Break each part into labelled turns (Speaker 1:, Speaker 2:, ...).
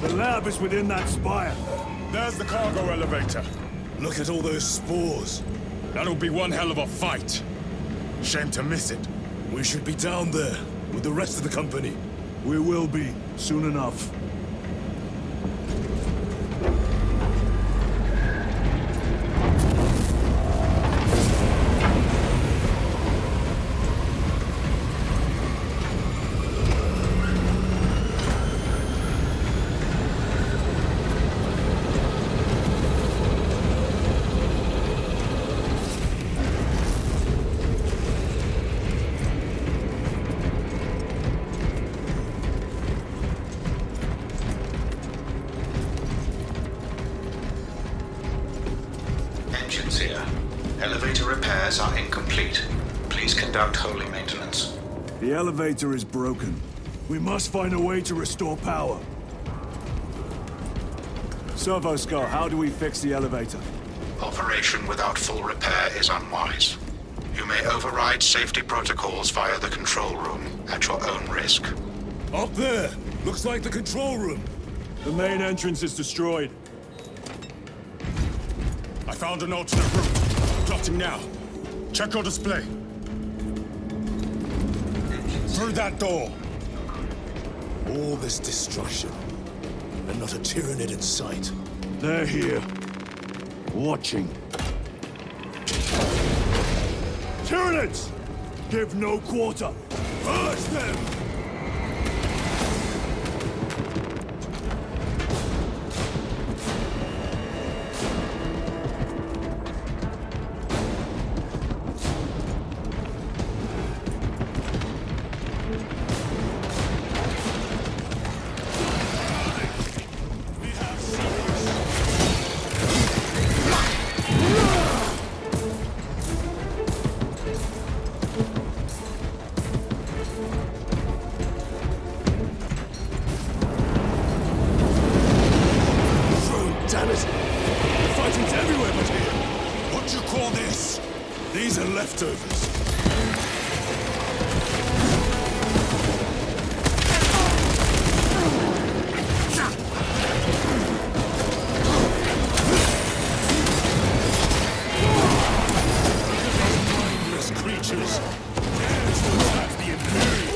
Speaker 1: The lab is within that spire.
Speaker 2: There's the cargo elevator.
Speaker 3: Look at all those spores.
Speaker 2: That'll be one hell of a fight. Shame to miss it.
Speaker 3: We should be down there with the rest of the company.
Speaker 1: We will be, soon enough.
Speaker 4: Engines here. Elevator repairs are incomplete. Please conduct holy maintenance.
Speaker 1: The elevator is broken. We must find a way to restore power. Servo Skull, how do we fix the elevator?
Speaker 4: Operation without full repair is unwise. You may override safety protocols via the control room at your own risk.
Speaker 3: Up there! Looks like the control room.
Speaker 1: The main entrance is destroyed.
Speaker 2: I found an alternate route. Plotting now. Check your display. Through that door.
Speaker 3: All this destruction, and not a Tyranid in sight.
Speaker 1: They're here. Watching. Tyranids! Give no quarter! Purge them!
Speaker 3: Damn it! The fighting's everywhere but here!
Speaker 2: What do you call this?
Speaker 3: These are leftovers. Mindless creatures. That's the Imperial.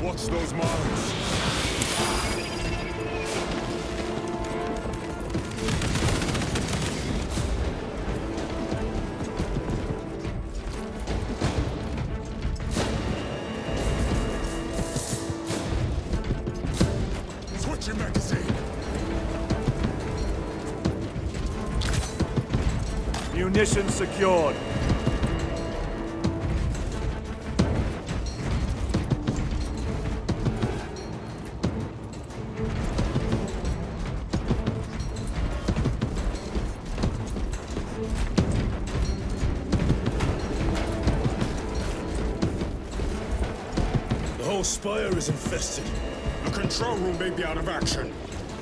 Speaker 2: Watch those mines. Switching magazine.
Speaker 1: Munitions secured.
Speaker 3: The whole spire is infested.
Speaker 2: The control room may be out of action.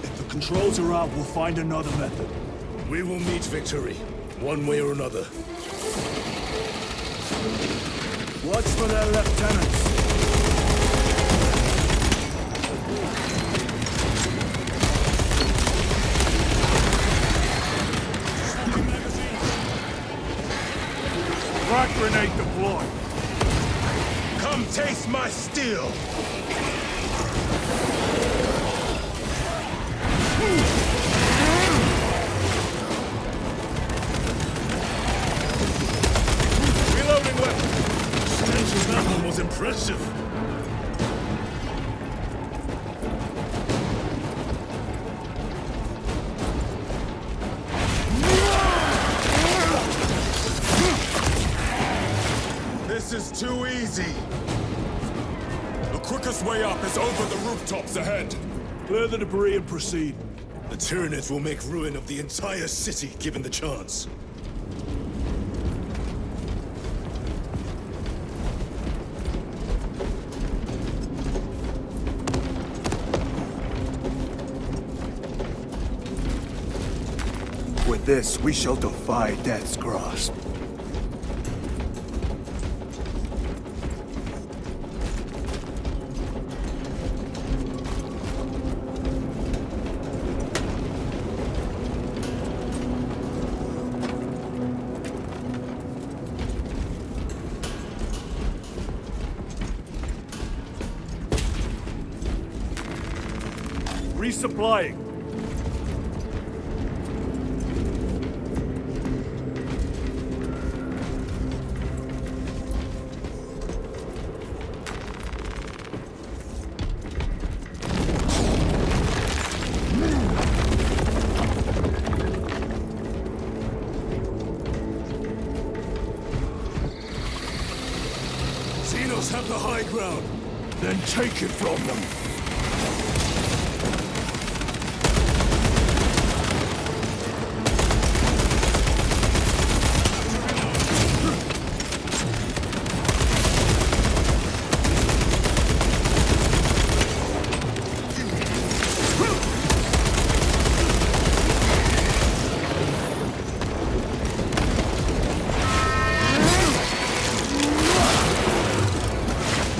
Speaker 1: If the controls are out, we'll find another method.
Speaker 3: We will meet victory, one way or another.
Speaker 1: Watch for their lieutenants. Frag grenade deployed.
Speaker 2: Come taste my steel!
Speaker 3: Reloading weapon! Stench of that one was impressive.
Speaker 2: This is too easy. The quickest way up is over the rooftops ahead.
Speaker 1: Clear the debris and proceed.
Speaker 3: The Tyranids will make ruin of the entire city given the chance.
Speaker 1: With this, we shall defy Death's grasp. Resupplying.
Speaker 3: Xenos have the high ground.
Speaker 1: Then take it from them.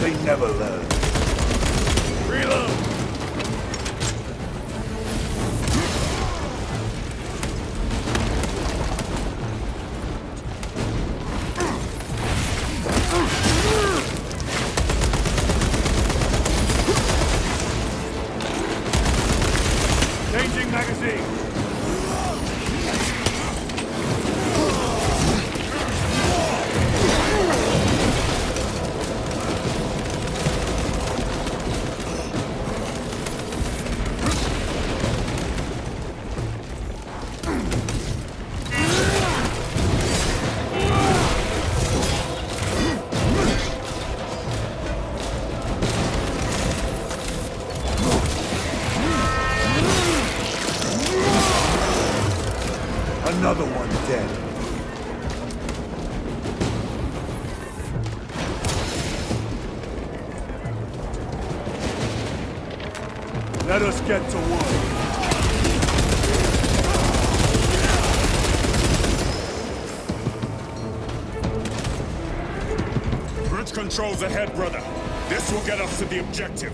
Speaker 1: They never learn. Reload! Changing magazine! Another one dead. Let us get to work.
Speaker 2: Bridge controls ahead, brother. This will get us to the objective.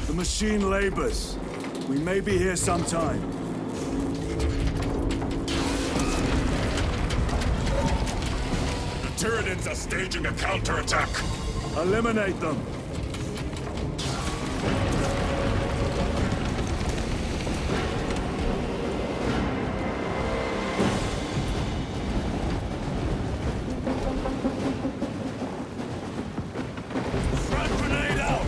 Speaker 1: The machine labors. We may be here sometime.
Speaker 2: The Tyranids are staging a counterattack.
Speaker 1: Eliminate them.
Speaker 3: Frag grenade out!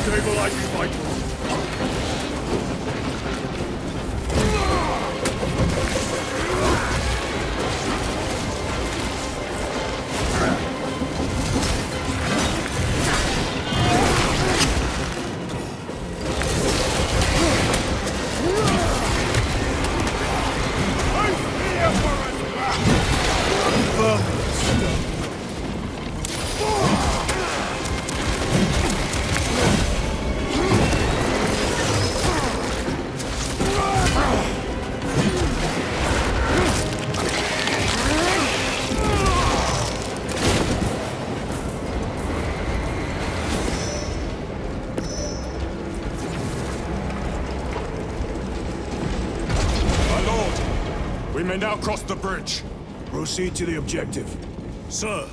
Speaker 1: Stabilizing vitals.
Speaker 2: may now cross the bridge.
Speaker 1: Proceed to the objective.
Speaker 3: Sir,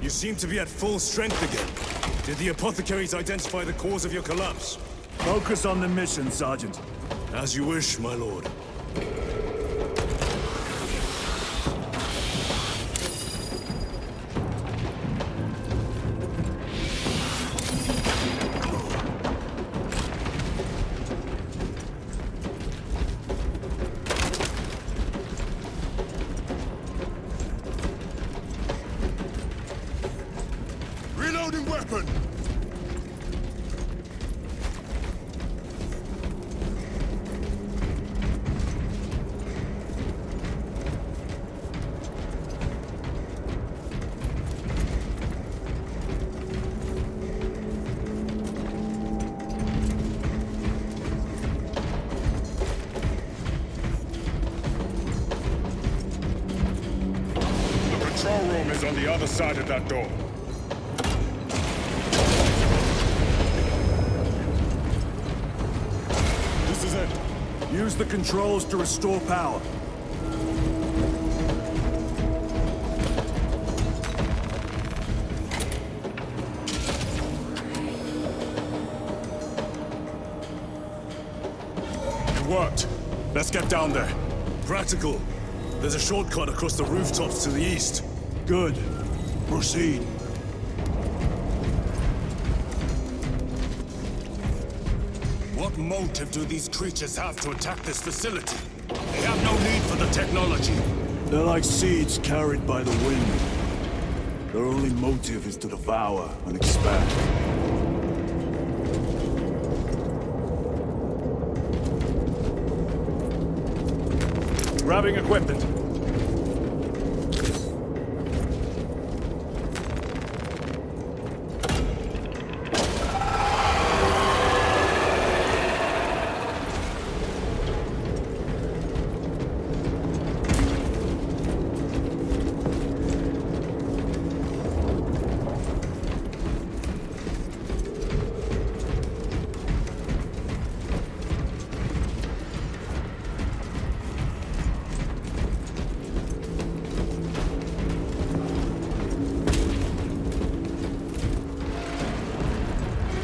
Speaker 3: you seem to be at full strength again. Did the apothecaries identify the cause of your collapse?
Speaker 1: Focus on the mission, Sergeant.
Speaker 3: As you wish, my lord.
Speaker 2: Reloading weapon! The control room is on the other side of that door. This is it.
Speaker 1: Use the controls to restore power.
Speaker 2: It worked. Let's get down there.
Speaker 3: Practical. There's a shortcut across the rooftops to the east.
Speaker 1: Good. Proceed.
Speaker 2: What motive do these creatures have to attack this facility? They have no need for the technology.
Speaker 1: They're like seeds carried by the wind. Their only motive is to devour and expand. Grabbing equipment.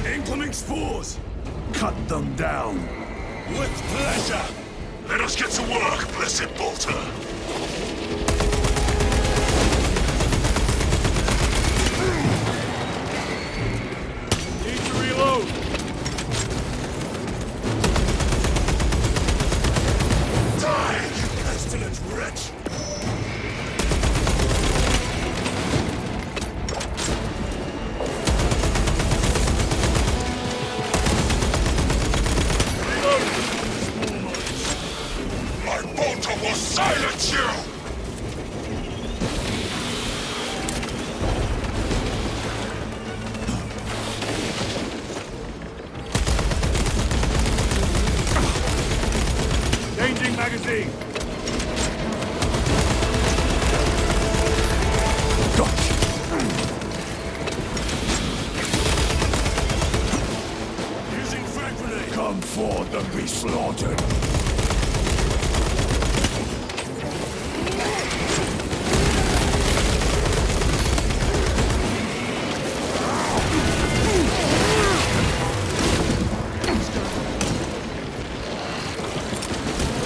Speaker 3: Incoming spores!
Speaker 1: Cut them down.
Speaker 3: With pleasure! Let us get to work, blessed bolter!
Speaker 1: Need to reload.
Speaker 3: Die, you pestilent wretch!
Speaker 2: My bolter will silence you!
Speaker 1: Changing magazine.
Speaker 3: Using frag grenade!
Speaker 1: Come forth and be slaughtered.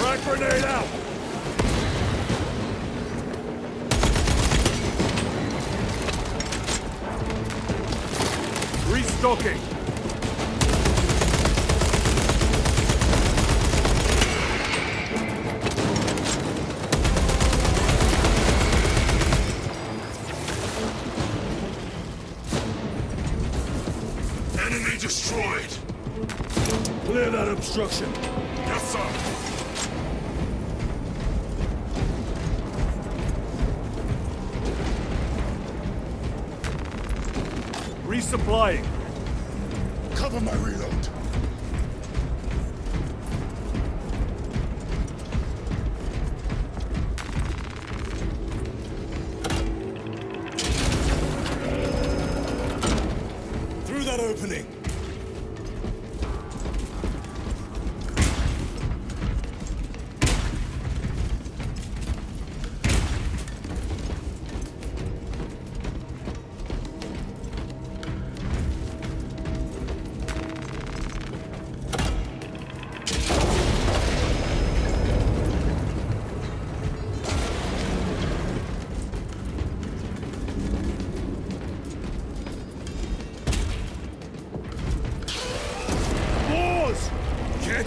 Speaker 1: Frag grenade out. Restocking.
Speaker 3: Enemy destroyed!
Speaker 1: Clear that obstruction.
Speaker 3: Yes, sir!
Speaker 1: Resupplying.
Speaker 2: Cover my reload.
Speaker 3: Through that opening!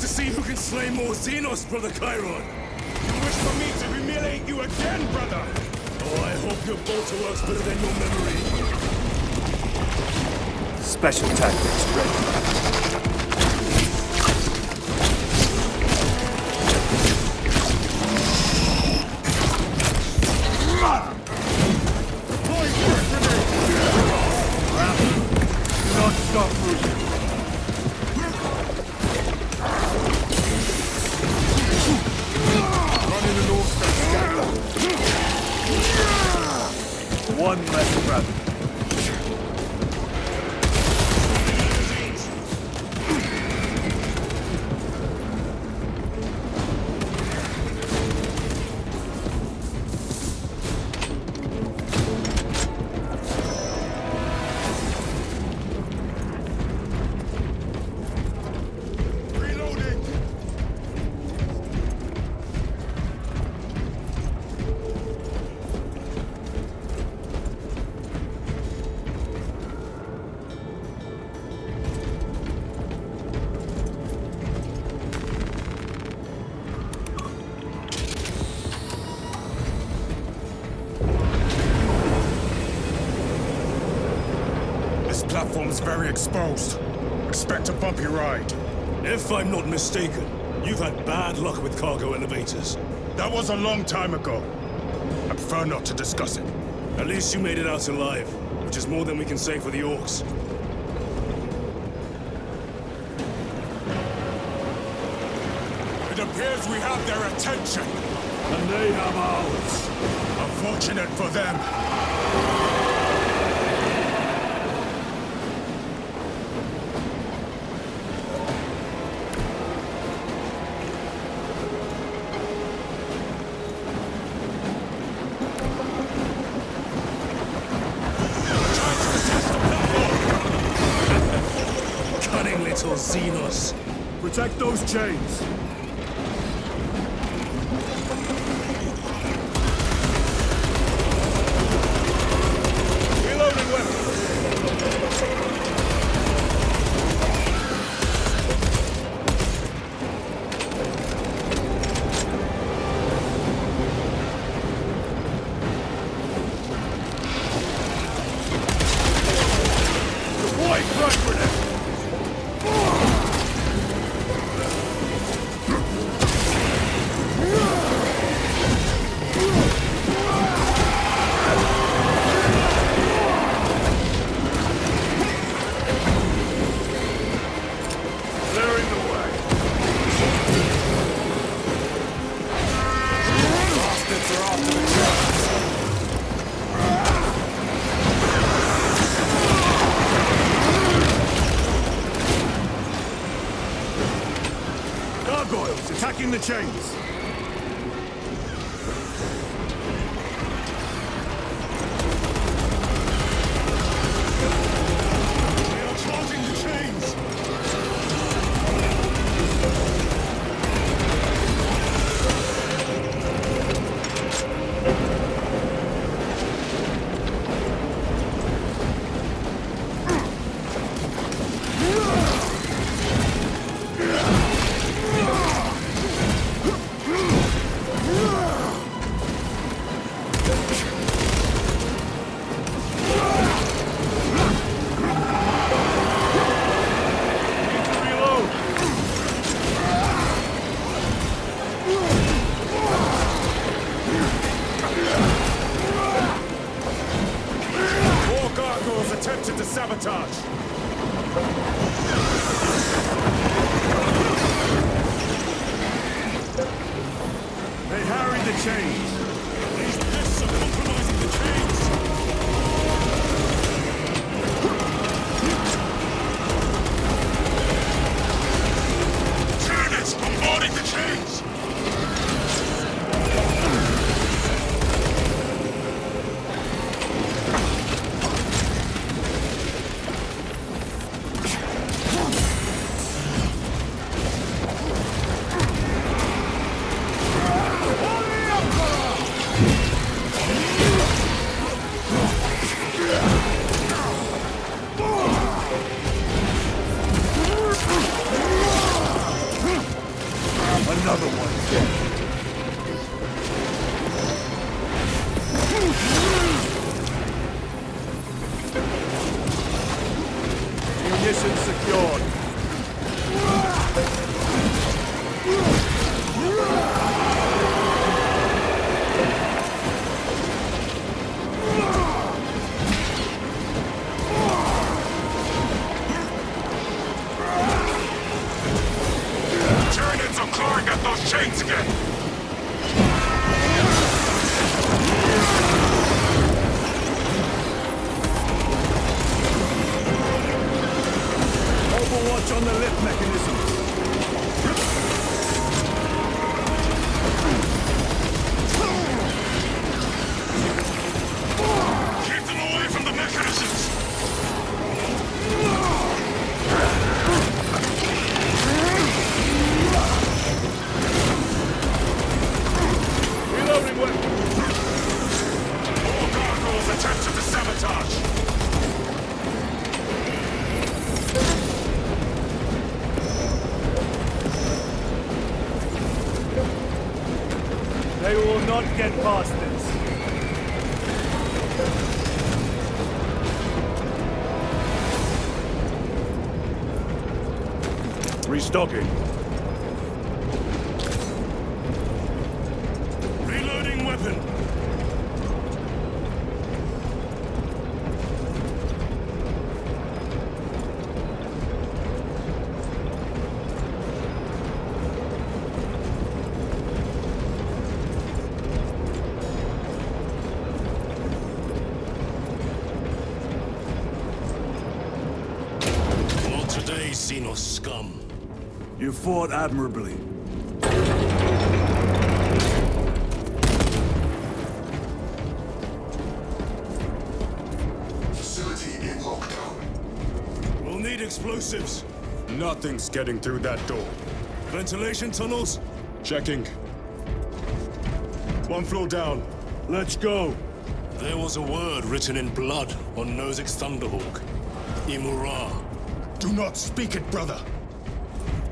Speaker 3: to see who can slay more Xenos, Brother Chiron.
Speaker 2: You wish for me to humiliate you again, brother?
Speaker 3: Oh, I hope your bolter works better than your memory.
Speaker 1: Special tactics ready. Not stop moving. Running the north side. One less rabbit.
Speaker 2: This platform's very exposed. Expect a bumpy ride.
Speaker 3: If I'm not mistaken, you've had bad luck with cargo elevators.
Speaker 2: That was a long time ago. I prefer not to discuss it.
Speaker 3: At least you made it out alive, which is more than we can say for the Orcs.
Speaker 2: It appears we have their attention.
Speaker 1: And they have ours.
Speaker 2: Unfortunate for them.
Speaker 3: Cunning little Xenos.
Speaker 1: Protect those chains.
Speaker 3: Reloading weapons.
Speaker 1: White front grenade! Clearing the way. Bastards are off to the traps. Gargoyles attacking the chains.
Speaker 3: They are charging the chains.
Speaker 2: More gargoyles attempted to sabotage.
Speaker 1: They harry the chains.
Speaker 3: These pests are compromising the chains.
Speaker 2: Tyranids bombarding the chains.
Speaker 1: Ignition secured.
Speaker 2: Turn it so Clark got those chains again!
Speaker 1: Overwatch on the lift mechanisms.
Speaker 2: Keep them away from the mechanisms!
Speaker 1: Reloading weapon.
Speaker 2: All gargoyles attempted to sabotage!
Speaker 1: They will not get past this. Restocking.
Speaker 2: Reloading weapon! Not today, Xenos scum.
Speaker 1: You fought admirably.
Speaker 4: Facility in lockdown.
Speaker 3: We'll need explosives.
Speaker 2: Nothing's getting through that door.
Speaker 3: Ventilation tunnels?
Speaker 2: Checking. One floor down.
Speaker 1: Let's go.
Speaker 3: There was a word written in blood on Nozick's Thunderhawk. Imura.
Speaker 2: Do not speak it, brother.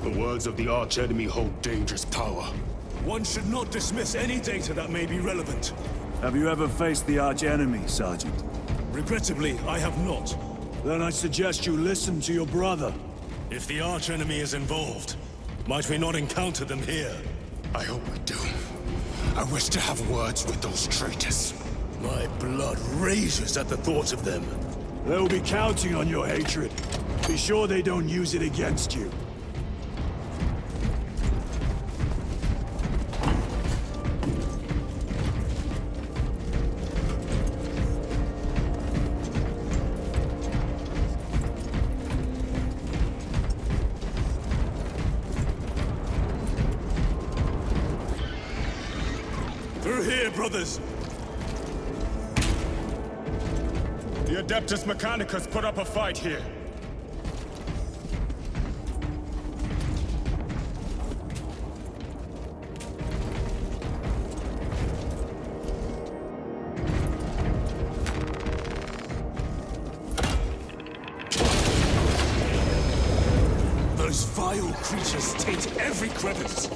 Speaker 2: The words of the archenemy hold dangerous power.
Speaker 3: One should not dismiss any data that may be relevant.
Speaker 1: Have you ever faced the arch-enemy, Sergeant?
Speaker 3: Regrettably, I have not.
Speaker 1: Then I suggest you listen to your brother.
Speaker 3: If the archenemy is involved, might we not encounter them here?
Speaker 2: I hope we do. I wish to have words with those traitors.
Speaker 3: My blood rages at the thought of them.
Speaker 1: They'll be counting on your hatred. Be sure they don't use it against you.
Speaker 3: Through here, brothers!
Speaker 2: The Adeptus Mechanicus put up a fight here.
Speaker 3: Those vile creatures taint every crevice.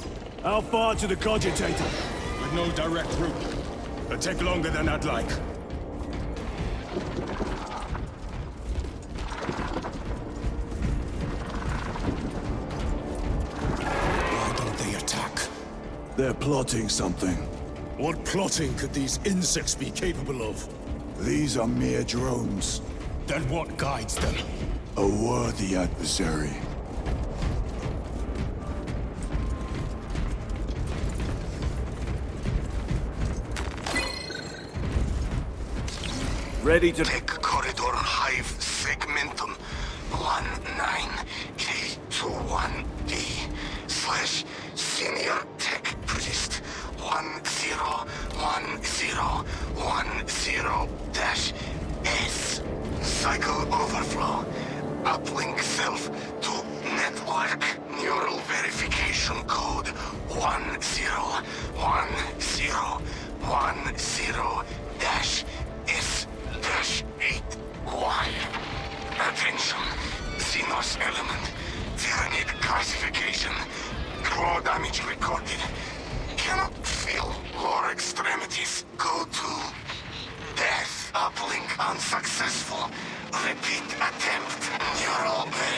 Speaker 1: How far to the Cogitator?
Speaker 2: With no direct route. It'll take longer than I'd like. Why don't they attack?
Speaker 1: They're plotting something.
Speaker 3: What plotting could these insects be capable of?
Speaker 1: These are mere drones.
Speaker 2: Then what guides them?
Speaker 1: A worthy adversary. Ready to...
Speaker 5: Tech corridor hive segmentum 19K21D / tech priest 101010-S cycle overflow uplink self to network neural verification code 101010-S-8Y. Attention, Xenos element, Tyranid classification, claw damage recorded. Cannot feel lower extremities. Go to death. Uplink unsuccessful. Repeat attempt. Neural verification.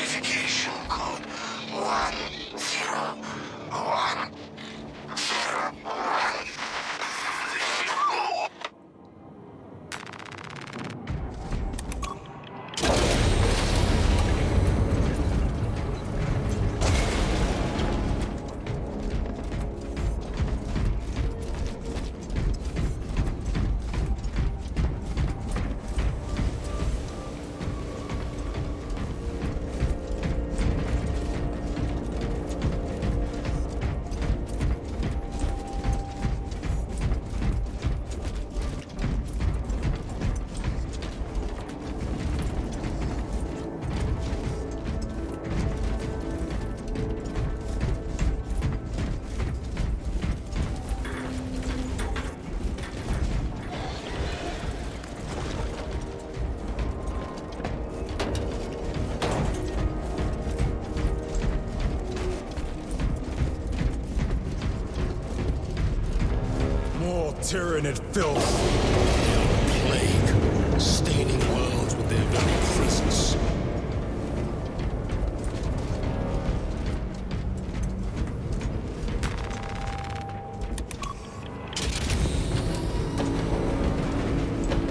Speaker 3: Tyranid filth.
Speaker 2: Plague, staining worlds with their very presence.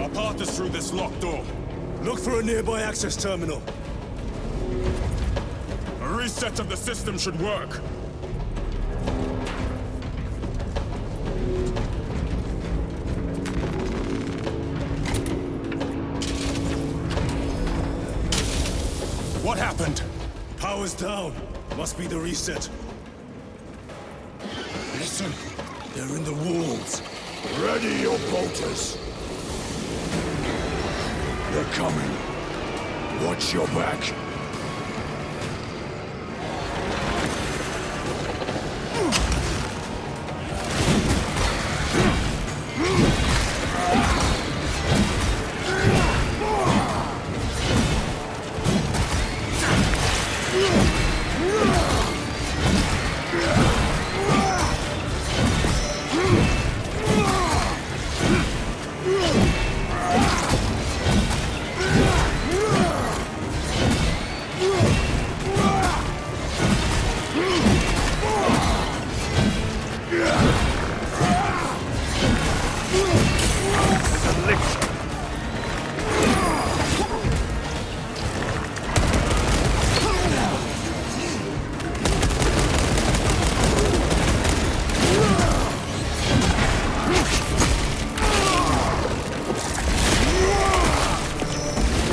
Speaker 3: Our path is through this locked door. Look for a nearby access terminal.
Speaker 2: A reset of the system should work. What happened?
Speaker 3: Power's down. Must be the reset.
Speaker 2: Listen.
Speaker 3: They're in the walls.
Speaker 1: Ready your bolters. They're coming. Watch your back.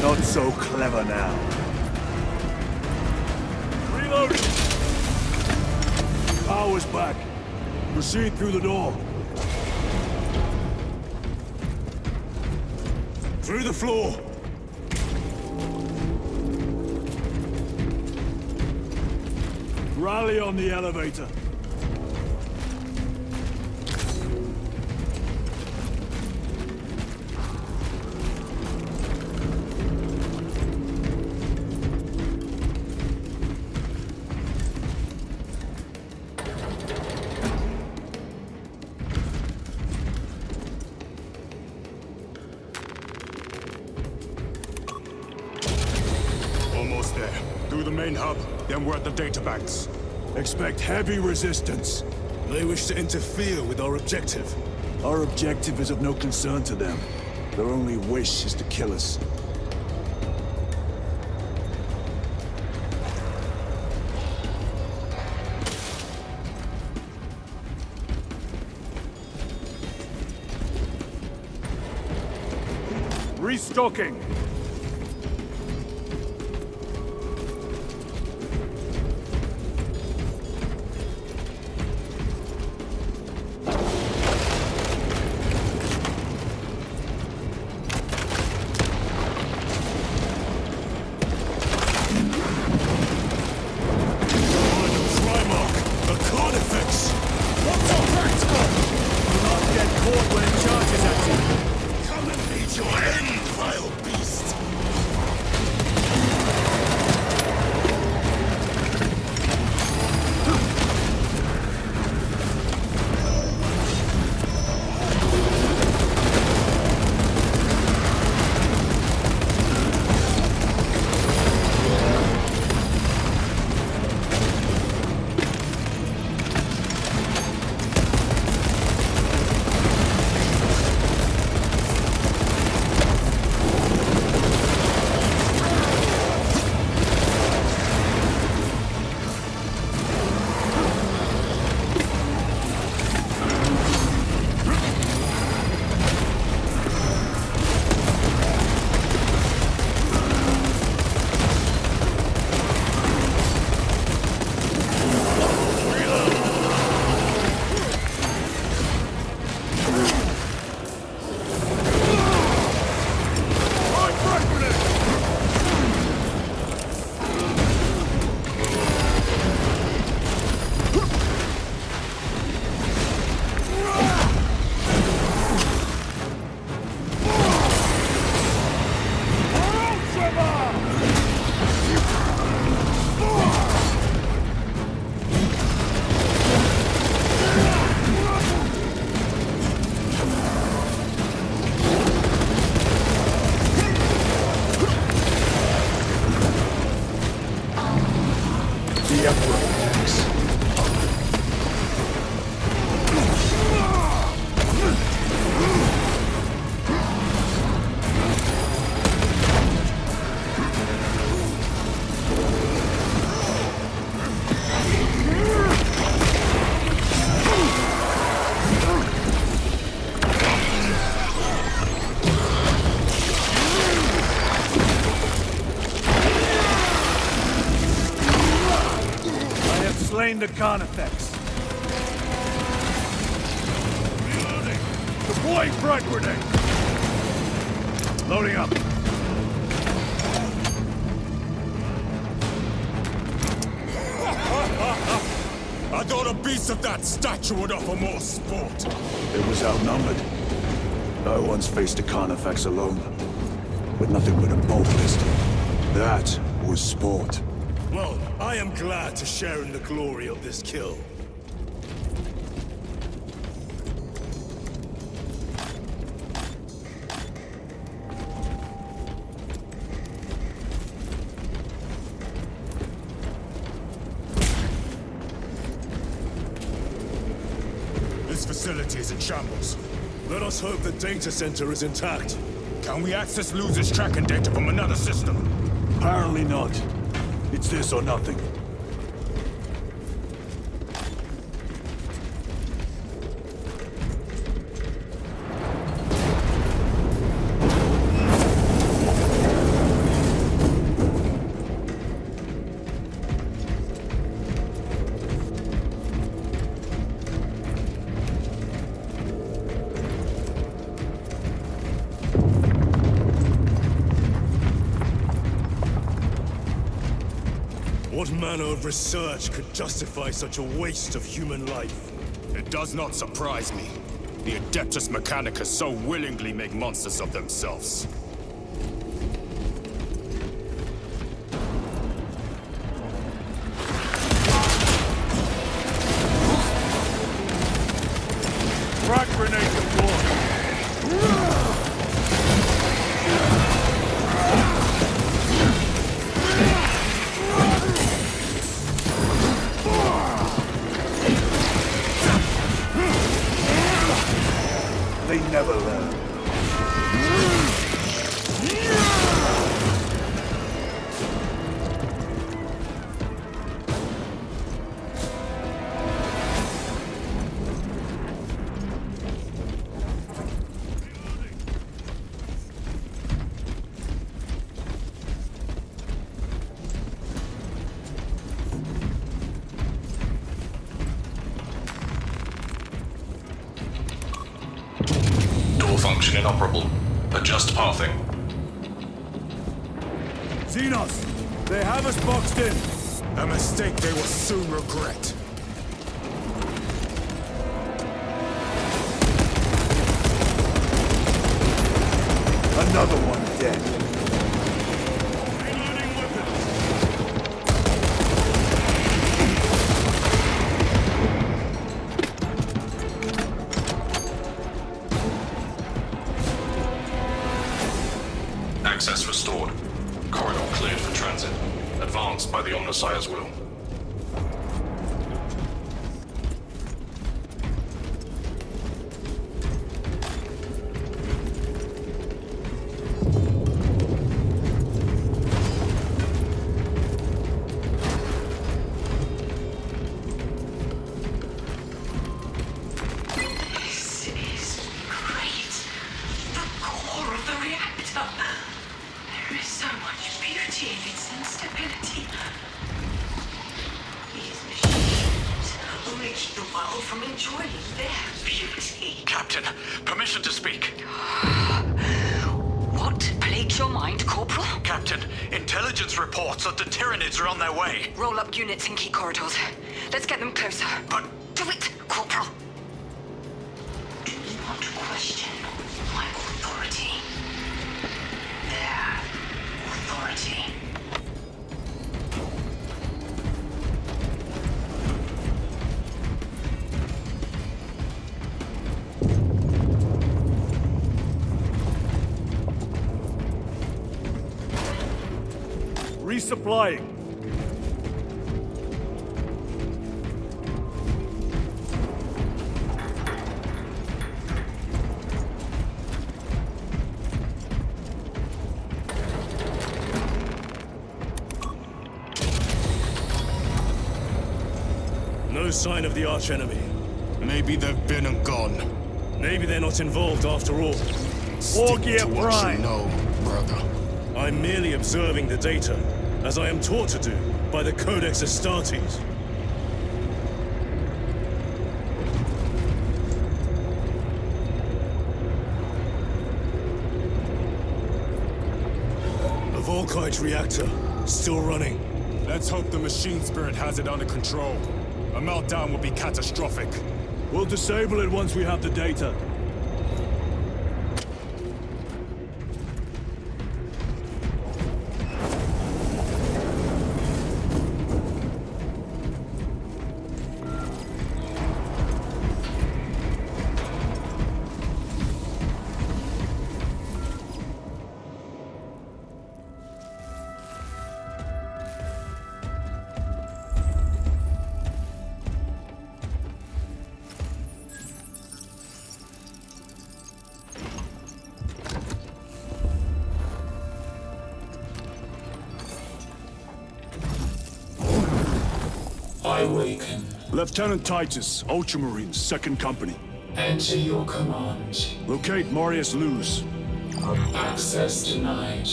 Speaker 1: Not so clever now. Reloading! Power's back. Proceed through the door.
Speaker 3: Through the floor.
Speaker 1: Rally on the elevator.
Speaker 2: Almost there. Through the main hub, then we're at the databanks.
Speaker 1: Expect heavy resistance.
Speaker 3: They wish to interfere with our objective.
Speaker 1: Our objective is of no concern to them. Their only wish is to kill us. Restocking!
Speaker 3: Come and meet your end, vile beast!
Speaker 1: the Emperor protects. Slain the Carnifex. Reloading. Deploying frag grenade. Loading up.
Speaker 2: I thought a beast of that stature would offer more sport.
Speaker 1: It was outnumbered. I once faced a Carnifex alone, with nothing but a bow pistol. That was sport.
Speaker 3: Well, I am glad to share in the glory of this kill.
Speaker 2: This facility is in shambles.
Speaker 3: Let us hope the data center is intact.
Speaker 2: Can we access Luz's tracking data from another system?
Speaker 1: Apparently not. It's this or nothing.
Speaker 3: What manner of research could justify such a waste of human life?
Speaker 2: It does not surprise me. The Adeptus Mechanicus so willingly make monsters of themselves.
Speaker 1: Frag grenade deployed. They never learn.
Speaker 6: Function inoperable. Adjust pathing.
Speaker 1: Xenos! They have us boxed in!
Speaker 2: A mistake they will soon regret.
Speaker 1: Another one dead.
Speaker 6: Access restored. Corridor cleared for transit. Advanced by the Omnissiah's will.
Speaker 7: This is great. The core of the reactor. There is so much beauty in its instability. These machines only keep the world from enjoying their beauty.
Speaker 8: Captain, permission to speak.
Speaker 7: What plagues your mind, Corporal?
Speaker 8: Captain, intelligence reports that the Tyranids are on their way.
Speaker 7: Roll up units in key corridors. Let's get them closer.
Speaker 8: But
Speaker 7: Do it, Corporal. Do not question my authority. Their authority.
Speaker 1: Resupplying.
Speaker 3: No sign of the archenemy.
Speaker 2: Maybe they've been and gone.
Speaker 3: Maybe they're not involved after all.
Speaker 2: Stick to what you know, brother.
Speaker 3: I'm merely observing the data, as I am taught to do by the Codex Astartes. A Volkite reactor, still running.
Speaker 2: Let's hope the machine spirit has it under control. A meltdown would be catastrophic.
Speaker 3: We'll disable it once we have the data.
Speaker 9: I waken.
Speaker 1: Lieutenant Titus, Ultramarines, 2nd Company.
Speaker 9: Enter your command.
Speaker 1: Locate Marius Luz.
Speaker 9: Access denied.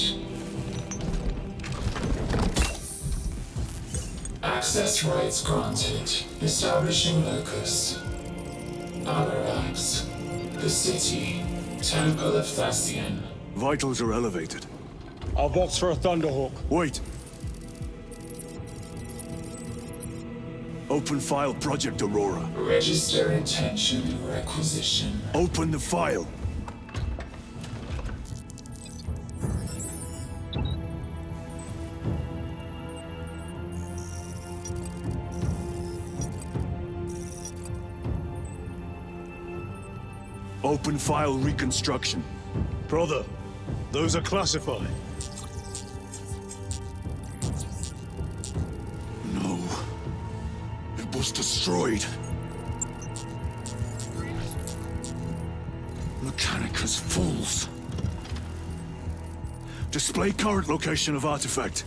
Speaker 9: Access rights granted. Establishing locus. Arax. The city. Temple of Thasian.
Speaker 1: Vitals are elevated.
Speaker 10: I'll box for a Thunderhawk.
Speaker 1: Wait. Open file Project Aurora.
Speaker 9: Register intention requisition.
Speaker 1: Open the file. Open file reconstruction.
Speaker 3: Brother, those are classified.
Speaker 1: No. It was destroyed. Mechanicus fools. Display current location of artifact.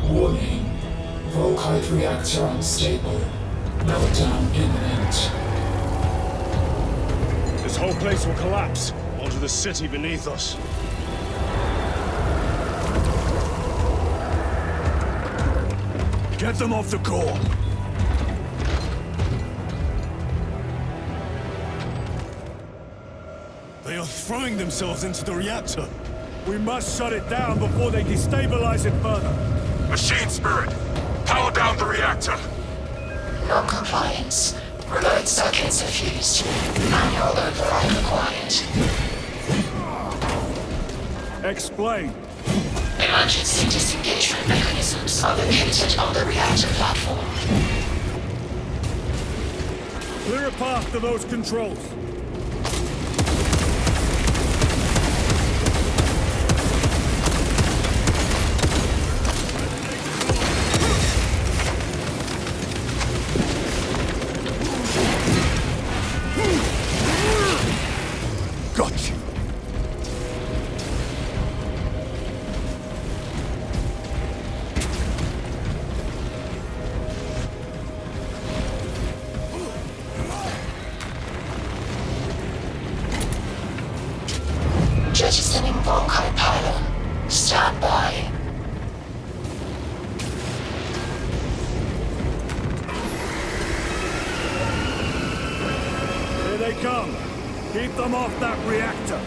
Speaker 9: Warning. Volkite reactor unstable. Meltdown imminent.
Speaker 3: This whole place will collapse onto the city beneath us.
Speaker 1: Get them off the core.
Speaker 3: They are throwing themselves into the reactor. We must shut it down before they destabilize it further.
Speaker 2: Machine spirit! Power down the reactor!
Speaker 7: Non-compliance. Reload circuits are fused. Manual override required.
Speaker 1: Explain.
Speaker 7: Emergency disengagement mechanisms are located on the reactor platform.
Speaker 3: Clear a path to those controls.
Speaker 1: Got you.
Speaker 7: Jettisoning Volkite pylon. Stand by.
Speaker 3: Here they come. Keep them off that reactor.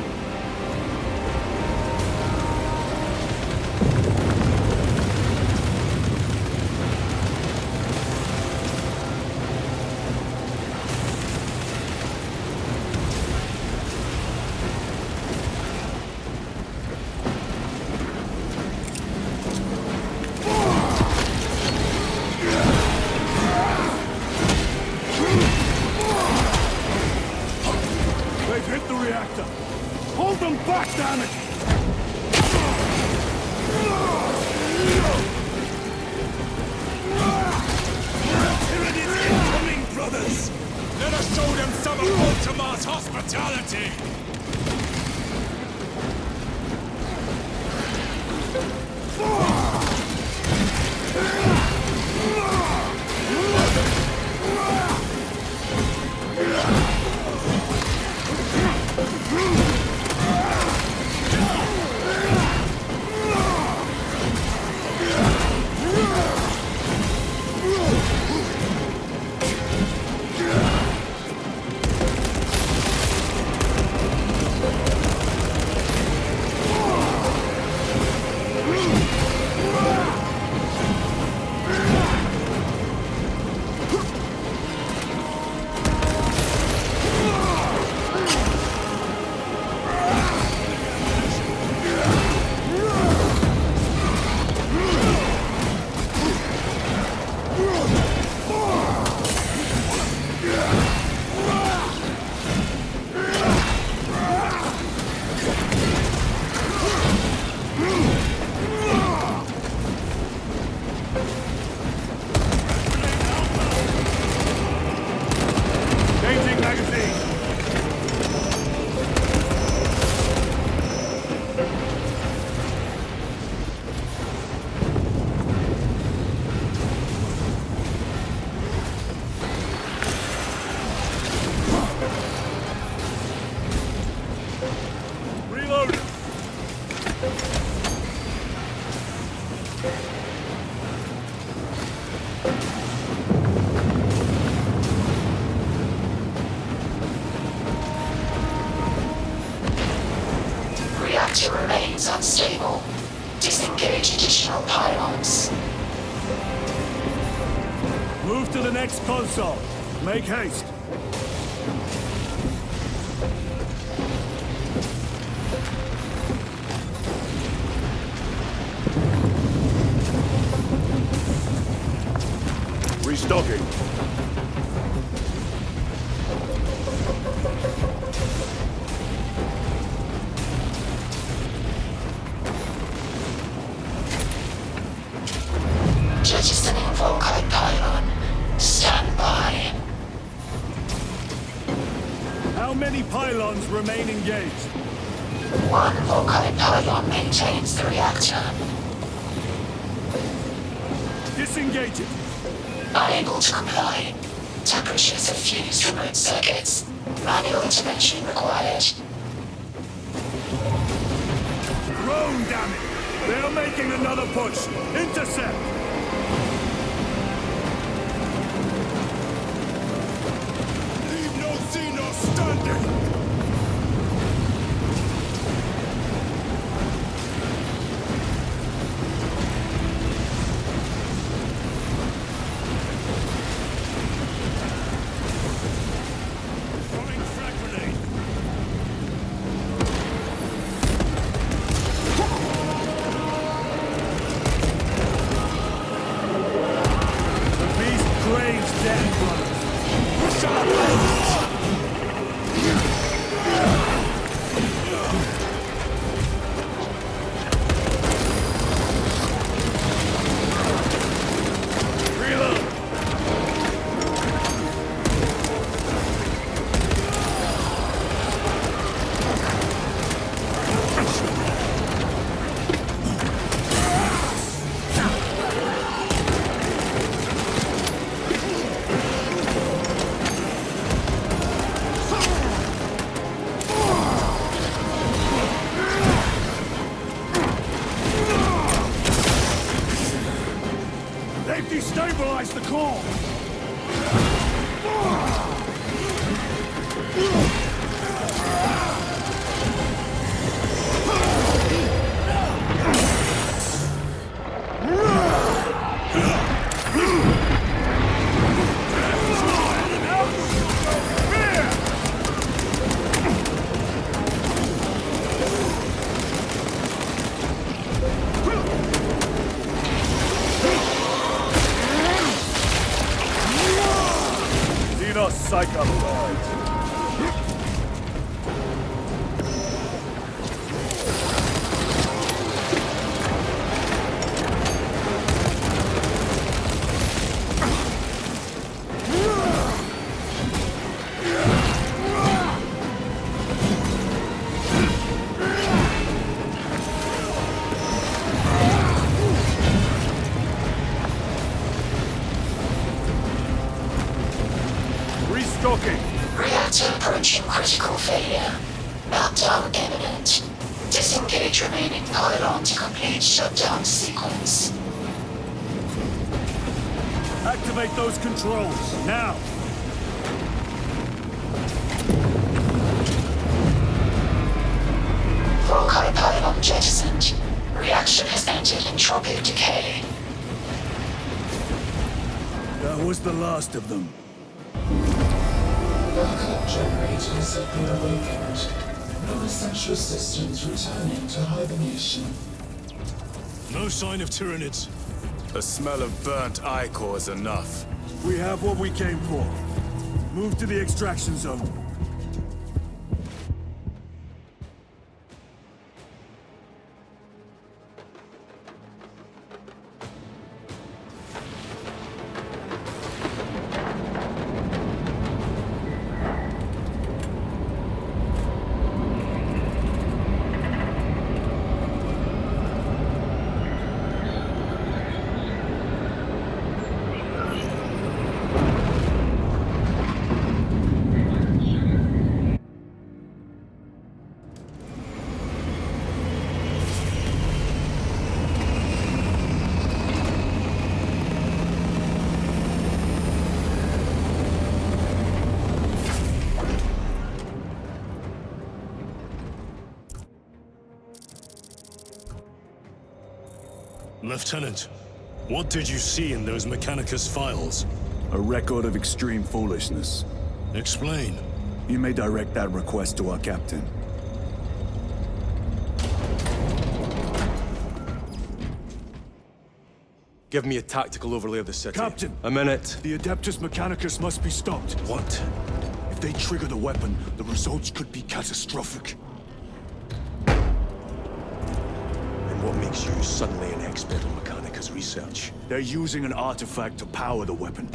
Speaker 3: They've hit the reactor. Hold them back, damn it!
Speaker 2: Tyranny's incoming, brothers! Let us show them some of Ultimar's hospitality!
Speaker 11: remains unstable. Disengage additional pylons.
Speaker 3: Move to the next console. Make haste.
Speaker 1: Restocking.
Speaker 11: Jettisoning Volkite pylon. Stand by.
Speaker 3: How many pylons remain engaged?
Speaker 11: One Volkite pylon maintains the reactor.
Speaker 3: Disengage it.
Speaker 11: Unable to comply. Temperatures have fused remote circuits. Manual intervention required.
Speaker 3: Drone, damn it! They are making another push. Intercept!
Speaker 2: Leave no Xenos standing!
Speaker 3: Throwing frag grenade. The beast craves death runners. Push up! Reload! They've destabilized the core! Xenos Psychoploids. Restocking.
Speaker 11: Reactor approaching critical failure. Meltdown imminent. Disengage remaining pylon to complete shutdown sequence.
Speaker 3: Activate those controls, now!
Speaker 11: Volkite pylon jettisoned. Reaction has entered entropic decay.
Speaker 3: That was the last of them.
Speaker 9: Backup generators have been awakened. No essential systems returning to hibernation.
Speaker 3: No sign of Tyranids.
Speaker 2: The smell of burnt ichor is enough.
Speaker 3: We have what we came for. Move to the extraction zone. Lieutenant, what did you see in those Mechanicus files?
Speaker 1: A record of extreme foolishness.
Speaker 3: Explain.
Speaker 1: You may direct that request to our captain.
Speaker 12: Give me a tactical overlay of the city.
Speaker 1: Captain!
Speaker 12: A minute.
Speaker 1: The Adeptus Mechanicus must be stopped.
Speaker 12: What?
Speaker 1: If they trigger the weapon, the results could be catastrophic.
Speaker 12: And what makes you suddenly an expert on Mechanicus research?
Speaker 1: They're using an artifact to power the weapon.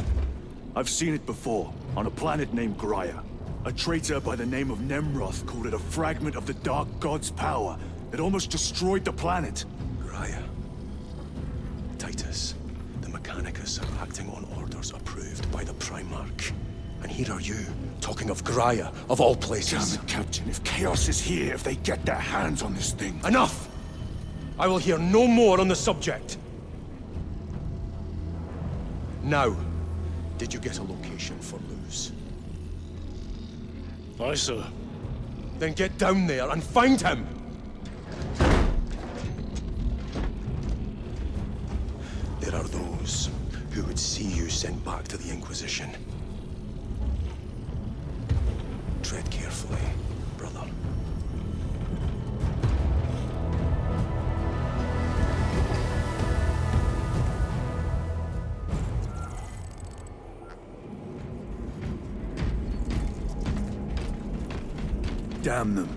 Speaker 1: I've seen it before, on a planet named Graia. A traitor by the name of Nemroth called it a fragment of the Dark God's power that almost destroyed the planet.
Speaker 12: Graia. Titus, the Mechanicus are acting on orders approved by the Primarch. And here are you, talking of Graia, of all places.
Speaker 1: Damn it, Captain. If Chaos is here, if they get their hands on this thing...
Speaker 12: Enough! I will hear no more on the subject. Now, did you get a location for Luz?
Speaker 3: Aye, sir.
Speaker 12: Then get down there and find him! There are those who would see you sent back to the Inquisition. Tread carefully, brother.
Speaker 1: Damn them.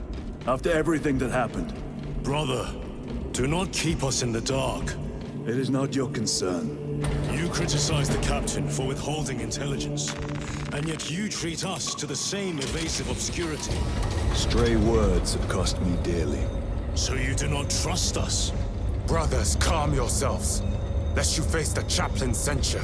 Speaker 1: After everything that happened.
Speaker 3: Brother, do not keep us in the dark.
Speaker 1: It is not your concern.
Speaker 3: You criticize the captain for withholding intelligence, and yet you treat us to the same evasive obscurity.
Speaker 1: Stray words have cost me dearly.
Speaker 3: So you do not trust us?
Speaker 2: Brothers, calm yourselves, lest you face the chaplain's censure.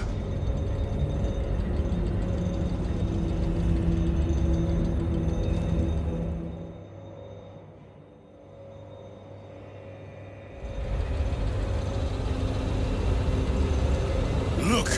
Speaker 3: Look!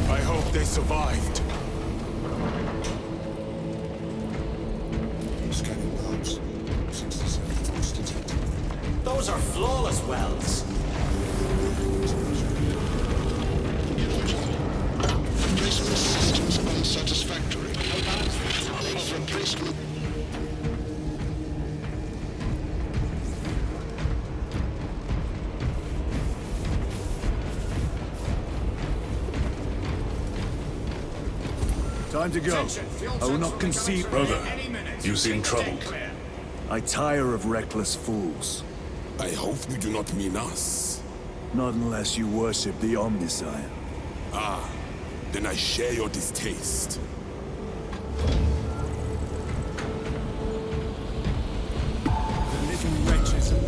Speaker 2: I hope they survived.
Speaker 9: Scanning probes. 67 voice detected.
Speaker 8: Those are flawless wells.
Speaker 9: Replacement systems unsatisfactory. Of replacement.
Speaker 1: Time to go. I will not concede, brother.
Speaker 5: You seem troubled.
Speaker 1: I tire of reckless fools.
Speaker 5: I hope you do not mean us.
Speaker 1: Not unless you worship the Omnissiah.
Speaker 5: Ah, then I share your distaste.
Speaker 3: The living wretches of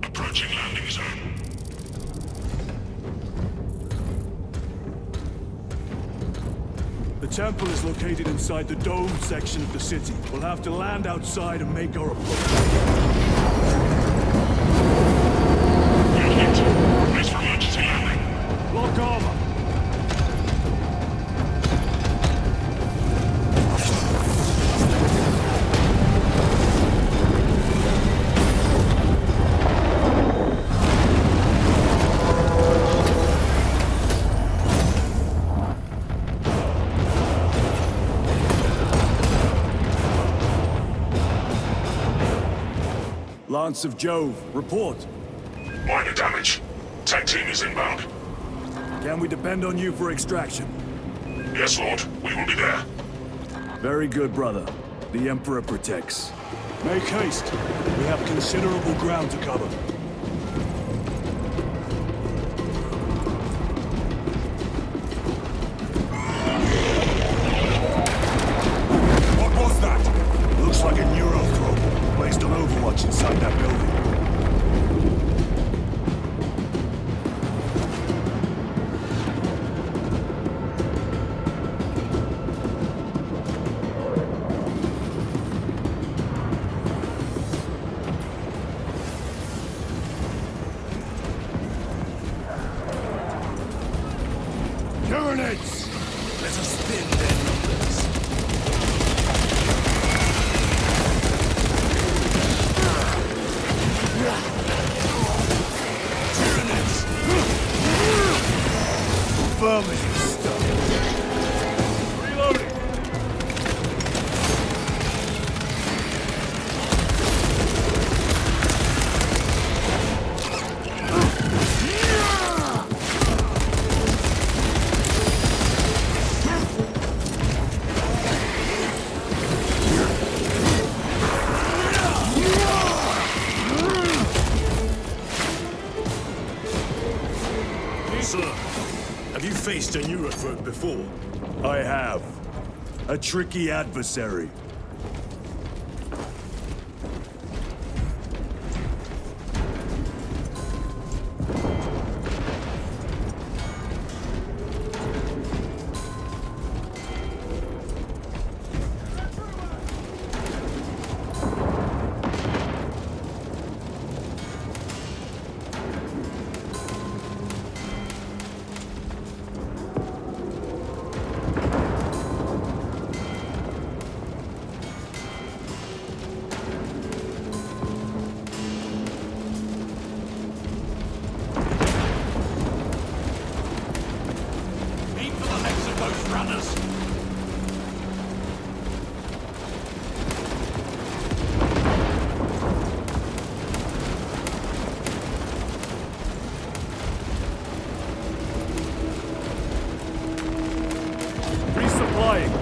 Speaker 5: Approaching landing zone.
Speaker 1: The temple is located inside the dome section of the city. We'll have to land outside and make our approach.
Speaker 5: Brace for emergency landing.
Speaker 1: Lock armor! Lance of Jove, report.
Speaker 5: Minor damage. Tech team is inbound.
Speaker 1: Can we depend on you for extraction?
Speaker 5: Yes, Lord. We will be there.
Speaker 1: Very good, brother. The Emperor protects.
Speaker 3: Make haste. We have considerable ground to cover.
Speaker 2: What was that?
Speaker 1: Looks like a Neurothrope, placed on Overwatch inside that building.
Speaker 3: Tyranids! Let us thin their numbers. Tyranids!
Speaker 1: Vermin stuff.
Speaker 3: Reloading! Sir, have you faced a Neurothrope before?
Speaker 1: I have. A tricky adversary. Resupplying.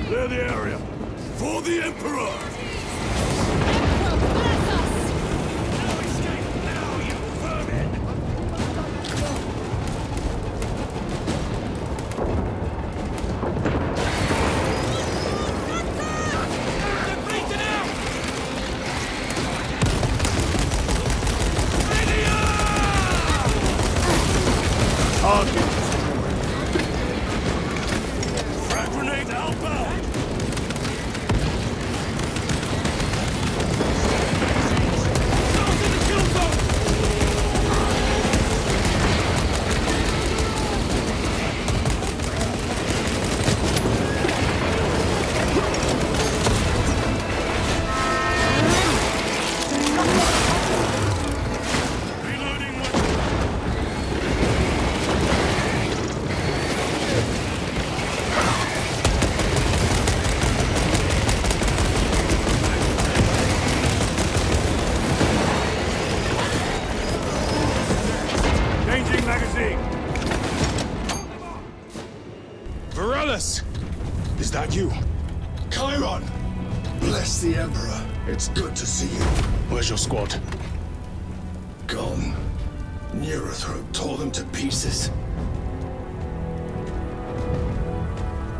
Speaker 1: Clear the area.
Speaker 3: For the Emperor! Frag grenade outbound!
Speaker 1: Changing magazine.
Speaker 3: Varellus! Is that you?
Speaker 12: Chiron! Bless the Emperor. It's good to see you.
Speaker 3: Where's your squad?
Speaker 12: Gone. Neurothrope tore them to pieces.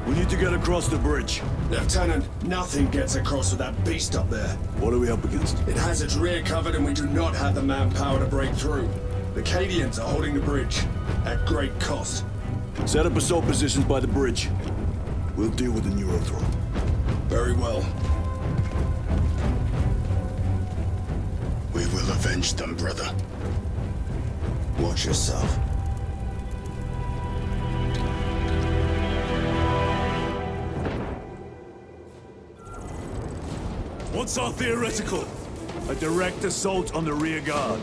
Speaker 1: We need to get across the bridge.
Speaker 12: Lieutenant, nothing gets across with that beast up there.
Speaker 1: What are we up against?
Speaker 12: It has its rear covered and we do not have the manpower to break through. The Cadians are holding the bridge, at great cost.
Speaker 1: Set up assault positions by the bridge. We'll deal with the Neurothrope.
Speaker 12: Very well.
Speaker 3: We will avenge them, brother.
Speaker 12: Watch yourself.
Speaker 3: What's our theoretical?
Speaker 1: A direct assault on the rear guard.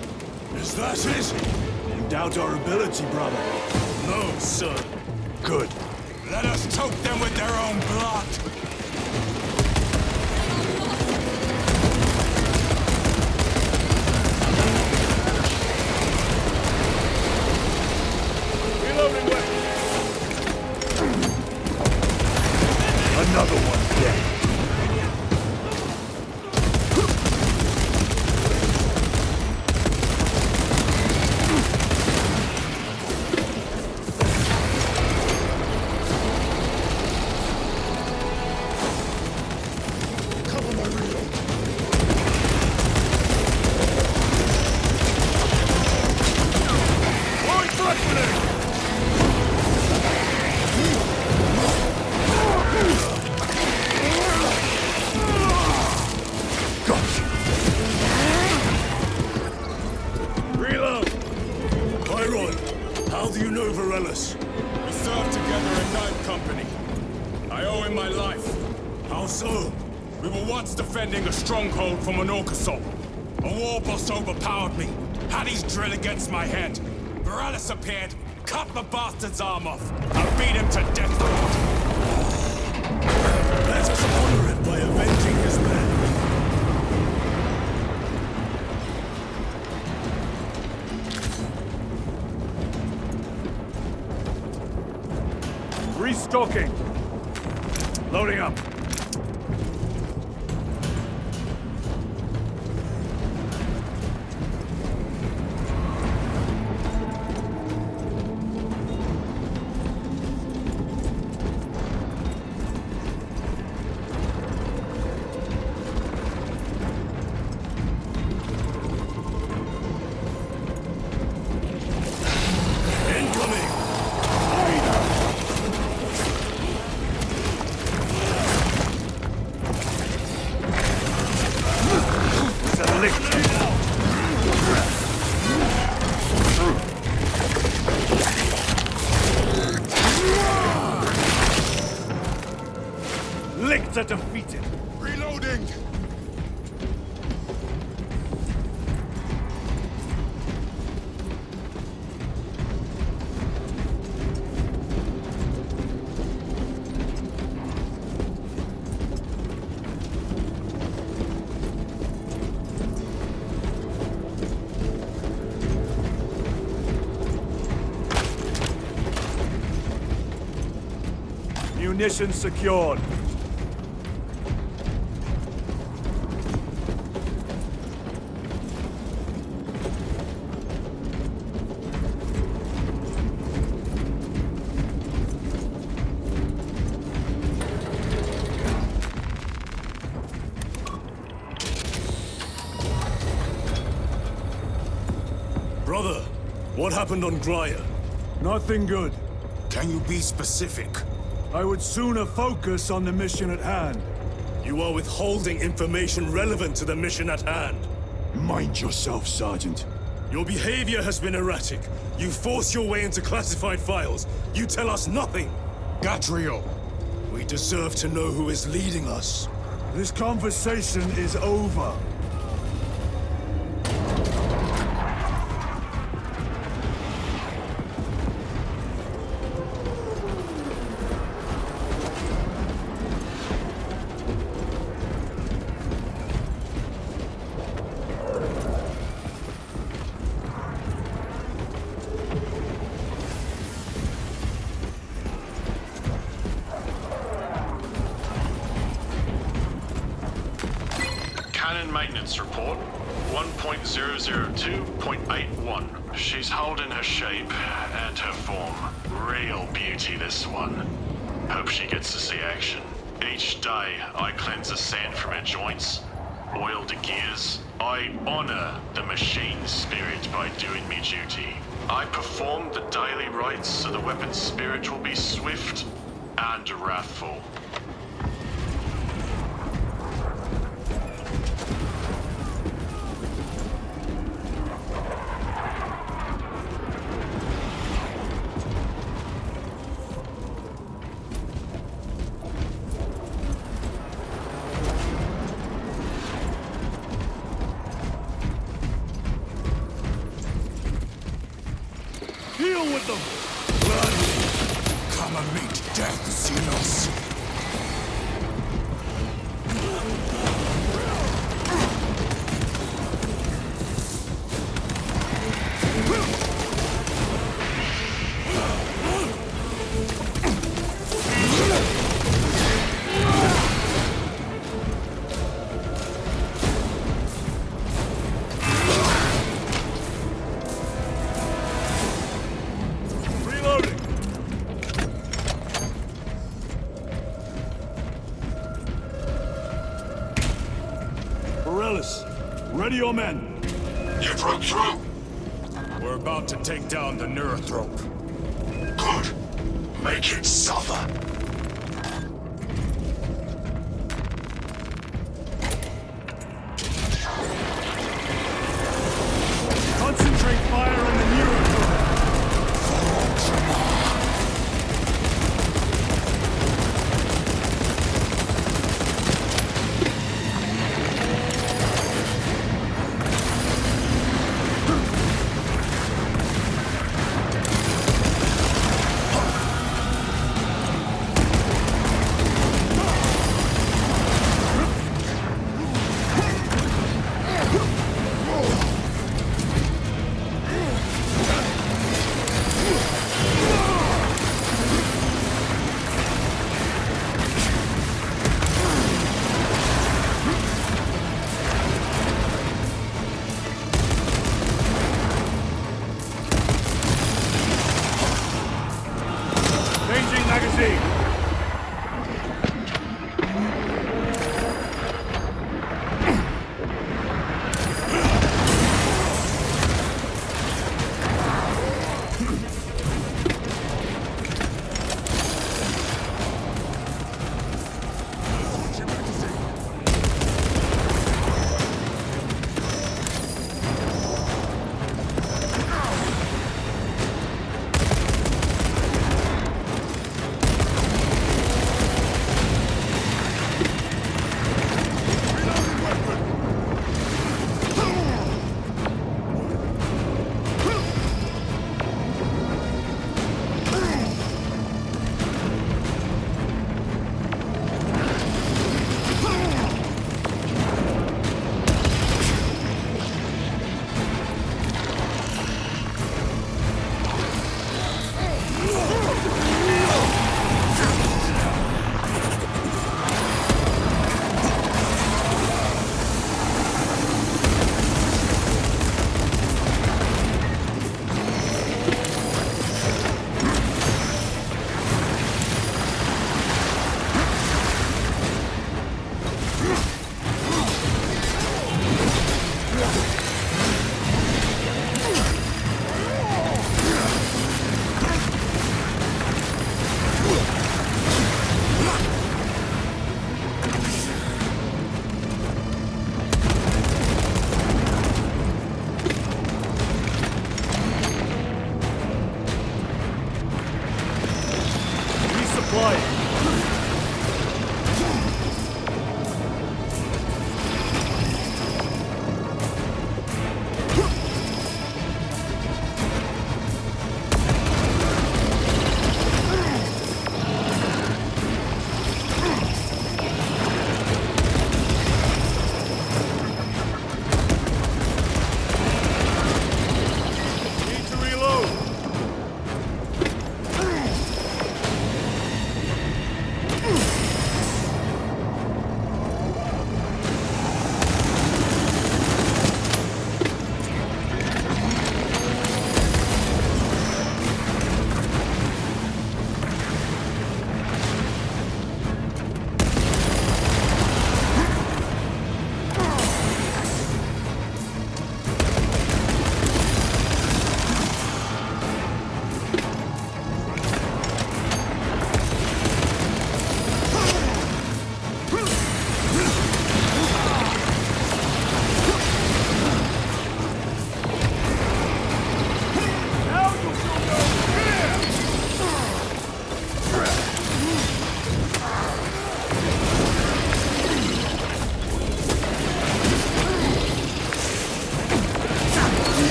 Speaker 3: Is that it?
Speaker 1: You doubt our ability, brother.
Speaker 3: No, sir.
Speaker 1: Good.
Speaker 2: Let us choke them with their own blood!
Speaker 3: do you know Varellus?
Speaker 2: We served together in Ninth Company. I owe him my life.
Speaker 3: How so?
Speaker 2: We were once defending a stronghold from an Orcasol. A war boss overpowered me, had his drill against my head. Varellus appeared, cut the bastard's arm off, and beat him to death for it.
Speaker 3: Let us honor it by avenging his men.
Speaker 1: Restocking. Loading up. Lictor defeated.
Speaker 2: Reloading!
Speaker 1: Munitions secured.
Speaker 3: Brother, what happened on Graia?
Speaker 1: Nothing good.
Speaker 2: Can you be specific?
Speaker 1: I would sooner focus on the mission at hand.
Speaker 3: You are withholding information relevant to the mission at hand.
Speaker 1: Mind yourself, Sergeant.
Speaker 3: Your behavior has been erratic. You force your way into classified files. You tell us nothing.
Speaker 2: Gadriel.
Speaker 3: We deserve to know who is leading us.
Speaker 1: This conversation is over.
Speaker 6: Cannon maintenance report 1.002.81. She's holding her shape and her form. Real beauty, this one. Hope she gets to see action. Each day, I cleanse the sand from her joints, oil the gears. I honor the machine spirit by doing me duty. I perform the daily rites so the weapon's spirit will be swift and wrathful.
Speaker 1: Deal with them!
Speaker 2: Blood! Come and meet death, Xenos!
Speaker 1: Ready your men.
Speaker 4: You broke through?
Speaker 2: We're about to take down the Neurothrope.
Speaker 4: Good. Make it suffer.
Speaker 1: Concentrate fire on the Neurothrope.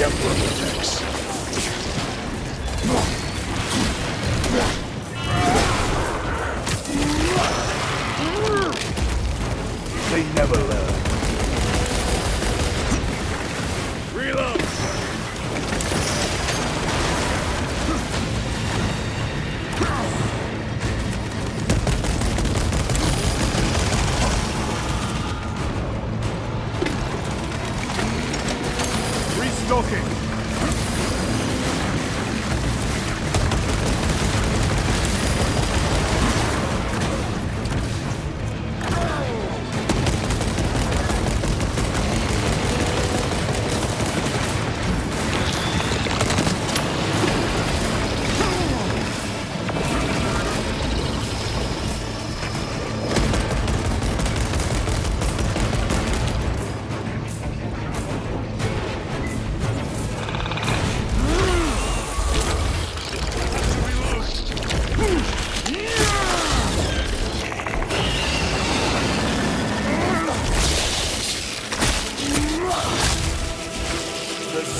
Speaker 1: the Emperor protects. They never learn. Reload! Restocking!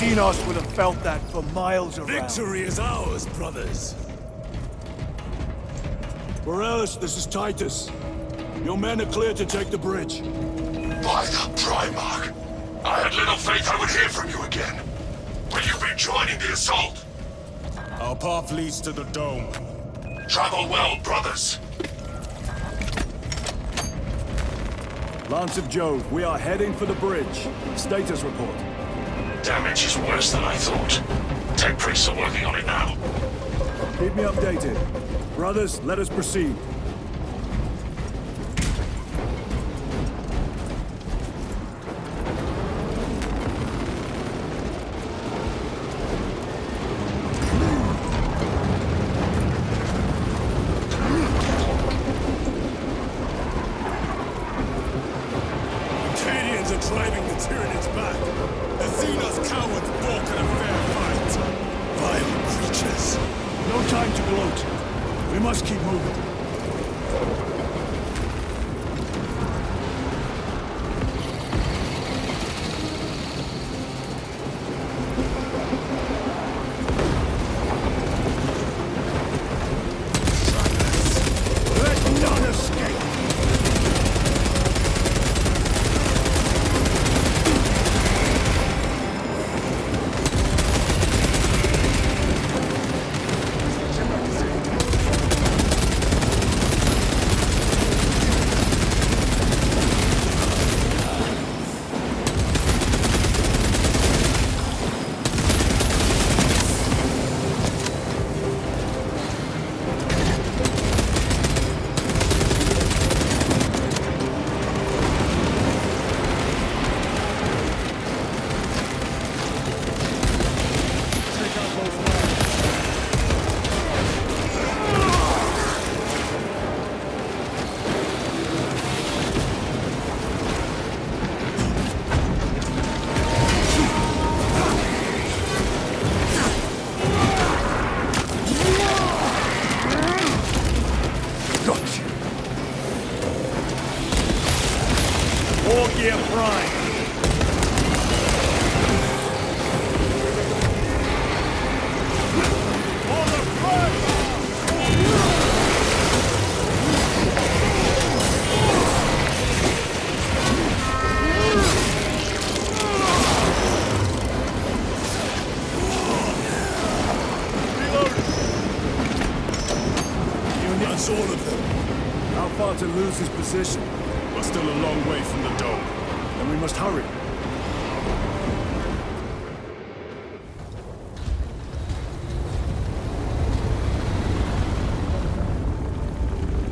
Speaker 1: Xenos would have felt that for miles around.
Speaker 3: Victory is ours, brothers!
Speaker 1: Morales, this is Titus. Your men are clear to take the bridge.
Speaker 4: By the Primarch! I had little faith I would hear from you again. Will you be joining the assault?
Speaker 2: Our path leads to the dome.
Speaker 4: Travel well, brothers.
Speaker 1: Lance of Jove, we are heading for the bridge. Status report.
Speaker 4: Damage is worse than I thought. Tech priests are working on it now.
Speaker 1: Keep me updated. Brothers, let us proceed.
Speaker 3: Acadians are driving the Tyranids back. The Xenos cowards balk at a fair fight. Vile creatures.
Speaker 1: No time to gloat. We must keep moving. Let none escape! War Gear Prime. On the front!
Speaker 3: That's all of them.
Speaker 1: How far to lose his position?
Speaker 2: We're still a long way from the dome.
Speaker 1: Then we must hurry.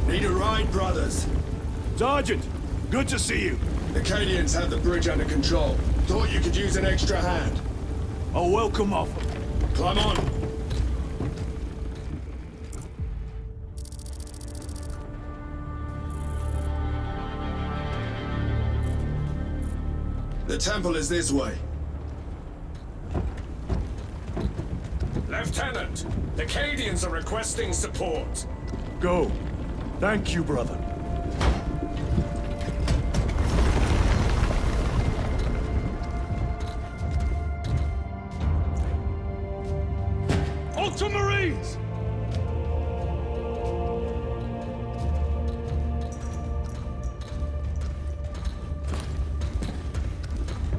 Speaker 13: Need a ride, brothers?
Speaker 1: Sergeant, good to see you.
Speaker 13: The Acadians have the bridge under control. Thought you could use an extra hand.
Speaker 1: A welcome offer.
Speaker 13: Climb on. The temple is this way.
Speaker 3: Lieutenant, the Acadians are requesting support.
Speaker 1: Go. Thank you, brother.
Speaker 10: Ultramarines!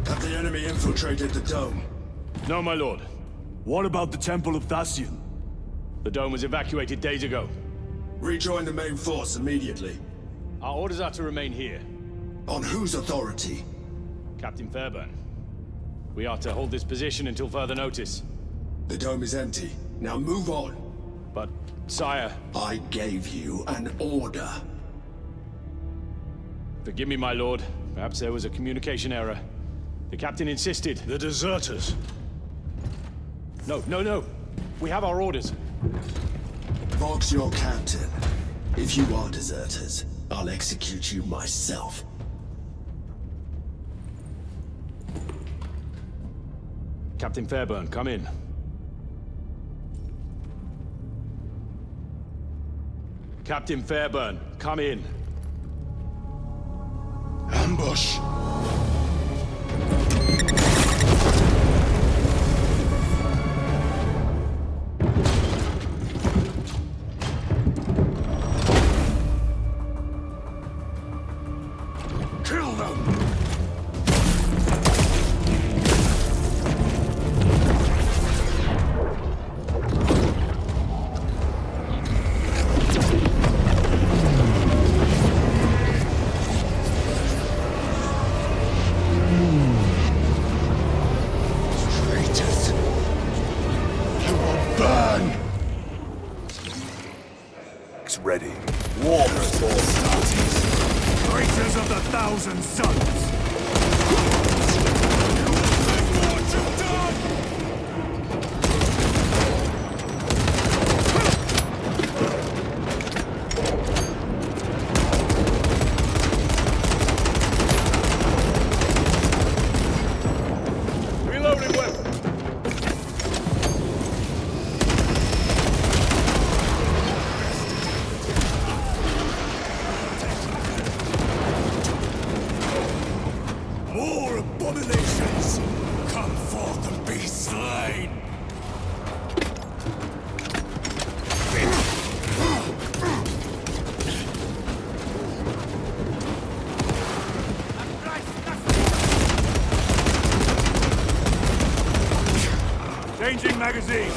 Speaker 13: Have the enemy infiltrated the dome?
Speaker 10: No, my lord.
Speaker 1: What about the Temple of Thasian?
Speaker 10: The dome was evacuated days ago.
Speaker 13: Rejoin the main force immediately.
Speaker 10: Our orders are to remain here.
Speaker 13: On whose authority?
Speaker 10: Captain Fairburn. We are to hold this position until further notice.
Speaker 13: The dome is empty. Now move on.
Speaker 10: But, sire...
Speaker 13: I gave you an order.
Speaker 10: Forgive me, my lord. Perhaps there was a communication error. The captain insisted.
Speaker 3: The deserters.
Speaker 10: No. We have our orders.
Speaker 13: Vox your captain. If you are deserters, I'll execute you myself.
Speaker 10: Captain Fairburn, come in. Captain Fairburn, come in.
Speaker 3: Ambush!
Speaker 13: Kill them!
Speaker 1: Ready. War Traitors of the Thousand Suns!
Speaker 10: Reloading weapon.
Speaker 2: More abominations! Come forth and be slain!
Speaker 1: Changing magazine!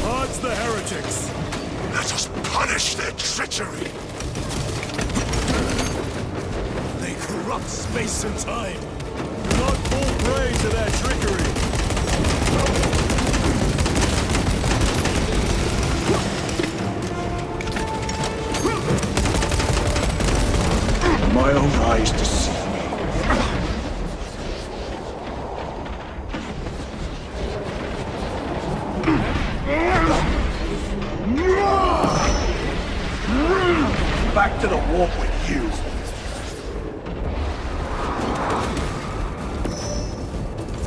Speaker 1: Odds the heretics!
Speaker 2: Let us punish their treachery!
Speaker 3: They corrupt space and time.
Speaker 1: Do not fall prey to their trickery! My own eyes deceive me. Back to the warp with you!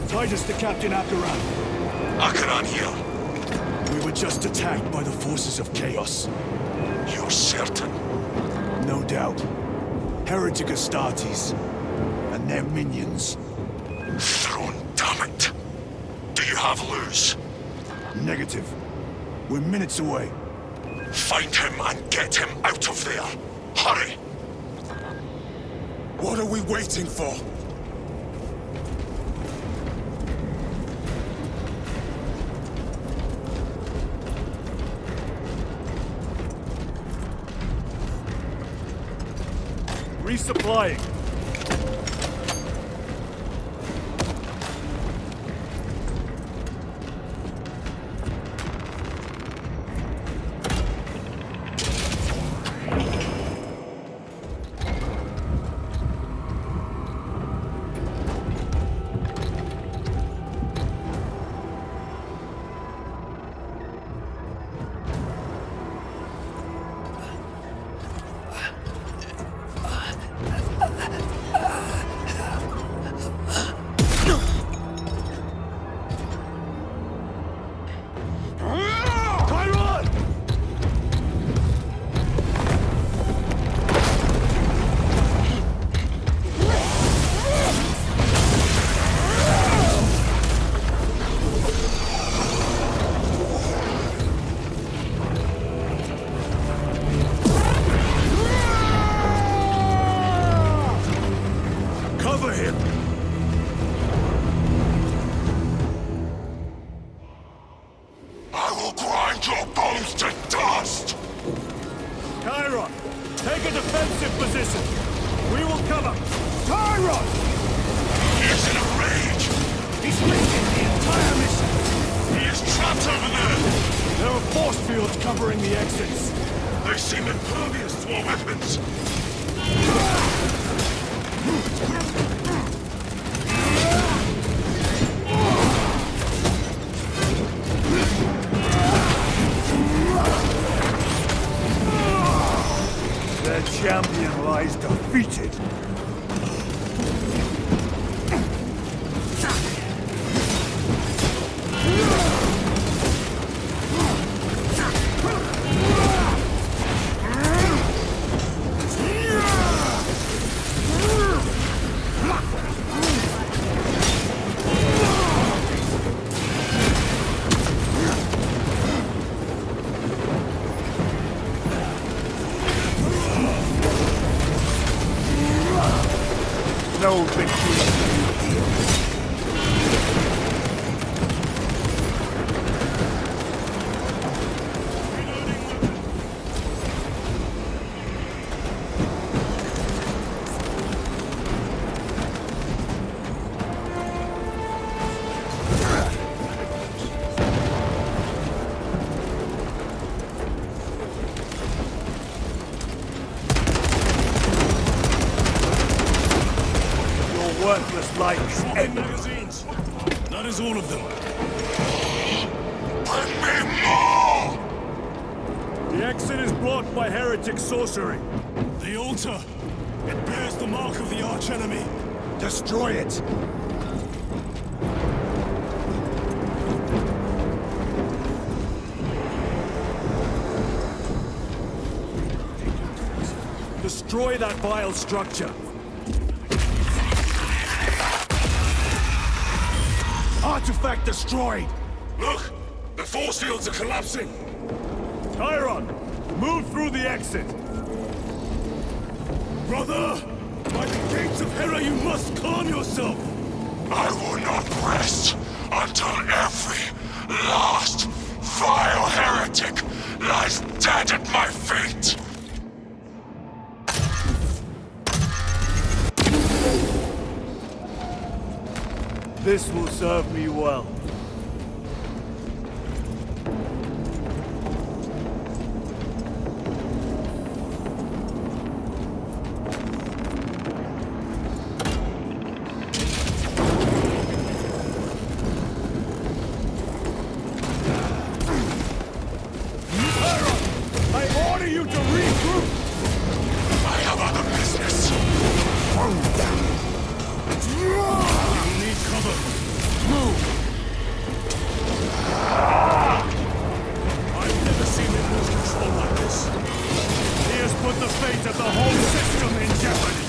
Speaker 1: Titus to Captain Akaran.
Speaker 2: Akaran here.
Speaker 1: We were just attacked by the forces of Chaos.
Speaker 2: You're certain?
Speaker 1: No doubt. Heretic Astartes. And their minions.
Speaker 2: Throne, damn it. Do you have Luz?
Speaker 1: Negative. We're minutes away.
Speaker 2: Find him and get him out of there. Hurry! What are we waiting for?
Speaker 1: Resupplying. exits!
Speaker 5: They seem impervious to our weapons.
Speaker 1: Their champion lies defeated. No victory. Worthless lights.
Speaker 3: Magazines. That is all of them.
Speaker 5: Bring me more!
Speaker 1: The exit is blocked by heretic sorcery.
Speaker 3: The altar. It bears the mark of the archenemy.
Speaker 1: Destroy it. Destroy that vile structure. Artifact destroyed!
Speaker 5: Look! The force fields are collapsing!
Speaker 1: Chiron, move through the exit!
Speaker 3: Brother! By the gates of Hera, you must calm yourself!
Speaker 5: I will not rest until every last vile heretic lies dead at my feet!
Speaker 1: This will serve me well. I order you to regroup!
Speaker 5: I have other business!
Speaker 3: You need cover. Move! I've never seen him lose control like this.
Speaker 1: He has put the fate of the whole system in jeopardy!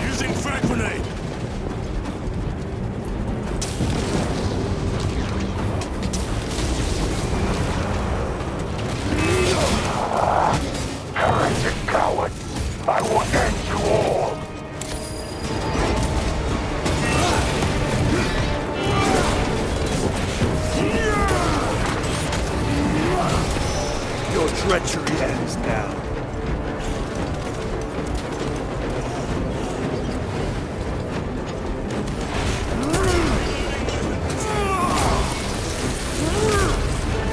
Speaker 3: Using frag grenade.
Speaker 5: Heretic coward! I will end you all!
Speaker 1: Your treachery ends now.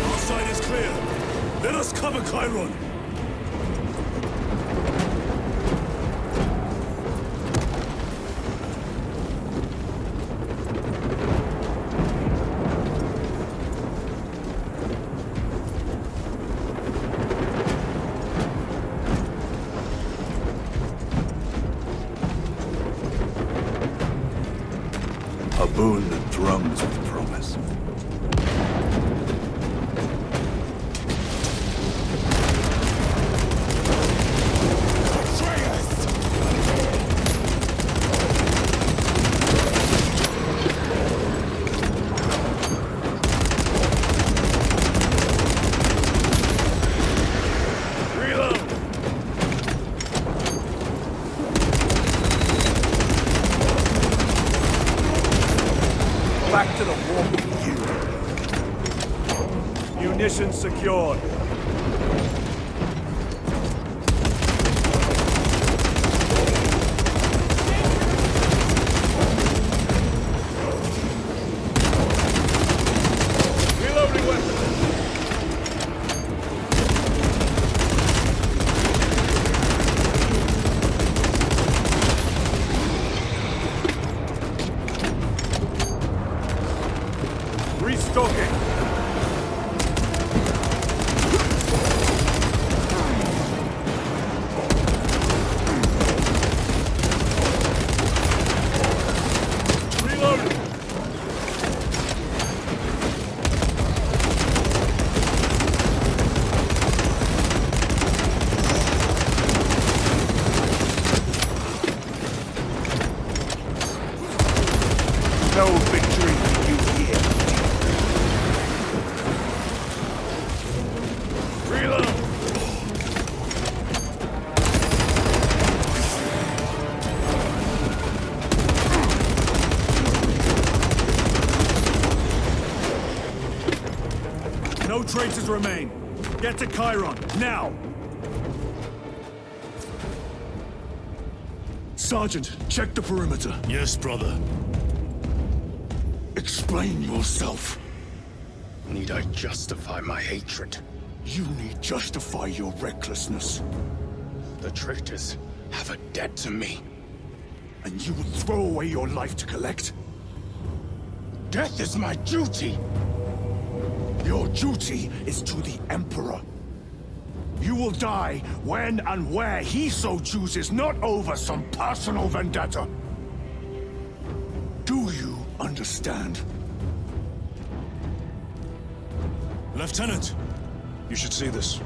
Speaker 3: Our side is clear. Let us cover Chiron.
Speaker 1: A boon that thrums with promise. Back to the war with you. You Munitions secured. Reloading weapon. Restocking. No victory for you here. Reload! No traitors remain. Get to Chiron, now! Sergeant, check the perimeter.
Speaker 3: Yes, brother.
Speaker 1: Explain yourself.
Speaker 12: Need I justify my hatred?
Speaker 1: You need justify your recklessness.
Speaker 12: The traitors have a debt to me.
Speaker 1: And you would throw away your life to collect?
Speaker 12: Death is my duty!
Speaker 1: Your duty is to the Emperor. You will die when and where he so chooses, not over some personal vendetta. Do you understand?
Speaker 3: Lieutenant, you should see this.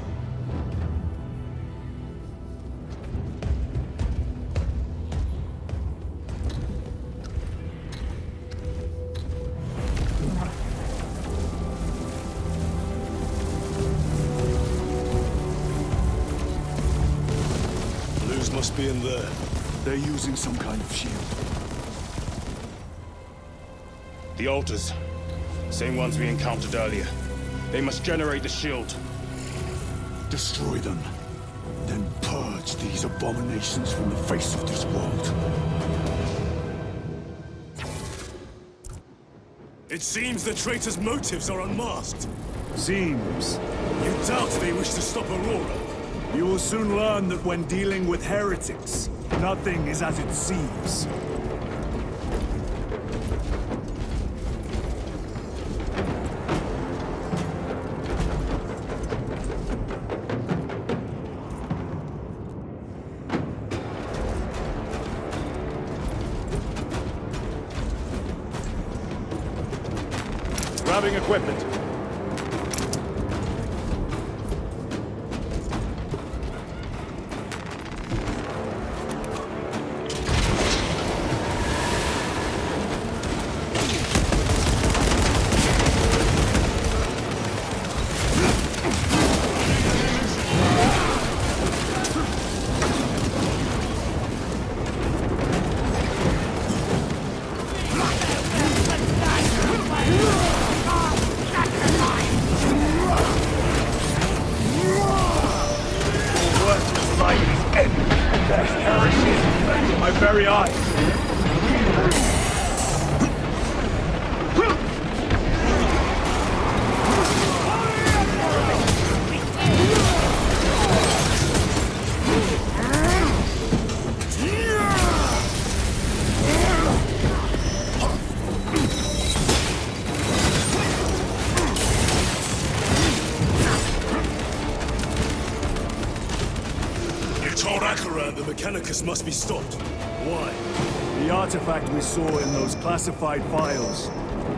Speaker 3: Blues must be in there.
Speaker 1: They're using some kind of shield.
Speaker 10: The altars. Same ones we encountered earlier. They must generate the shield.
Speaker 1: Destroy them. Then purge these abominations from the face of this world.
Speaker 3: It seems the traitors' motives are unmasked.
Speaker 1: Seems.
Speaker 3: You doubt they wish to stop Aurora?
Speaker 1: You will soon learn that when dealing with heretics, nothing is as it seems. Grabbing equipment. My very eyes.
Speaker 3: Told Acheran the Mechanicus must be stopped. Why?
Speaker 1: The artifact we saw in those classified files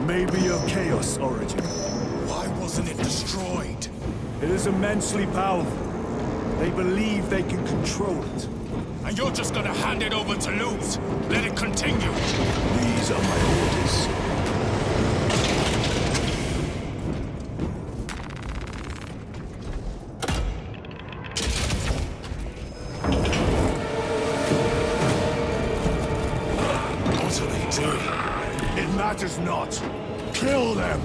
Speaker 1: may be of Chaos origin.
Speaker 2: Why wasn't it destroyed?
Speaker 1: It is immensely powerful. They believe they can control it.
Speaker 2: And you're just gonna hand it over to Luz? Let it continue?
Speaker 1: These are my orders. It matters not. Kill them!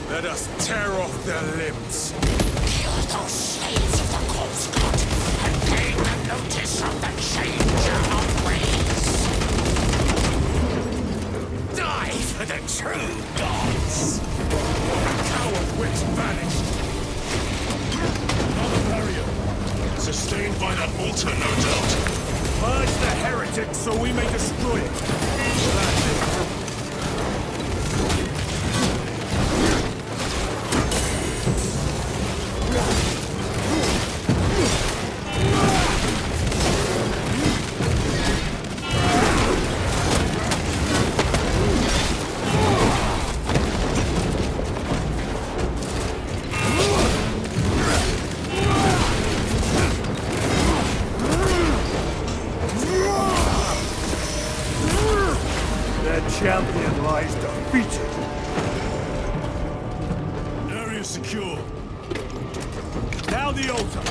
Speaker 2: Let us tear off their limbs.
Speaker 5: Kill those slaves of the corpse god and gain the notice of the changer of ways. Die for the true gods.
Speaker 2: The coward witch vanished.
Speaker 3: Another barrier. Sustained by that altar, no doubt.
Speaker 1: Purge the heretic so we may destroy it. Champion lies defeated.
Speaker 3: Area secure.
Speaker 1: Now the altar.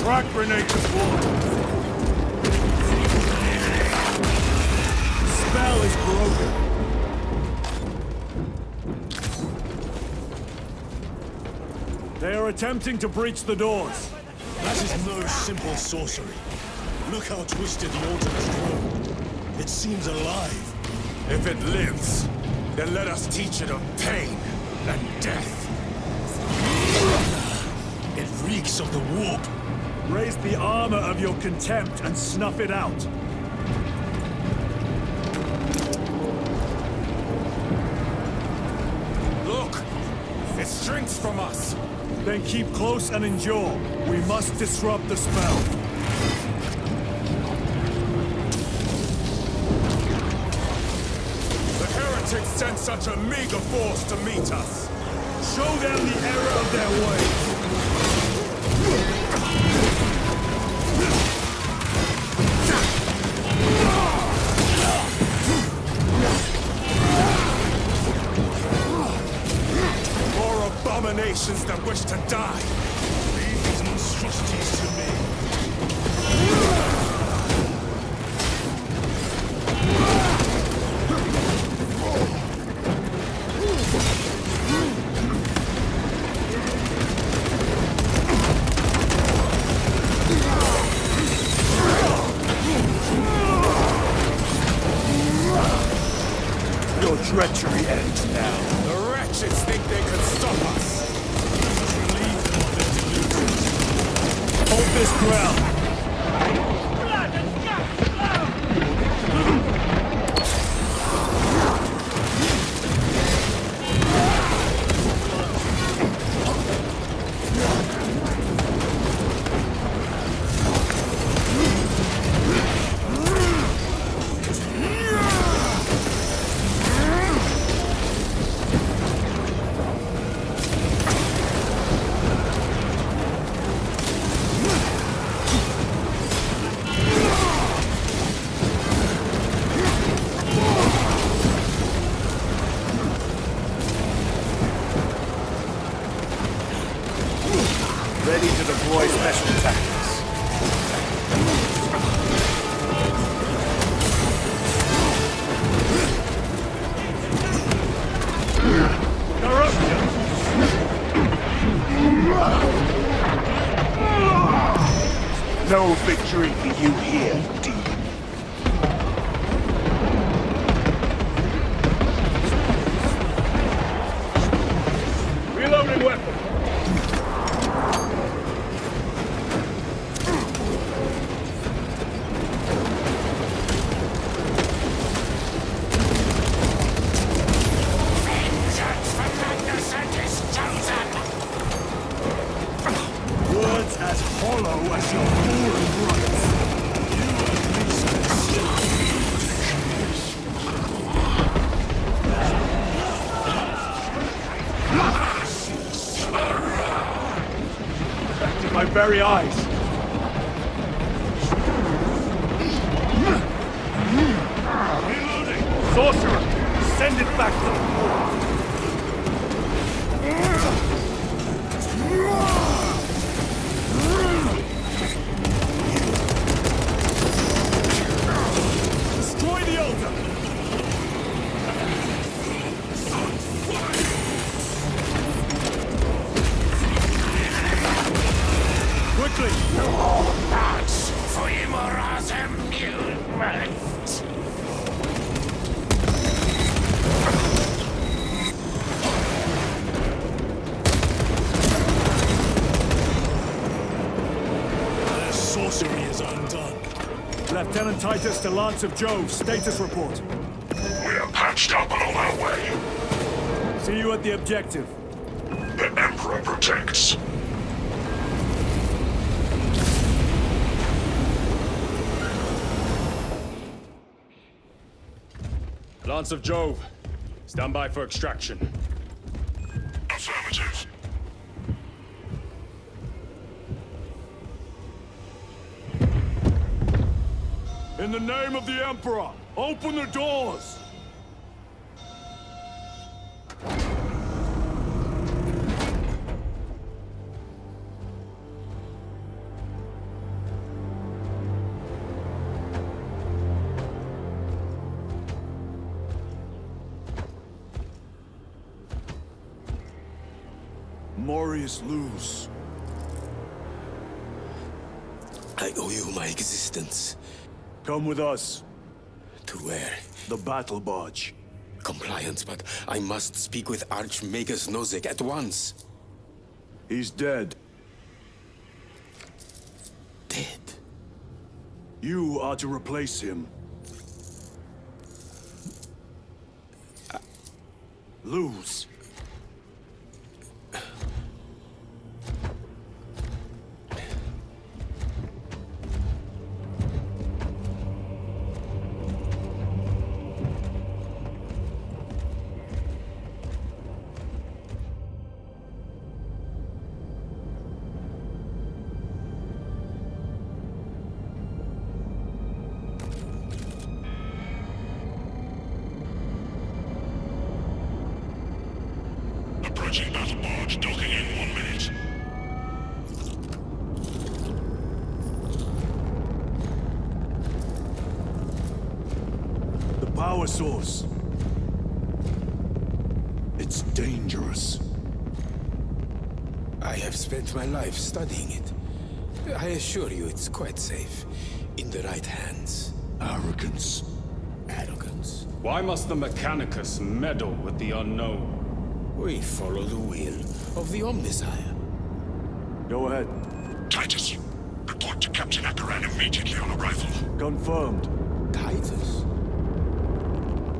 Speaker 1: Frag grenade deployed. Spell is broken. They are attempting to breach the doors.
Speaker 3: That is no simple sorcery. Look how twisted the altar has grown. It seems alive.
Speaker 2: If it lives, then let us teach it of pain and death.
Speaker 3: It reeks of the warp.
Speaker 1: Raise the armor of your contempt and snuff it out.
Speaker 2: Look! It shrinks from us!
Speaker 1: Then keep close and endure. We must disrupt the spell.
Speaker 2: The heretics sent such a meager force to meet us.
Speaker 1: Show them the error of their ways.
Speaker 2: Abominations that wish to die.
Speaker 3: Leave these monstrosities to me.
Speaker 1: Your treachery ends now.
Speaker 2: The wretches think they can stop us.
Speaker 1: Hold this ground. Ready to deploy special tactics. No victory for you here, demon. Reloading weapon. Words as hollow as your fallen rights. Back to my very eyes. Reloading! Sorcerer! Send it back to the floor! Destroy the altar! Quickly!
Speaker 5: No match for Imora's amusement!
Speaker 3: Their sorcery is undone.
Speaker 1: Lieutenant Titus to Lance of Jove, status report.
Speaker 5: We are patched up and on our way.
Speaker 1: See you at the objective.
Speaker 5: The Emperor protects.
Speaker 10: Lance of Jove, stand by for extraction.
Speaker 5: Affirmative.
Speaker 1: In the name of the Emperor, open the doors! Morius Luz.
Speaker 13: I owe you my existence.
Speaker 1: Come with us.
Speaker 13: To where?
Speaker 1: The battle barge.
Speaker 13: Compliance, but I must speak with Archmagus Nozick at once.
Speaker 1: He's dead.
Speaker 13: Dead?
Speaker 1: You are to replace him. Luz.
Speaker 5: Approaching battle barge, docking in 1 minute.
Speaker 1: The power source. It's dangerous.
Speaker 13: I have spent my life studying it. I assure you it's quite safe. In the right hands.
Speaker 1: Arrogance.
Speaker 13: Arrogance?
Speaker 10: Why must the Mechanicus meddle with the unknown?
Speaker 13: We follow the will of the Omnissiah.
Speaker 1: Go ahead.
Speaker 5: Titus, report to Captain Akaran immediately on arrival.
Speaker 1: Confirmed.
Speaker 13: Titus?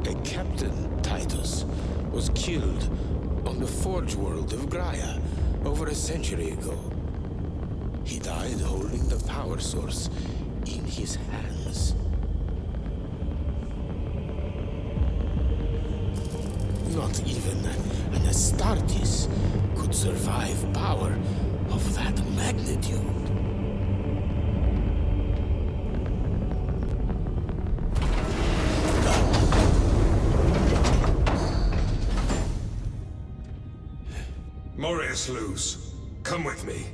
Speaker 13: A Captain Titus was killed on the Forge world of Graia over a century ago. He died holding the power source in his hands. Not even an Astartes could survive power of that magnitude.
Speaker 5: Morius Luz, come with me.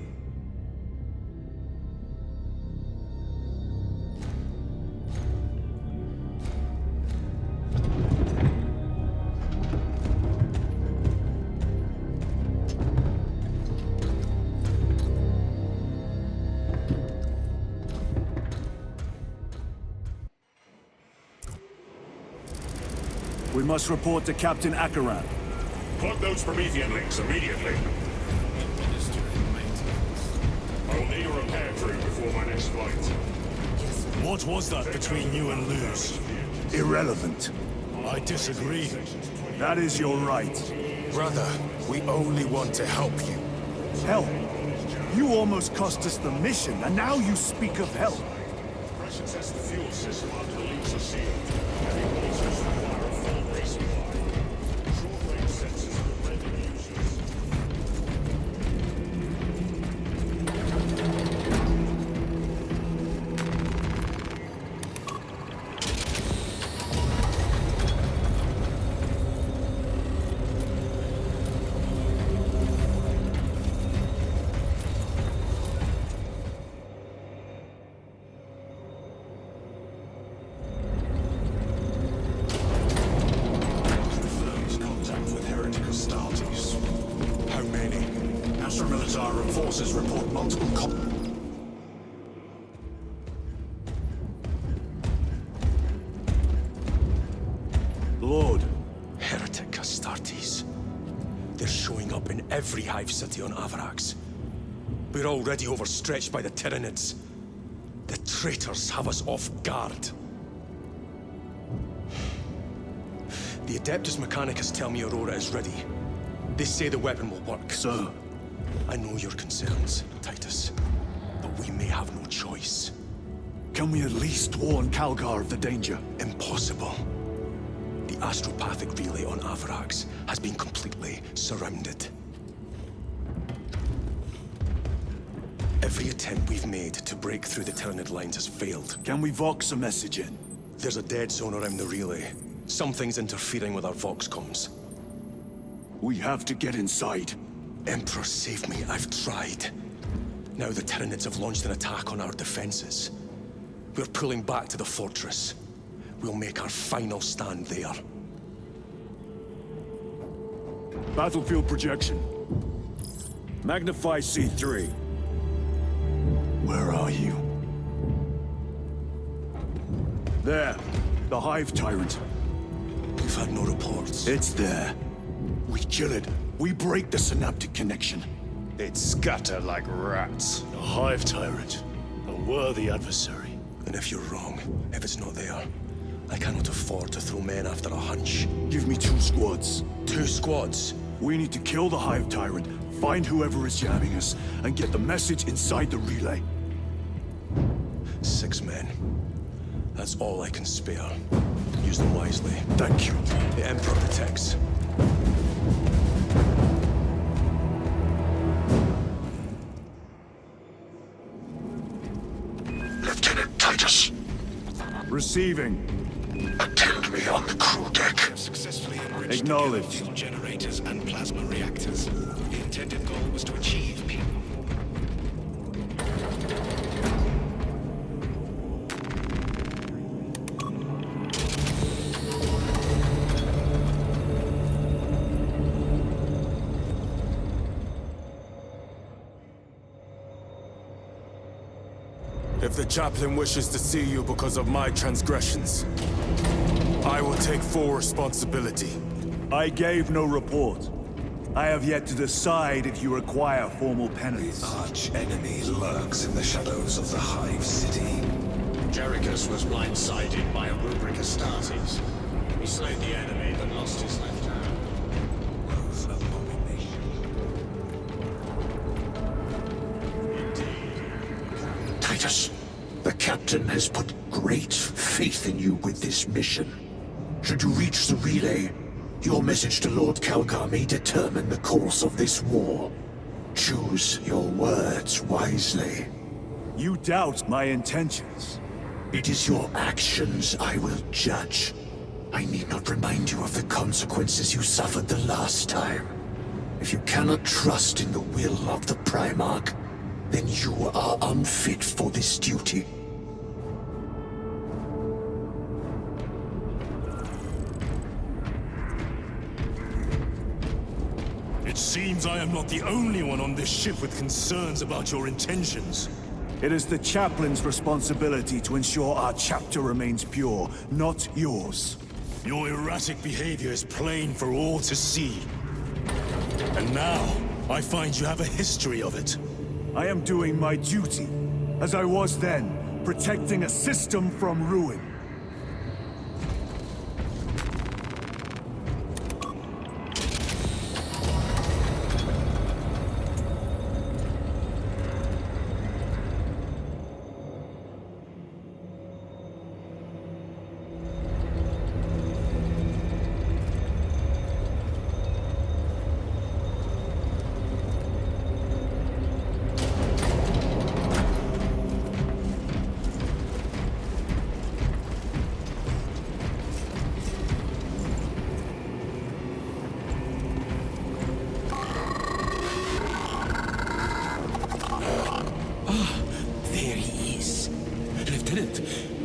Speaker 1: We must report to Captain Akaran.
Speaker 5: Plug those Promethean links immediately. I will need a repair crew before my next flight.
Speaker 3: What was that between you and Luz?
Speaker 1: Irrelevant.
Speaker 3: I disagree.
Speaker 1: That is your right.
Speaker 13: Brother, we only want to help you.
Speaker 1: Help? You almost cost us the mission, and now you speak of help.
Speaker 5: Pressure test the fuel system after the leaks are sealed. Heavy monsters require a full resupply. Short-range sensors are already useless.
Speaker 12: forces report multiple
Speaker 1: Lord.
Speaker 12: Heretic Astartes. They're showing up in every hive city on Avarax. We're already overstretched by the Tyranids. The traitors have us off guard. The Adeptus Mechanicus tell me Aurora is ready. They say the weapon will work.
Speaker 1: Sir.
Speaker 12: I know your concerns, Titus. But we may have no choice.
Speaker 1: Can we at least warn Calgar of the danger?
Speaker 12: Impossible. The astropathic relay on Avarax has been completely surrounded. Every attempt we've made to break through the Tyranid lines has failed.
Speaker 1: Can we Vox a message in?
Speaker 12: There's a dead zone around the relay. Something's interfering with our Vox comms.
Speaker 1: We have to get inside.
Speaker 12: Emperor, save me. I've tried. Now the Tyranids have launched an attack on our defenses. We're pulling back to the fortress. We'll make our final stand there.
Speaker 1: Battlefield projection. Magnify C3. Where are you? There. The Hive Tyrant.
Speaker 12: We've had no reports.
Speaker 1: It's there. We kill it. We break the synaptic connection.
Speaker 10: They'd scatter like rats.
Speaker 3: A Hive Tyrant. A worthy adversary.
Speaker 12: And if you're wrong, if it's not there, I cannot afford to throw men after a hunch.
Speaker 1: Give me 2 squads.
Speaker 12: 2 squads?
Speaker 1: We need to kill the Hive Tyrant, find whoever is jamming us, and get the message inside the relay.
Speaker 12: 6 men. That's all I can spare. Use them wisely.
Speaker 1: Thank you.
Speaker 12: The Emperor protects.
Speaker 5: Lieutenant Titus.
Speaker 1: Receiving.
Speaker 5: Attend me on the crew deck.
Speaker 13: Successfully enriched
Speaker 1: Acknowledged.
Speaker 13: fuel generators and plasma reactors. The intended goal was to achieve peak.
Speaker 2: If the chaplain wishes to see you because of my transgressions, I will take full responsibility.
Speaker 1: I gave no report. I have yet to decide if you require formal penance.
Speaker 14: The arch-enemy lurks in the shadows of the Hive City.
Speaker 15: Jerichus was blindsided by a rubric Astartes. He slayed the enemy but lost his left hand.
Speaker 14: Both abomination.
Speaker 5: Titus, the captain has put great faith in you with this mission. Should you reach the relay, your message to Lord Calgar may determine the course of this war. Choose your words wisely.
Speaker 1: You doubt my intentions.
Speaker 5: It is your actions I will judge. I need not remind you of the consequences you suffered the last time. If you cannot trust in the will of the Primarch, then you are unfit for this duty.
Speaker 3: It seems I am not the only one on this ship with concerns about your intentions.
Speaker 1: It is the chaplain's responsibility to ensure our chapter remains pure, not yours.
Speaker 3: Your erratic behavior is plain for all to see. And now, I find you have a history of it.
Speaker 1: I am doing my duty, as I was then, protecting a system from ruin.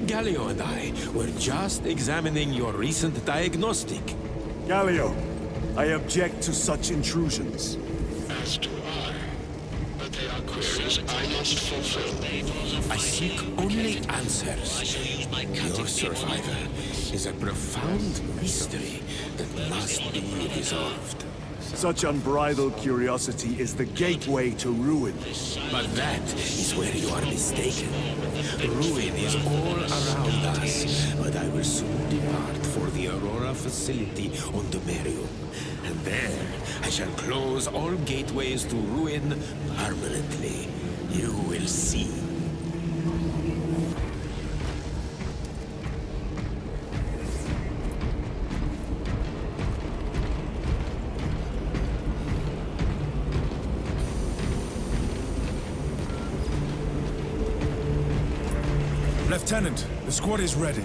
Speaker 13: Galio and I were just examining your recent diagnostic.
Speaker 1: Galio, I object to such intrusions.
Speaker 4: As do I. But
Speaker 11: must fulfill.
Speaker 13: I seek only answers. Your survival is a profound mystery that must be resolved.
Speaker 1: Such unbridled curiosity is the gateway to ruin.
Speaker 13: But that is where you are mistaken. Ruin is all around us, but I will soon depart for the Aurora facility on Domerium. And there, I shall close all gateways to ruin permanently. You will see.
Speaker 16: Lieutenant, the squad is ready.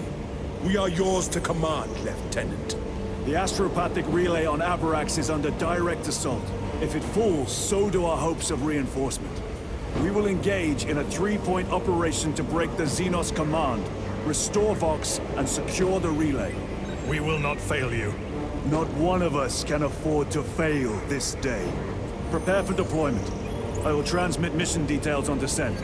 Speaker 16: We are yours to command, Lieutenant.
Speaker 1: The astropathic relay on Avarax is under direct assault. If it falls, so do our hopes of reinforcement. We will engage in a three-point operation to break the Xenos command, restore Vox, and secure the relay.
Speaker 16: We will not fail you.
Speaker 1: Not one of us can afford to fail this day. Prepare for deployment. I will transmit mission details on descent.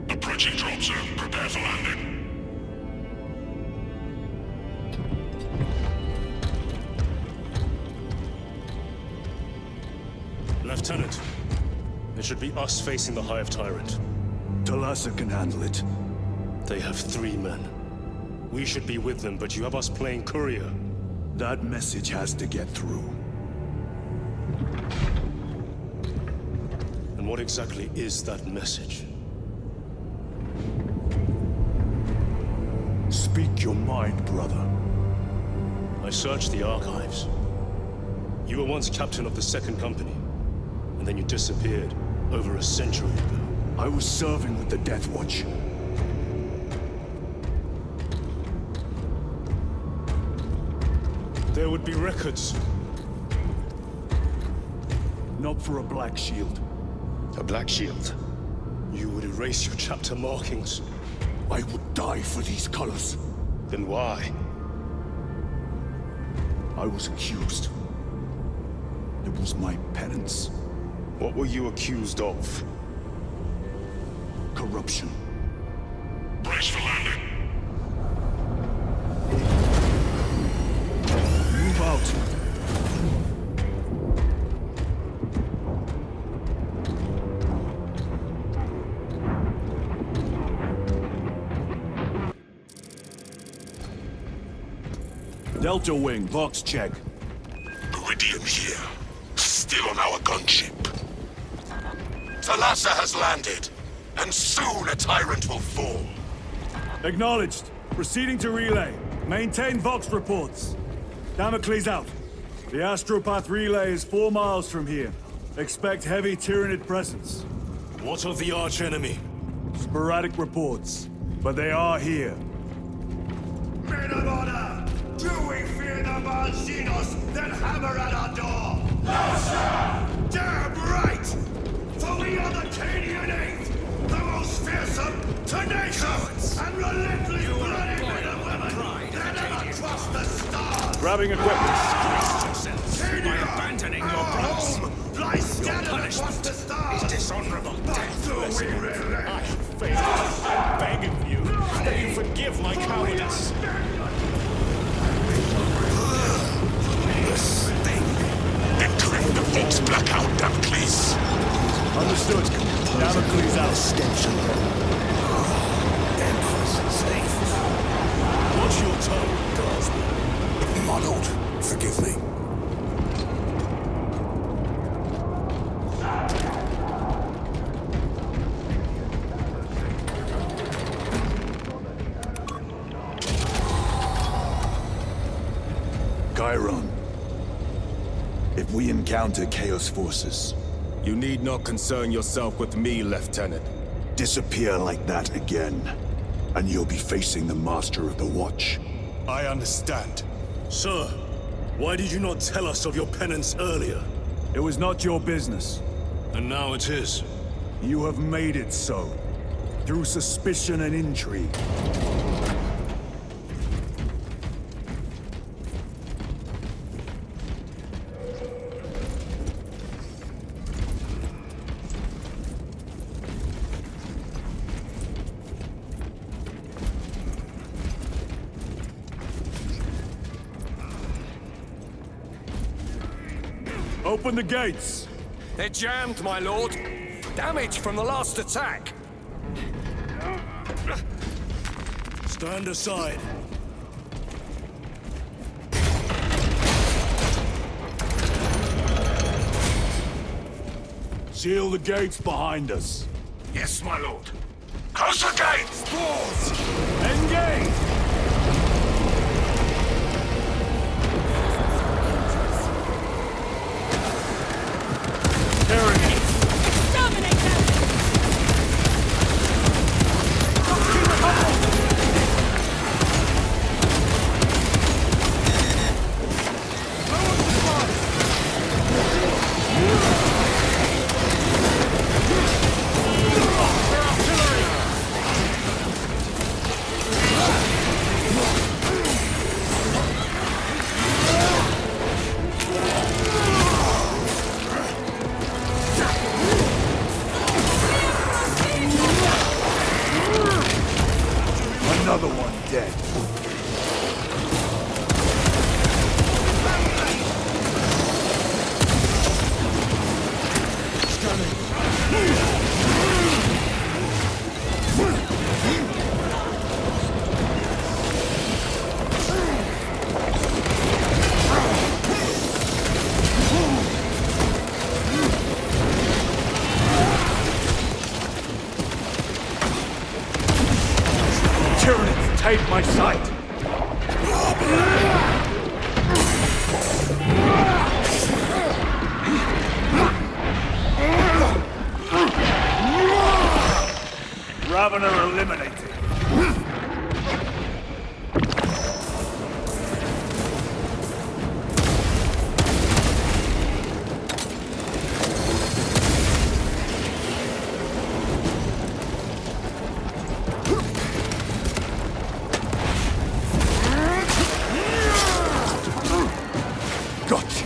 Speaker 5: Approaching drop zone. Prepare for landing.
Speaker 3: Lieutenant, it should be us facing the Hive Tyrant.
Speaker 1: Talassa can handle it.
Speaker 3: They have 3 men. We should be with them, but you have us playing courier.
Speaker 1: That message has to get through.
Speaker 3: And what exactly is that message?
Speaker 1: Speak your mind, brother.
Speaker 3: I searched the archives. You were once captain of the Second Company, and then you disappeared over a century ago.
Speaker 1: I was serving with the Death Watch.
Speaker 3: There would be records.
Speaker 1: Not for a Black Shield.
Speaker 3: A Black Shield? You would erase your chapter markings.
Speaker 1: I would die for these colors.
Speaker 3: Then why?
Speaker 1: I was accused. It was my penance.
Speaker 3: What were you accused of?
Speaker 1: Corruption.
Speaker 5: Brace for landing.
Speaker 1: Move out. Delta Wing, Vox check.
Speaker 5: Iridium here. Still on our gunship. Talassa has landed, and soon a tyrant will fall.
Speaker 1: Acknowledged. Proceeding to relay. Maintain Vox reports. Damocles out. The Astropath relay is 4 miles from here. Expect heavy Tyranid presence.
Speaker 3: What of the arch-enemy?
Speaker 1: Sporadic reports, but they are here.
Speaker 17: Men of order! Do we fear the Malxinos that hammer at our door? No, sir! Damn right! For we are the Cadian Eighth, the most fearsome, tenacious, and relentless blooded men and women that ever crossed the stars!
Speaker 1: Grabbing equipment.
Speaker 17: By abandoning your brothers, lie scattered across the stars!
Speaker 15: Is dishonorable death.
Speaker 17: Do we relent?
Speaker 3: I have faith. I beg of you that you forgive my cowardice.
Speaker 5: Entering the Vox blackout, Damocles.
Speaker 1: Understood. Damocles out.
Speaker 13: Extension. Empress safe.
Speaker 3: Watch your tongue, Gosby.
Speaker 14: my lord. Forgive me.
Speaker 1: Chiron, if we encounter Chaos forces...
Speaker 16: You need not concern yourself with me, Lieutenant.
Speaker 1: Disappear like that again, and you'll be facing the Master of the Watch.
Speaker 16: I understand.
Speaker 3: Sir, why did you not tell us of your penance earlier?
Speaker 1: It was not your business.
Speaker 3: And now it is.
Speaker 1: You have made it so, through suspicion and intrigue.
Speaker 16: Open the gates!
Speaker 12: They're jammed, my lord. Damage from the last attack.
Speaker 3: Stand aside.
Speaker 1: Seal the gates behind us.
Speaker 17: Yes, my lord. Close the gates!
Speaker 16: Balls! Engage!
Speaker 1: Another one dead. Tyranids take my sight! Ravener eliminated. Gotcha.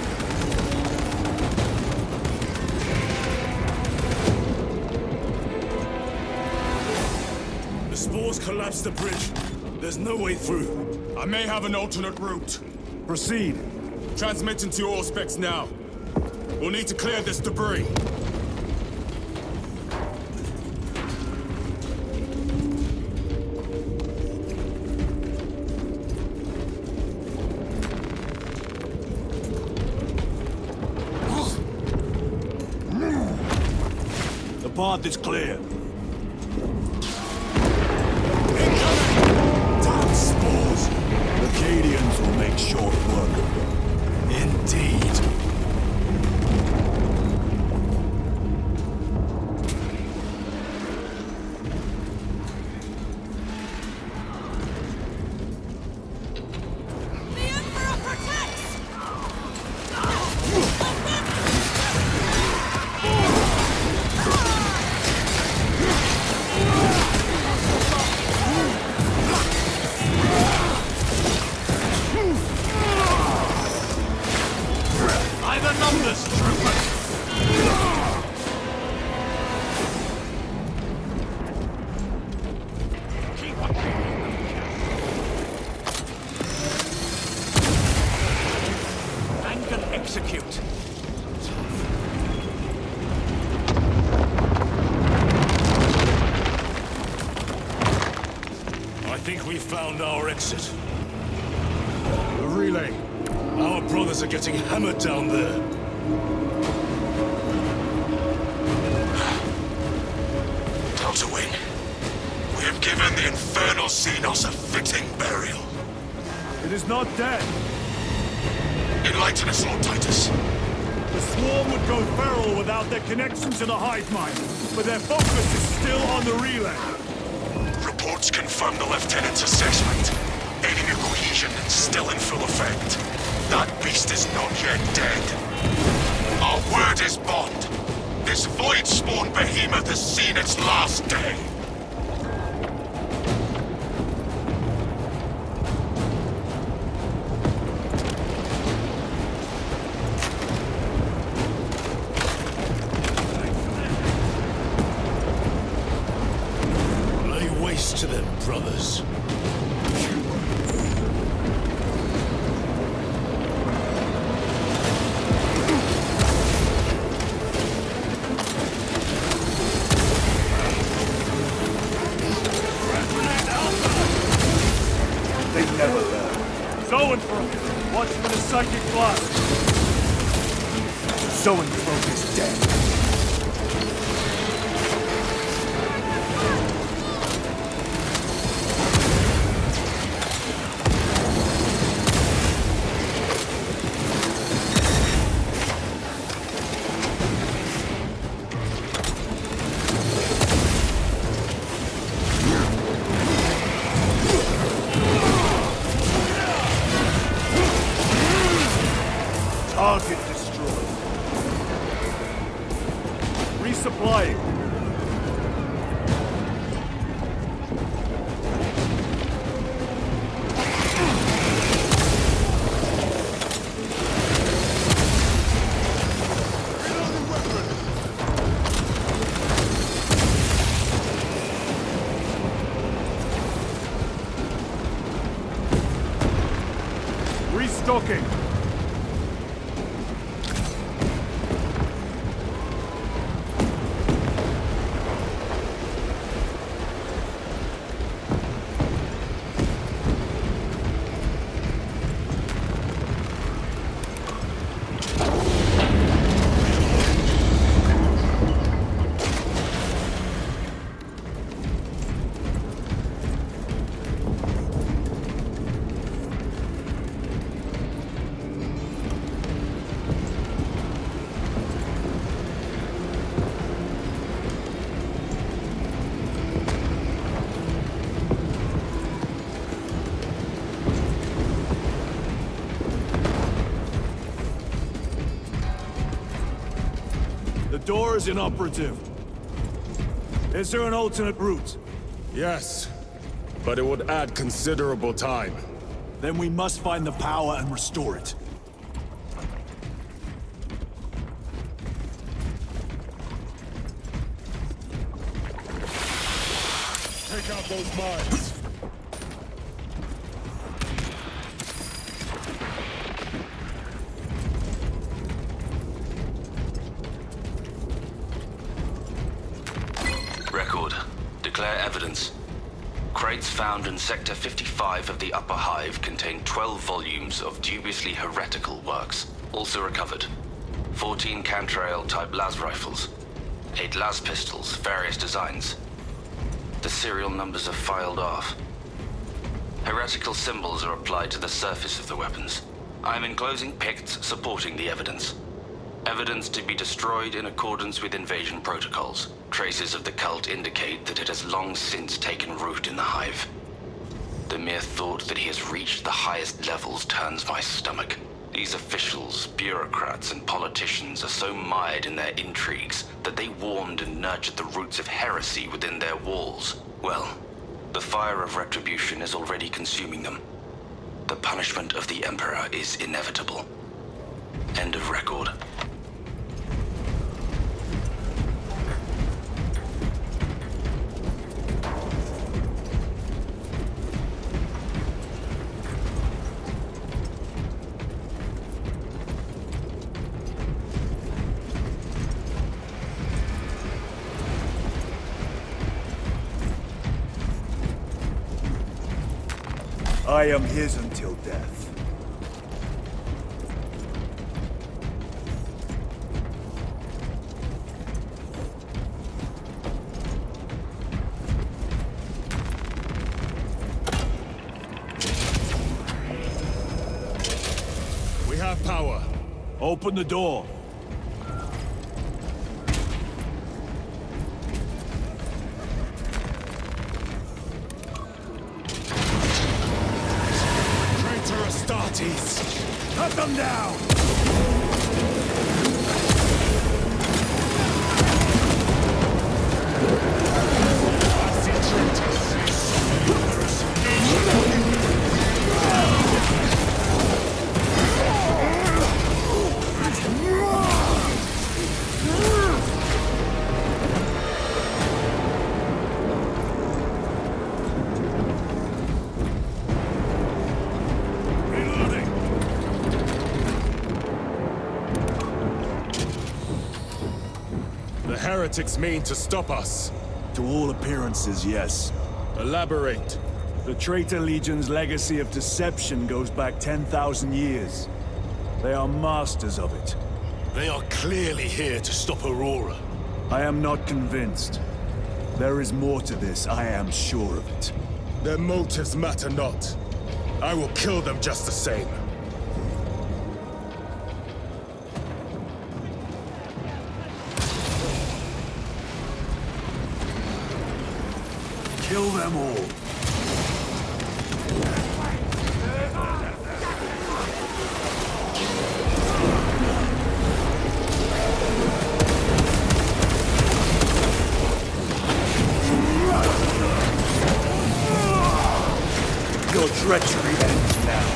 Speaker 3: The spores collapsed the bridge. There's no way through.
Speaker 2: I may have an alternate route.
Speaker 1: Proceed.
Speaker 2: Transmitting to your specs now. We'll need to clear this debris.
Speaker 1: The path is clear.
Speaker 3: Damn spores!
Speaker 1: The Cadians will make short work of them.
Speaker 3: Indeed.
Speaker 7: The Emperor protects!
Speaker 8: By the numbers, troopers! Keep on and execute.
Speaker 3: I think we found our exit.
Speaker 16: The relay.
Speaker 3: Our brothers are getting hammered down there.
Speaker 17: Delta-Wing, we have given the Infernal Xenos a fitting burial.
Speaker 1: It is not dead.
Speaker 17: Enlighten us, Lord Titus.
Speaker 1: The swarm would go feral without their connection to the hive mind, but their focus is still on the relay.
Speaker 17: Reports confirm the Lieutenant's assessment. Enemy cohesion still in full effect. That beast is not yet dead. Our word is bond. This void-spawn behemoth has seen its last day.
Speaker 3: Lay waste to them, brothers.
Speaker 1: They never learn. Zoanthrope! Watch for the psychic blast! Zoanthrope is dead. Target destroyed. Resupplying. Restocking. The door is inoperative. Is there an alternate route?
Speaker 10: Yes, but it would add considerable time.
Speaker 1: Then we must find the power and restore it.
Speaker 10: Take out those mines.
Speaker 18: Record. Declare evidence. Crates found in Sector 55 of the Upper Hive contain 12 volumes of dubiously heretical works. Also recovered. 14 Cantrail-type las rifles. 8 las pistols, various designs. The serial numbers are filed off. Heretical symbols are applied to the surface of the weapons. I am enclosing picts supporting the evidence. Evidence to be destroyed in accordance with invasion protocols. Traces of the cult indicate that it has long since taken root in the Hive. The mere thought that he has reached the highest levels turns my stomach. These officials, bureaucrats, and politicians are so mired in their intrigues that they warmed and nurtured the roots of heresy within their walls. Well, the fire of retribution is already consuming them. The punishment of the Emperor is inevitable. End of record.
Speaker 1: I am his until death. Open the door.
Speaker 2: Traitor Astartes!
Speaker 1: Cut them down!
Speaker 2: The heretics mean to stop us.
Speaker 1: To all appearances, yes.
Speaker 2: Elaborate.
Speaker 1: The Traitor Legion's legacy of deception goes back 10,000 years. They are masters of it.
Speaker 3: They are clearly here to stop Aurora.
Speaker 1: I am not convinced. There is more to this, I am sure of it.
Speaker 2: Their motives matter not. I will kill them just the same.
Speaker 1: Kill them all. Your treachery ends now.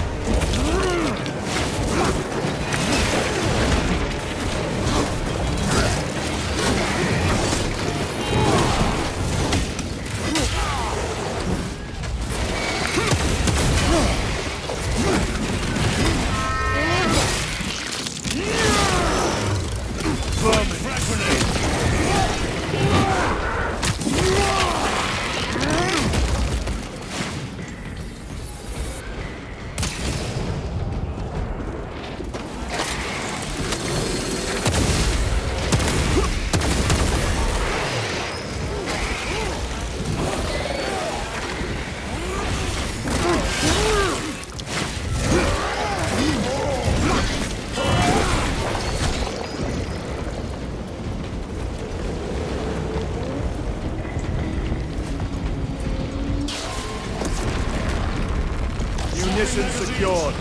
Speaker 1: Munitions secured.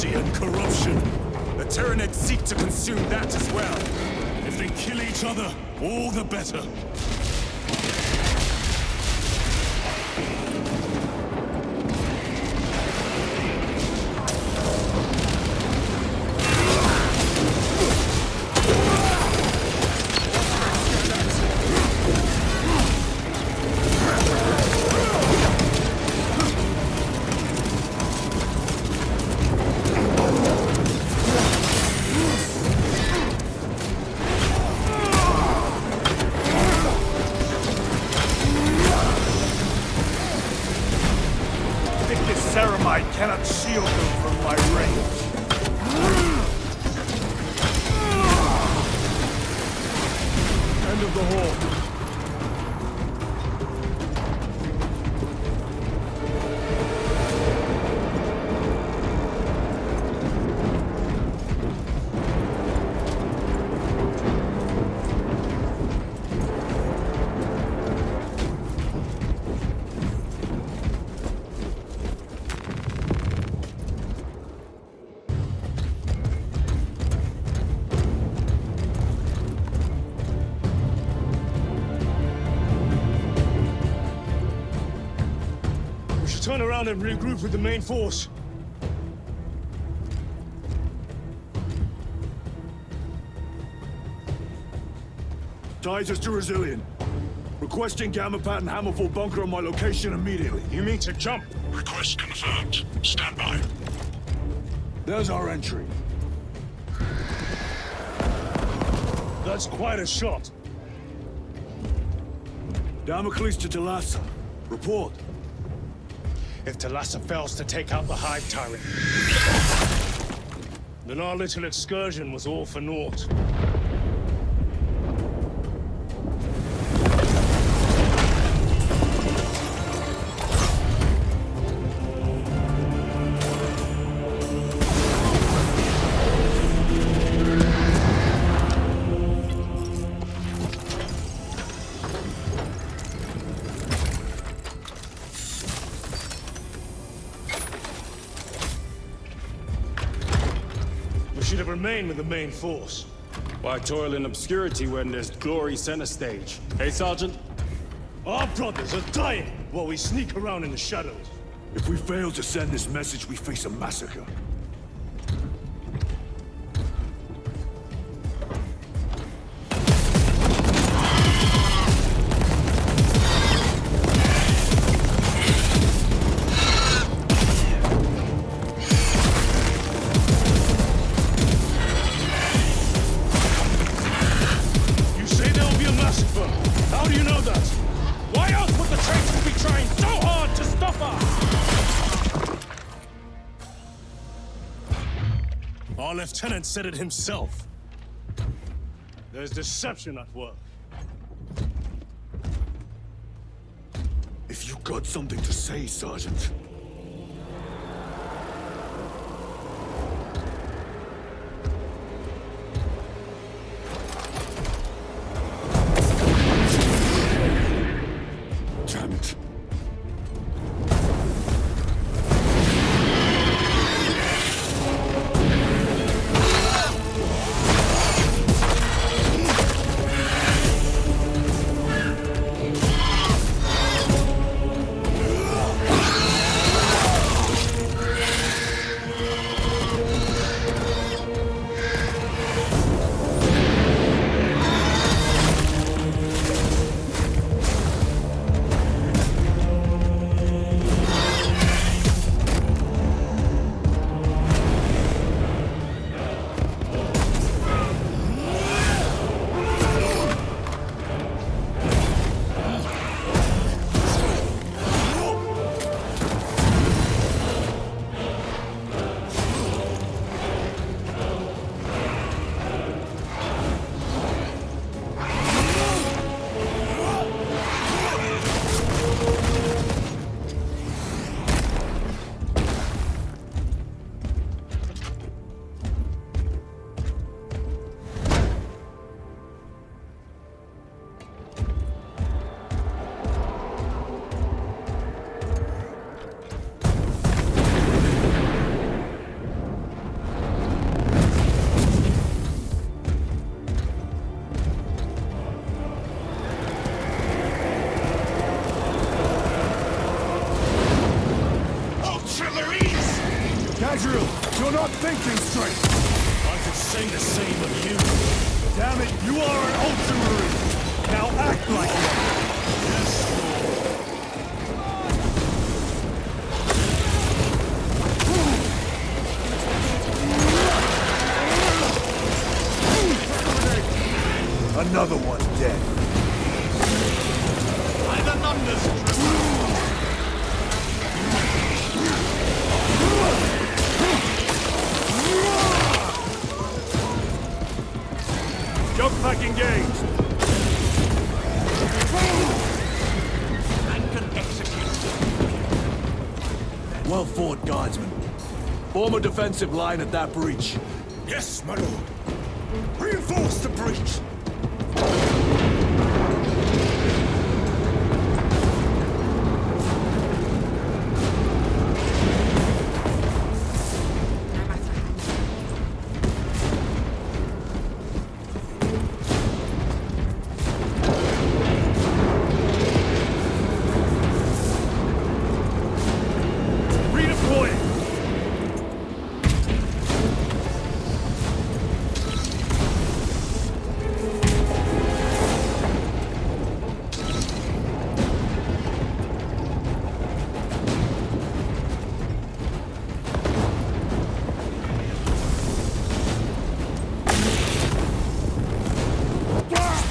Speaker 2: And corruption. The Tyranids seek to consume that as well. If they kill each other, all the better.
Speaker 1: Ceramite cannot shield them from my range. End of the hall.
Speaker 3: Turn around and regroup with the main force.
Speaker 1: Titus to Resilient. Requesting Gammapat and Hammerfall bunker on my location immediately.
Speaker 10: You mean to jump?
Speaker 4: Request confirmed. Stand by.
Speaker 1: There's our entry.
Speaker 3: That's quite a shot.
Speaker 1: Damocles to Talassa. Report.
Speaker 10: If Talassa fails to take out the Hive Tyrant,
Speaker 3: then our little excursion was all for naught. Should have remained with the main force.
Speaker 10: Why toil in obscurity when there's glory center stage? Hey, Sergeant?
Speaker 3: Our brothers are dying while we sneak around in the shadows.
Speaker 1: If we fail to send this message, we face a massacre.
Speaker 3: Our lieutenant said it himself. There's deception at work.
Speaker 1: If you got something to say, Sergeant. Damn it. You're not thinking straight!
Speaker 3: I could say the same of you.
Speaker 1: Damn it, you are an Ultramarine! Now act like one!
Speaker 3: Yes,
Speaker 1: Another one dead.
Speaker 8: By the thunders!
Speaker 1: Jump pack engaged!
Speaker 8: And can execute.
Speaker 1: Well fought, Guardsman. Form a defensive line at that breach.
Speaker 10: Yes, my lord. Reinforce the breach!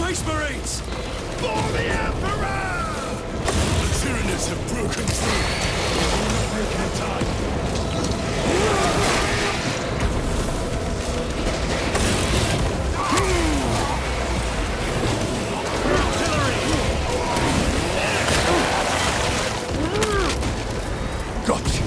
Speaker 12: Space Marines!
Speaker 17: For the Emperor!
Speaker 12: The Tyranids have broken through! We're not making time!
Speaker 1: Gotcha!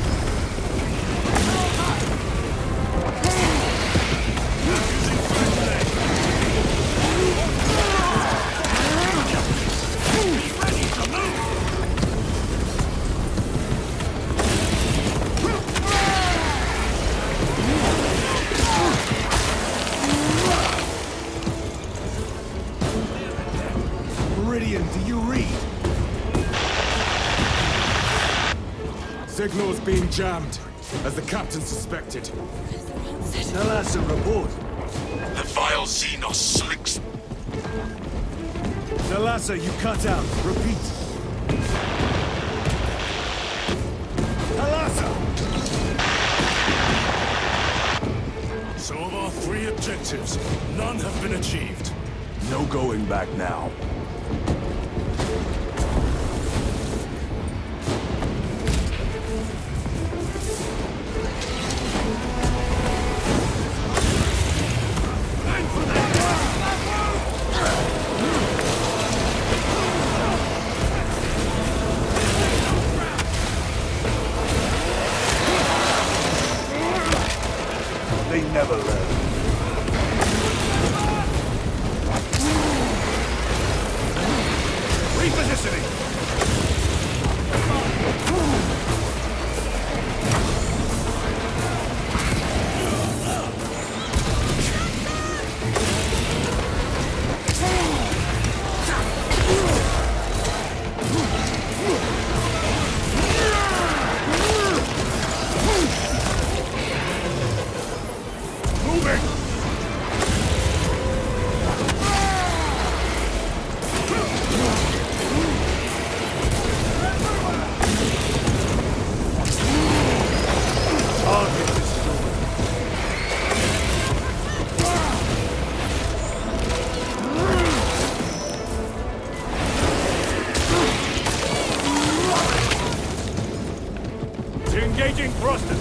Speaker 1: Meridian, do you read?
Speaker 16: Signal's being jammed, as the captain suspected.
Speaker 1: Thalassa, report.
Speaker 14: The vile Xenos slicks.
Speaker 1: Thalassa, you cut out. Repeat. Thalassa!
Speaker 12: So of our 3 objectives, none have been achieved.
Speaker 1: No going back now. They never learn. Repositioning!
Speaker 16: Engaging thrusters.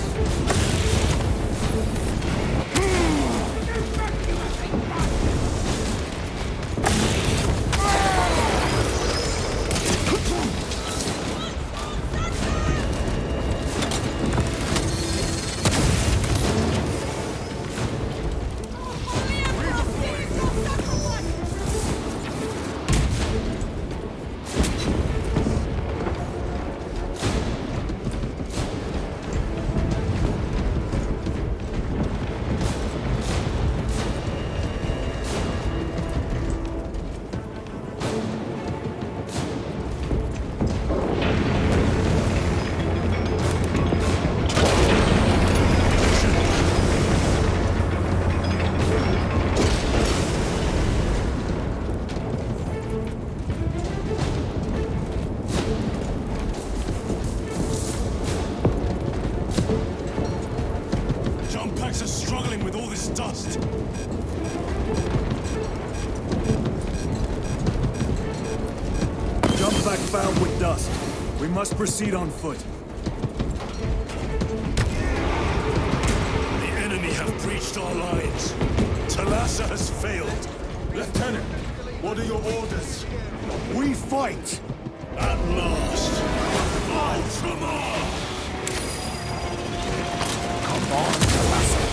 Speaker 12: Packs are struggling with all this dust.
Speaker 1: Jump back found with dust. We must proceed on foot.
Speaker 12: The enemy have breached our lines. Thalassa has failed.
Speaker 16: Lieutenant, what are your orders?
Speaker 1: We fight!
Speaker 12: At last. Ultramar!
Speaker 1: Come on, Thalassa.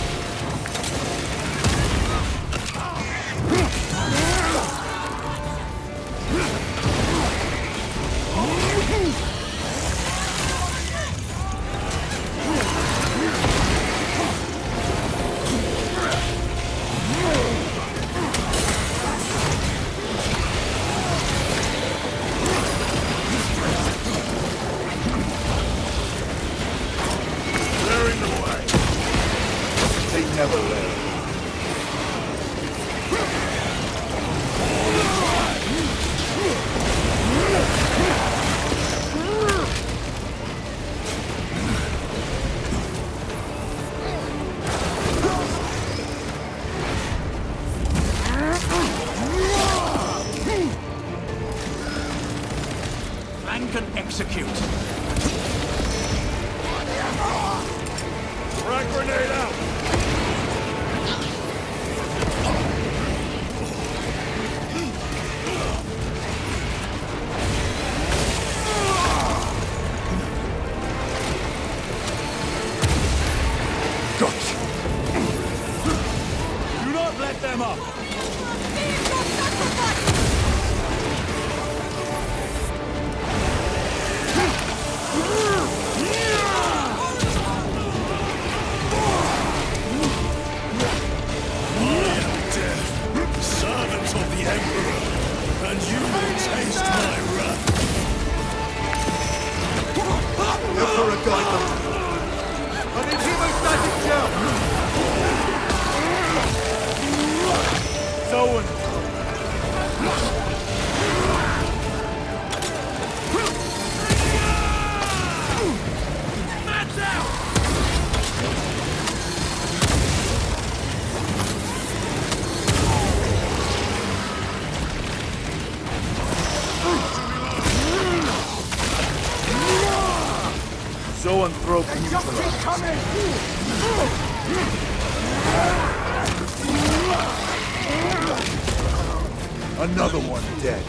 Speaker 1: Never learn.
Speaker 2: execute.
Speaker 1: Frag grenade out!
Speaker 2: Do not let them up!
Speaker 1: Servant of the Emperor, and you will taste my wrath. Emperor guide them. Zoan!
Speaker 2: Man's out!
Speaker 1: Zoan broke Another one dead.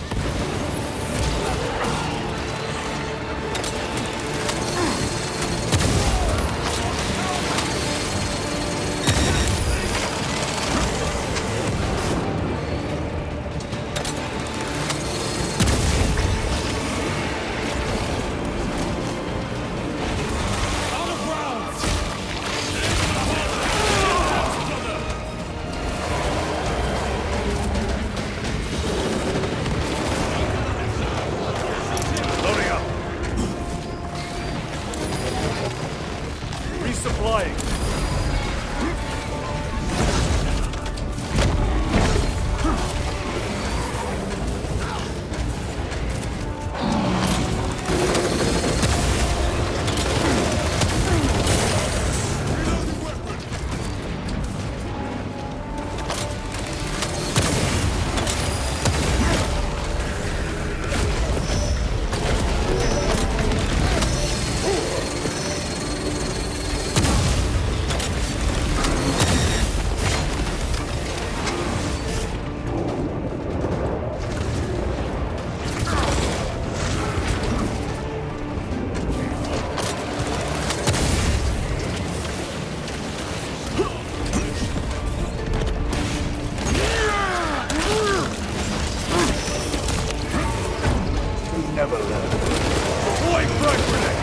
Speaker 1: Resupplying. Never learn. Boy, frag grenade!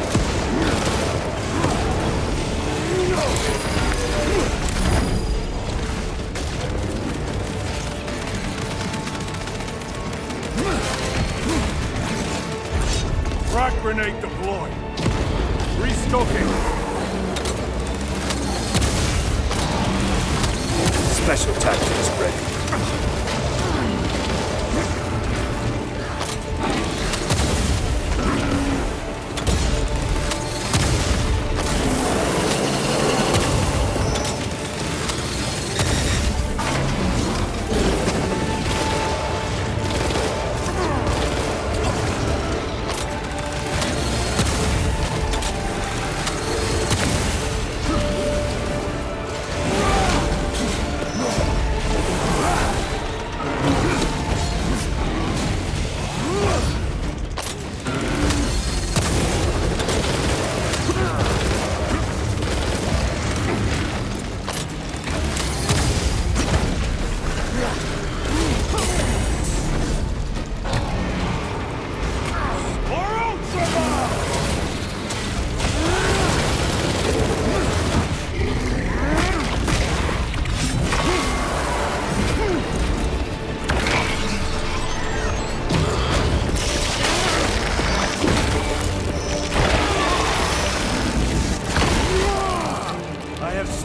Speaker 1: Frag grenade deployed. Restocking. Special tactics ready.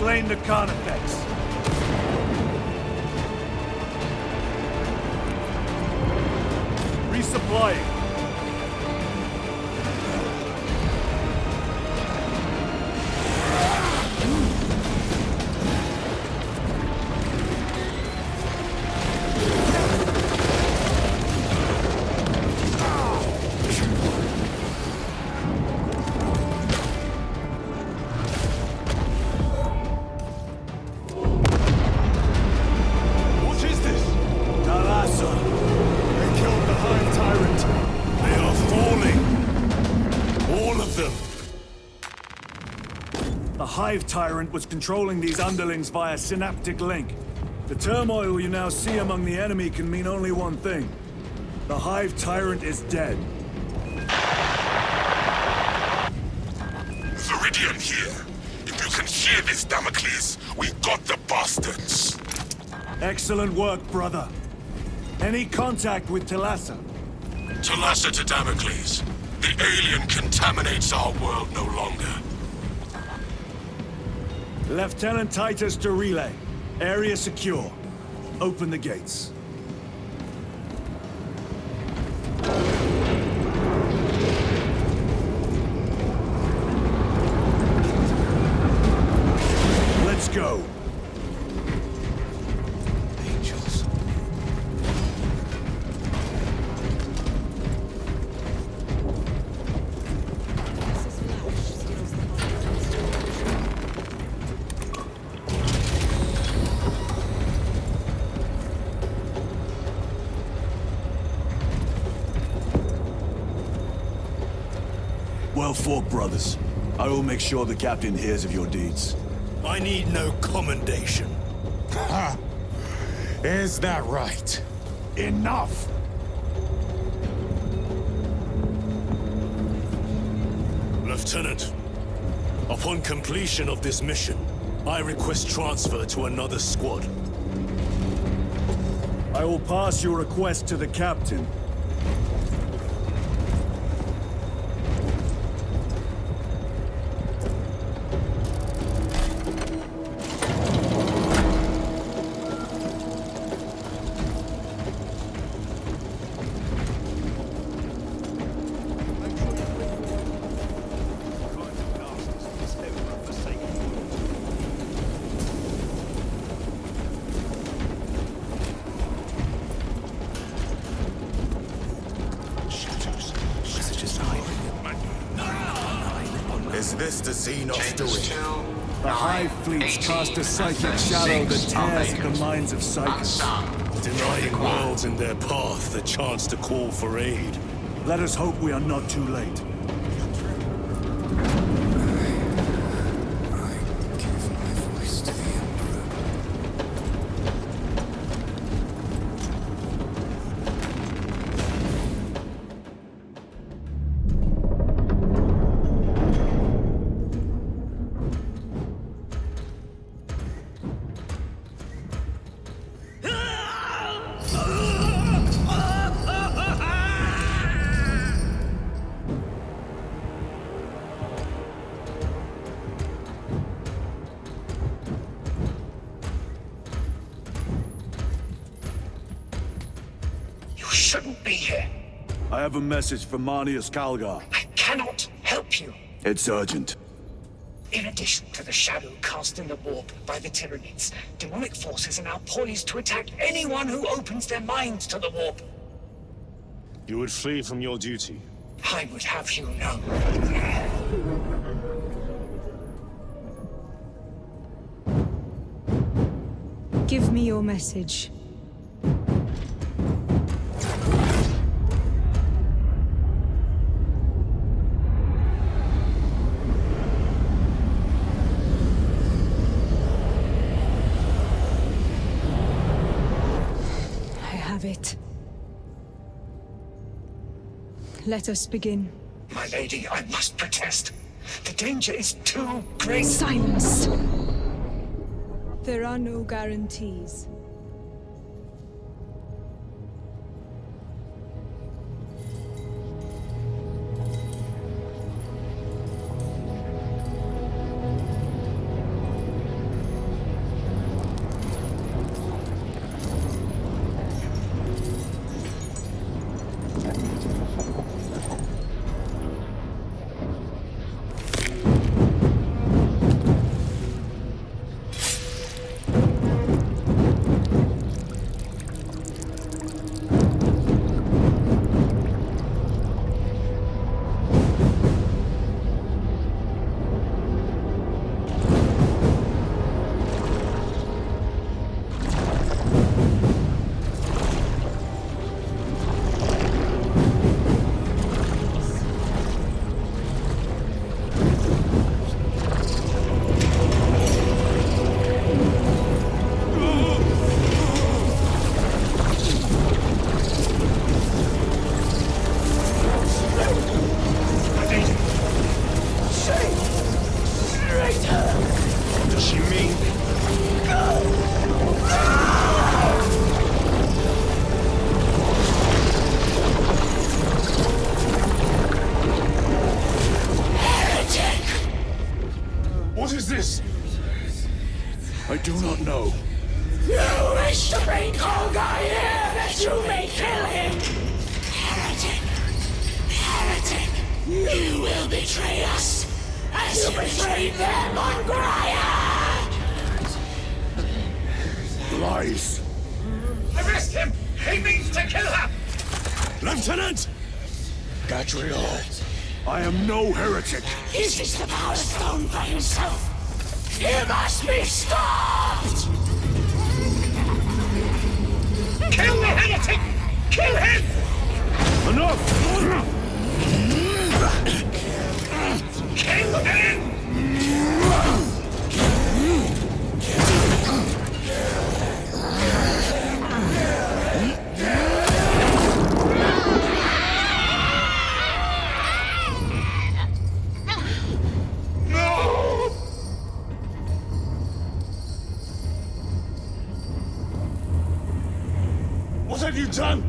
Speaker 1: Slain the Carnifex. Resupplying. Hive Tyrant was controlling these underlings via synaptic link. The turmoil you now see among the enemy can mean only one thing. The Hive Tyrant is dead.
Speaker 17: Viridian here. If you can hear this, Damocles, we got the bastards.
Speaker 1: Excellent work, brother. Any contact with Talassa?
Speaker 17: Talassa to Damocles. The alien contaminates our world no longer.
Speaker 1: Lieutenant Titus to relay. Area secure. Open the gates. Let's go.
Speaker 12: Angels.
Speaker 1: Well fought, brothers. I will make sure the captain hears of your deeds.
Speaker 12: I need no commendation. Ha! Is that right?
Speaker 1: Enough!
Speaker 3: Lieutenant, upon completion of this mission, I request transfer to another squad.
Speaker 1: I will pass your request to the captain.
Speaker 12: Is this the Xenos doing?
Speaker 1: The Hive fleets cast a psychic shadow that tears at the minds of psychics.
Speaker 3: Denying worlds in their path the chance to call for aid.
Speaker 1: Let us hope we are not too late.
Speaker 5: Shouldn't be here.
Speaker 1: I have a message from Marneus Calgar.
Speaker 5: I cannot help you.
Speaker 1: It's urgent.
Speaker 5: In addition to the shadow cast in the warp by the Tyranids, demonic forces are now poised to attack anyone who opens their minds to the warp.
Speaker 3: You would flee from your duty.
Speaker 5: I would have you know.
Speaker 19: Give me your message. It. Let us begin.
Speaker 5: My lady, I must protest. The danger is too great.
Speaker 19: Silence! There are no guarantees.
Speaker 11: You wish to bring Holgar here that you may kill him! Heretic! Heretic! You will betray us as you betrayed them on Graia!
Speaker 1: Lies!
Speaker 17: Arrest him! He means to kill her!
Speaker 1: Lieutenant!
Speaker 16: Gadriel!
Speaker 1: I am no heretic!
Speaker 11: He sees the Power Stone for himself! He must be stopped!
Speaker 17: Kill the heretic! Kill him!
Speaker 1: Enough!
Speaker 17: Kill him!
Speaker 1: What have you done?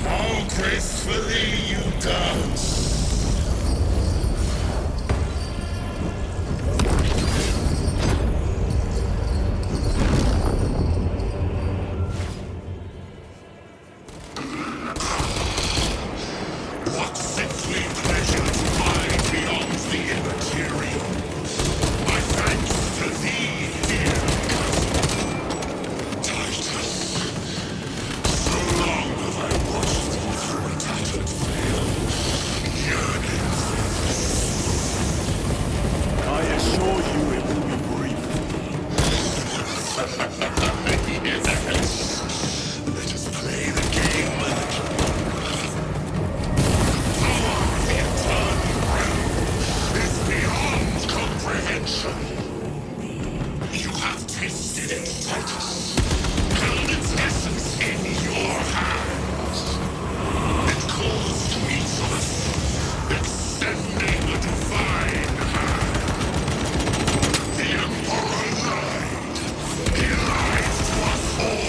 Speaker 17: How gracefully you dance! What sickly pleasures lie beyond the immaterial? My thanks to thee, dear cousin. Titus. So long have I watched thee through a tattered veil, yearning
Speaker 1: I assure you it will be brief.
Speaker 17: Yes. Let us play the game. Power of the eternal realm is beyond comprehension. You have tasted it, Titus. Held its essence in your hands. It calls to each of us, extending a divine hand. The Emperor lied. He lied to us all.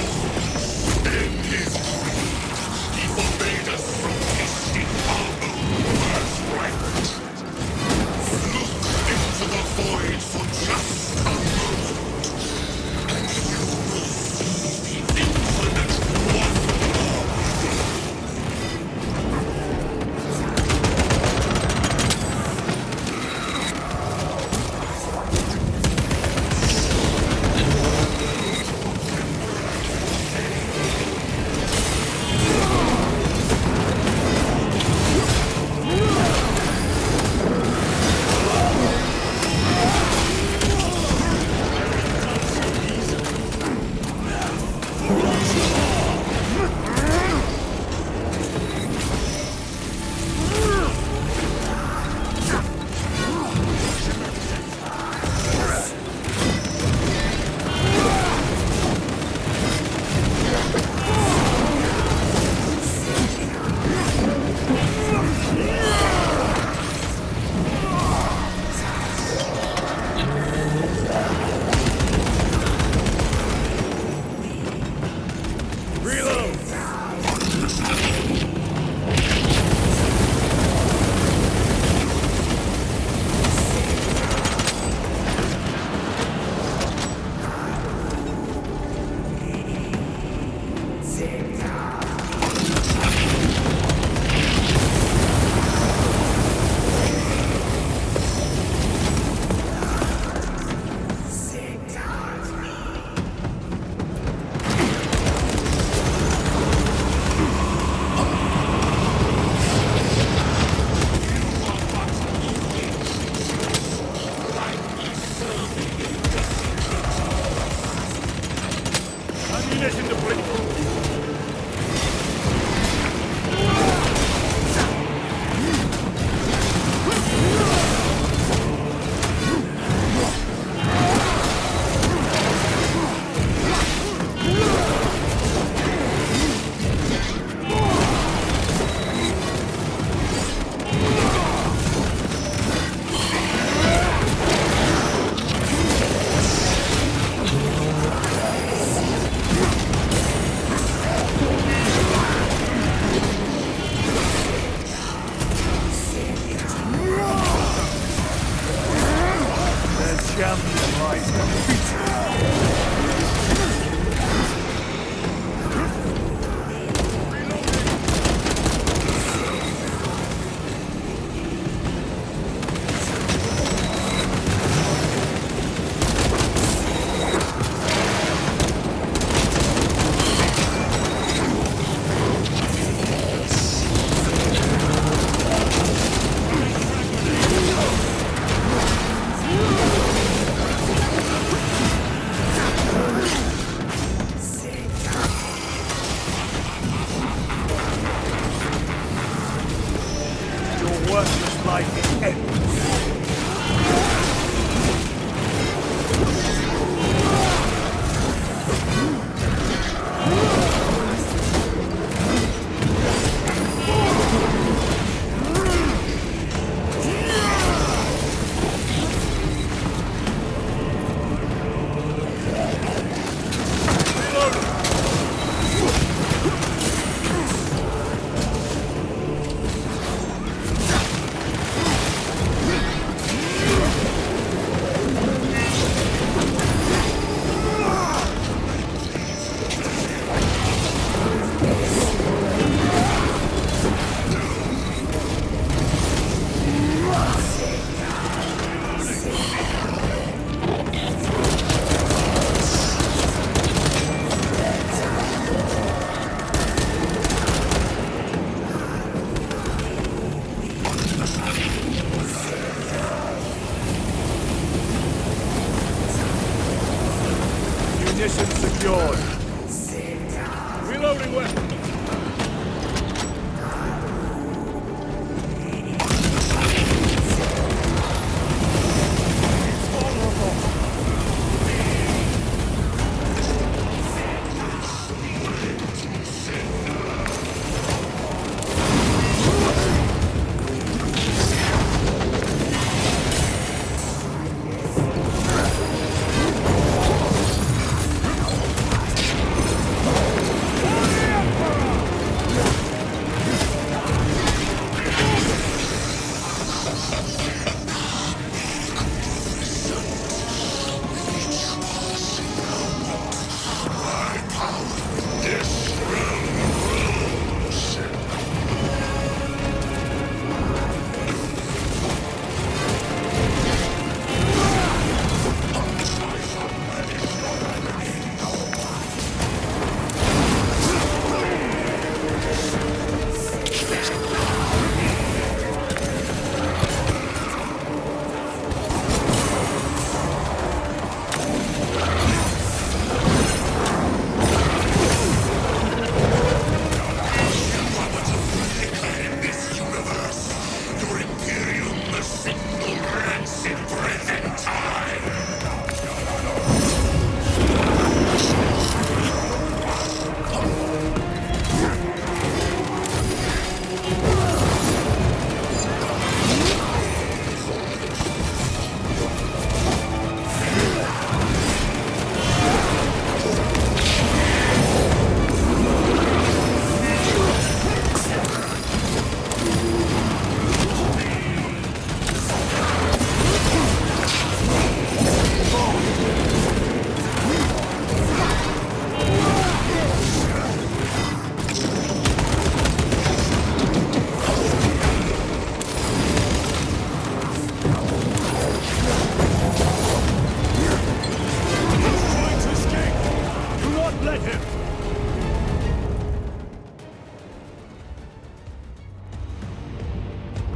Speaker 17: In his greed, he forbade us from tasting our own birthright. Look into the void for just a moment, and you will see the infinite wonder within.
Speaker 16: weapon!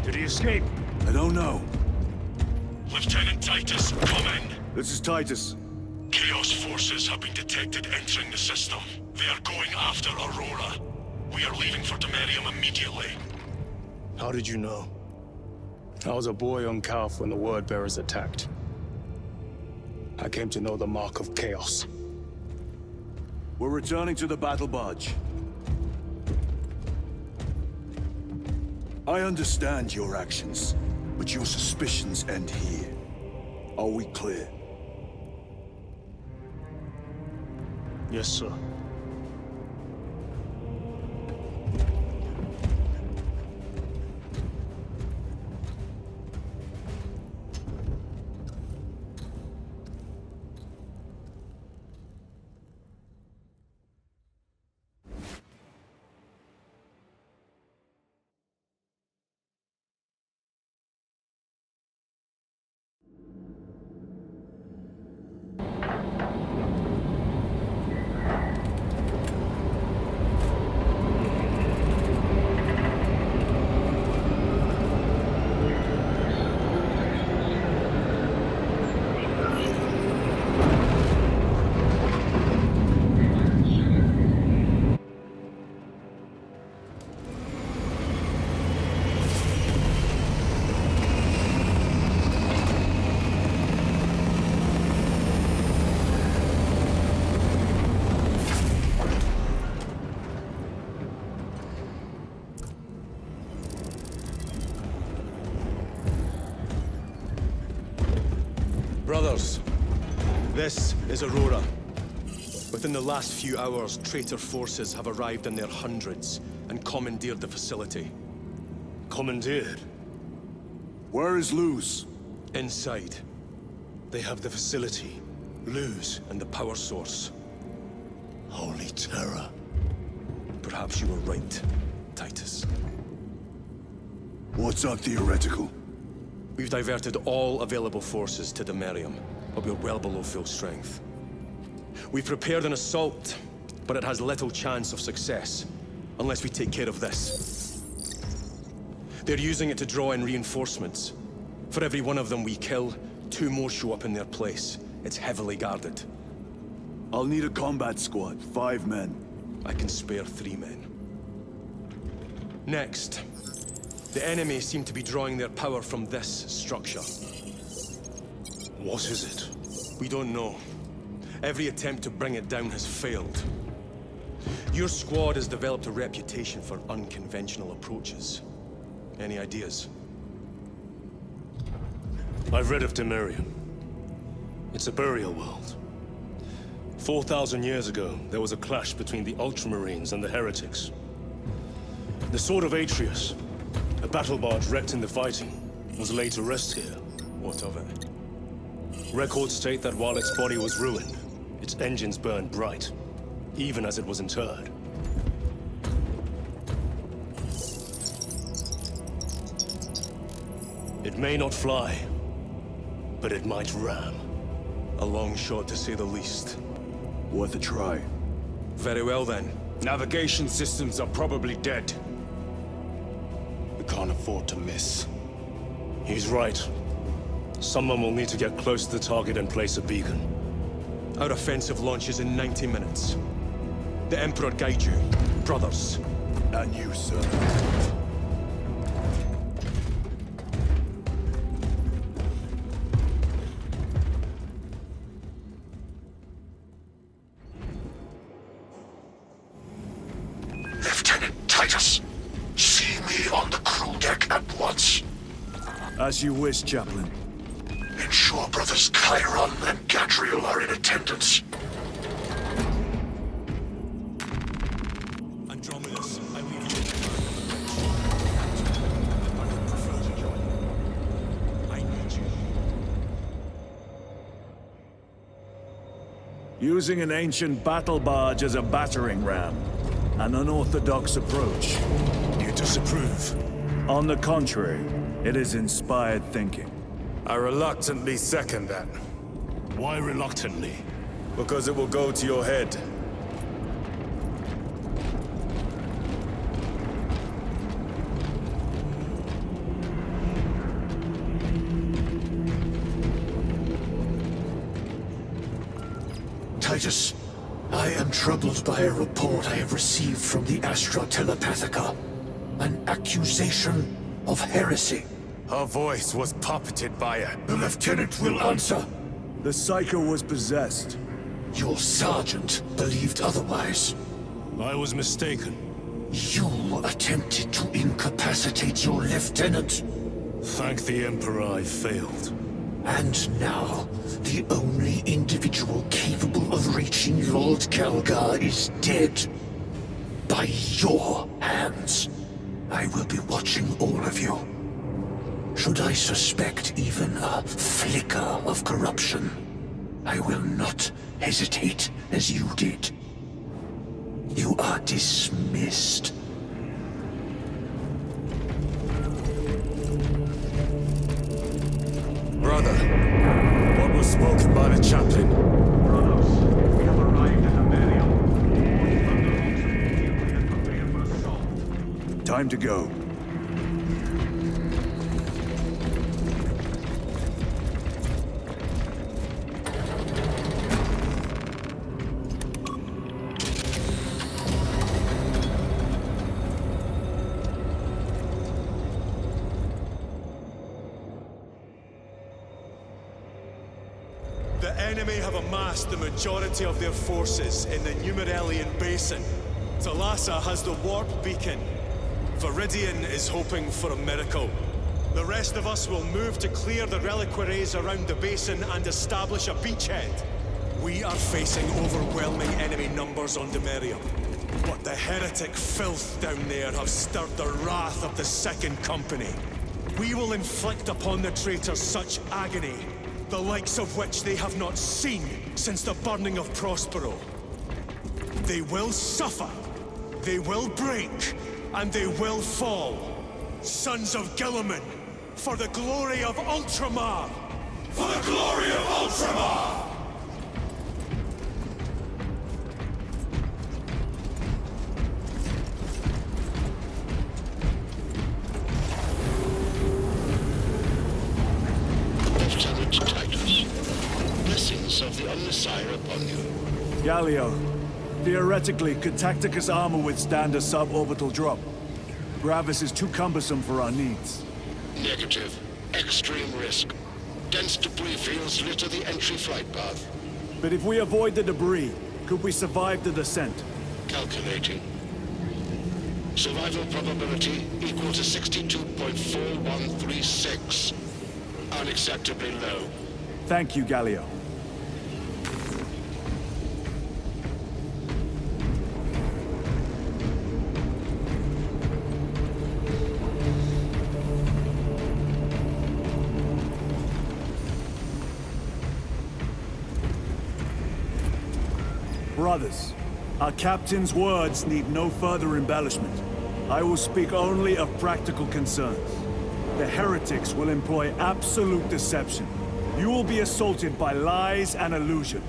Speaker 3: Did he escape?
Speaker 1: I don't know.
Speaker 6: Lieutenant Titus, come in.
Speaker 1: This is Titus.
Speaker 6: Chaos forces have been detected entering the system. They are going after Aurora. We are leaving for Demerium immediately.
Speaker 10: How did you know? I was a boy on Calth when the Word Bearers attacked. I came to know the mark of chaos.
Speaker 1: We're returning to the battle barge. I understand your actions, but your suspicions end here. Are we clear?
Speaker 3: Yes, sir.
Speaker 12: Brothers, this is Aurora. Within the last few hours, traitor forces have arrived in their hundreds and commandeered the facility.
Speaker 3: Commandeered?
Speaker 1: Where is Luz?
Speaker 12: Inside. They have the facility, Luz, and the power source.
Speaker 1: Holy terror.
Speaker 12: Perhaps you were right, Titus.
Speaker 1: What's our theoretical?
Speaker 12: We've diverted all available forces to Demerium, but we're well below full strength. We've prepared an assault, but it has little chance of success, unless we take care of this. They're using it to draw in reinforcements. For every one of them we kill, 2 more show up in their place. It's heavily guarded.
Speaker 1: I'll need a combat squad, 5 men.
Speaker 12: I can spare 3 men. Next, the enemy seem to be drawing their power from this structure.
Speaker 3: What is it?
Speaker 12: We don't know. Every attempt to bring it down has failed. Your squad has developed a reputation for unconventional approaches. Any ideas?
Speaker 3: I've read of Demirium. It's a burial world. 4,000 years ago, there was a clash between the Ultramarines and the Heretics. The Sword of Atreus, a battle barge wrecked in the fighting, was laid to rest here.
Speaker 12: What of it?
Speaker 3: Records state that while its body was ruined, its engines burned bright, even as it was interred. It may not fly, but it might ram.
Speaker 12: A long shot, to say the least.
Speaker 1: Worth a try.
Speaker 12: Very well, then.
Speaker 10: Navigation systems are probably dead. We can't afford to miss.
Speaker 3: He's right. Someone will need to get close to the target and place a beacon.
Speaker 12: Our offensive launches in 90 minutes. The Emperor guide you, brothers.
Speaker 1: And you, sir.
Speaker 5: Lieutenant Titus, see me on the crew deck at once.
Speaker 1: As you wish, Chaplain.
Speaker 5: Ensure brothers Chiron and Gadriel are in attendance.
Speaker 12: Andromedus, I leave you.
Speaker 1: I would prefer to join you. I need you. Using an ancient battle barge as a battering ram. An unorthodox approach.
Speaker 10: You disapprove?
Speaker 1: On the contrary, it is inspired thinking.
Speaker 10: I reluctantly second that.
Speaker 3: Why reluctantly?
Speaker 10: Because it will go to your head.
Speaker 5: Titus, I am troubled by a report I have received from the Astra Telepathica. An accusation of heresy.
Speaker 10: Her voice was puppeted by her.
Speaker 5: The lieutenant will answer.
Speaker 1: The Psycho was possessed.
Speaker 5: Your sergeant believed otherwise.
Speaker 3: I was mistaken.
Speaker 5: You attempted to incapacitate your lieutenant.
Speaker 3: Thank the Emperor I failed.
Speaker 5: And now, the only individual capable of reaching Lord Calgar is dead. By your hands. I will be watching all of you. Should I suspect even a flicker of corruption, I will not hesitate as you did. You are dismissed.
Speaker 10: Brother, what was spoken by the chaplain?
Speaker 6: Brothers, we have arrived at Amerium.
Speaker 1: Time to go.
Speaker 12: The enemy have amassed the majority of their forces in the Numeralian Basin. Thalassa has the warp beacon. Viridian is hoping for a miracle. The rest of us will move to clear the reliquaries around the basin and establish a beachhead. We are facing overwhelming enemy numbers on Demerium. But the heretic filth down there have stirred the wrath of the Second Company. We will inflict upon the traitors such agony, the likes of which they have not seen since the burning of Prospero. They will suffer, they will break, and they will fall. Sons of Guilliman, for the glory of Ultramar!
Speaker 17: For the glory of Ultramar!
Speaker 5: Lieutenant Titus, blessings of the Omnissiah upon you.
Speaker 1: Galio, Theoretically, could Tacticus armor withstand a suborbital drop? Gravis is too cumbersome for our needs.
Speaker 5: Negative. Extreme risk. Dense debris fields litter the entry flight path.
Speaker 1: But if we avoid the debris, could we survive the descent?
Speaker 5: Calculating. Survival probability equal to 62.4136. Unacceptably low.
Speaker 1: Thank you, Galio. Brothers, our captain's words need no further embellishment. I will speak only of practical concerns. The heretics will employ absolute deception. You will be assaulted by lies and illusion.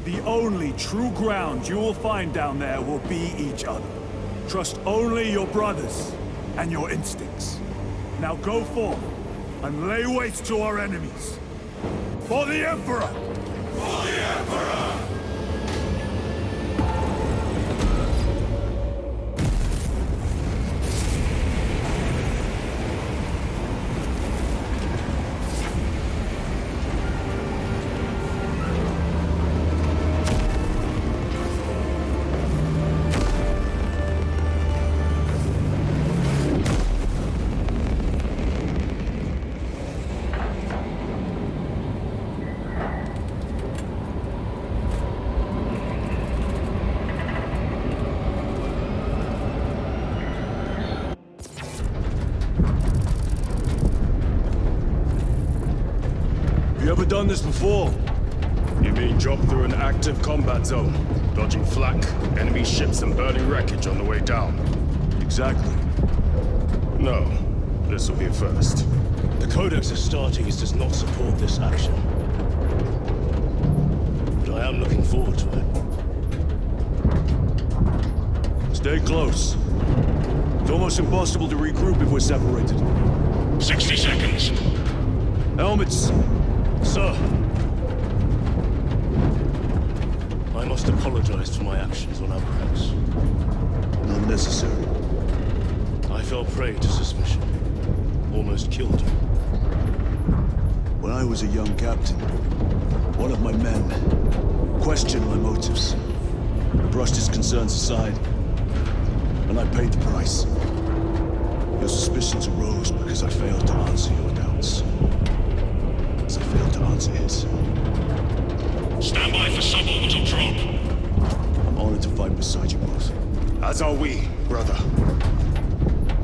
Speaker 1: The only true ground you will find down there will be each other. Trust only your brothers and your instincts. Now go forth and lay waste to our enemies. For the Emperor!
Speaker 17: For the Emperor!
Speaker 1: You ever done this before?
Speaker 10: You mean drop through an active combat zone, dodging flak, enemy ships and burning wreckage on the way down?
Speaker 1: Exactly.
Speaker 10: No. This will be a first.
Speaker 3: The Codex Astartes does not support this action. But I am looking forward to it.
Speaker 1: Stay close. It's almost impossible to regroup if we're separated.
Speaker 5: 60 seconds.
Speaker 1: Helmets!
Speaker 3: Sir! I must apologize for my actions on Abrax.
Speaker 1: Not necessary.
Speaker 3: I fell prey to suspicion. Almost killed you.
Speaker 1: When I was a young captain, one of my men questioned my motives. I brushed his concerns aside, and I paid the price. Your suspicions arose because I failed to answer your doubts. As I failed to answer his.
Speaker 5: Stand by for suborbital drop.
Speaker 1: I'm honored to fight beside you both.
Speaker 10: As are we, brother.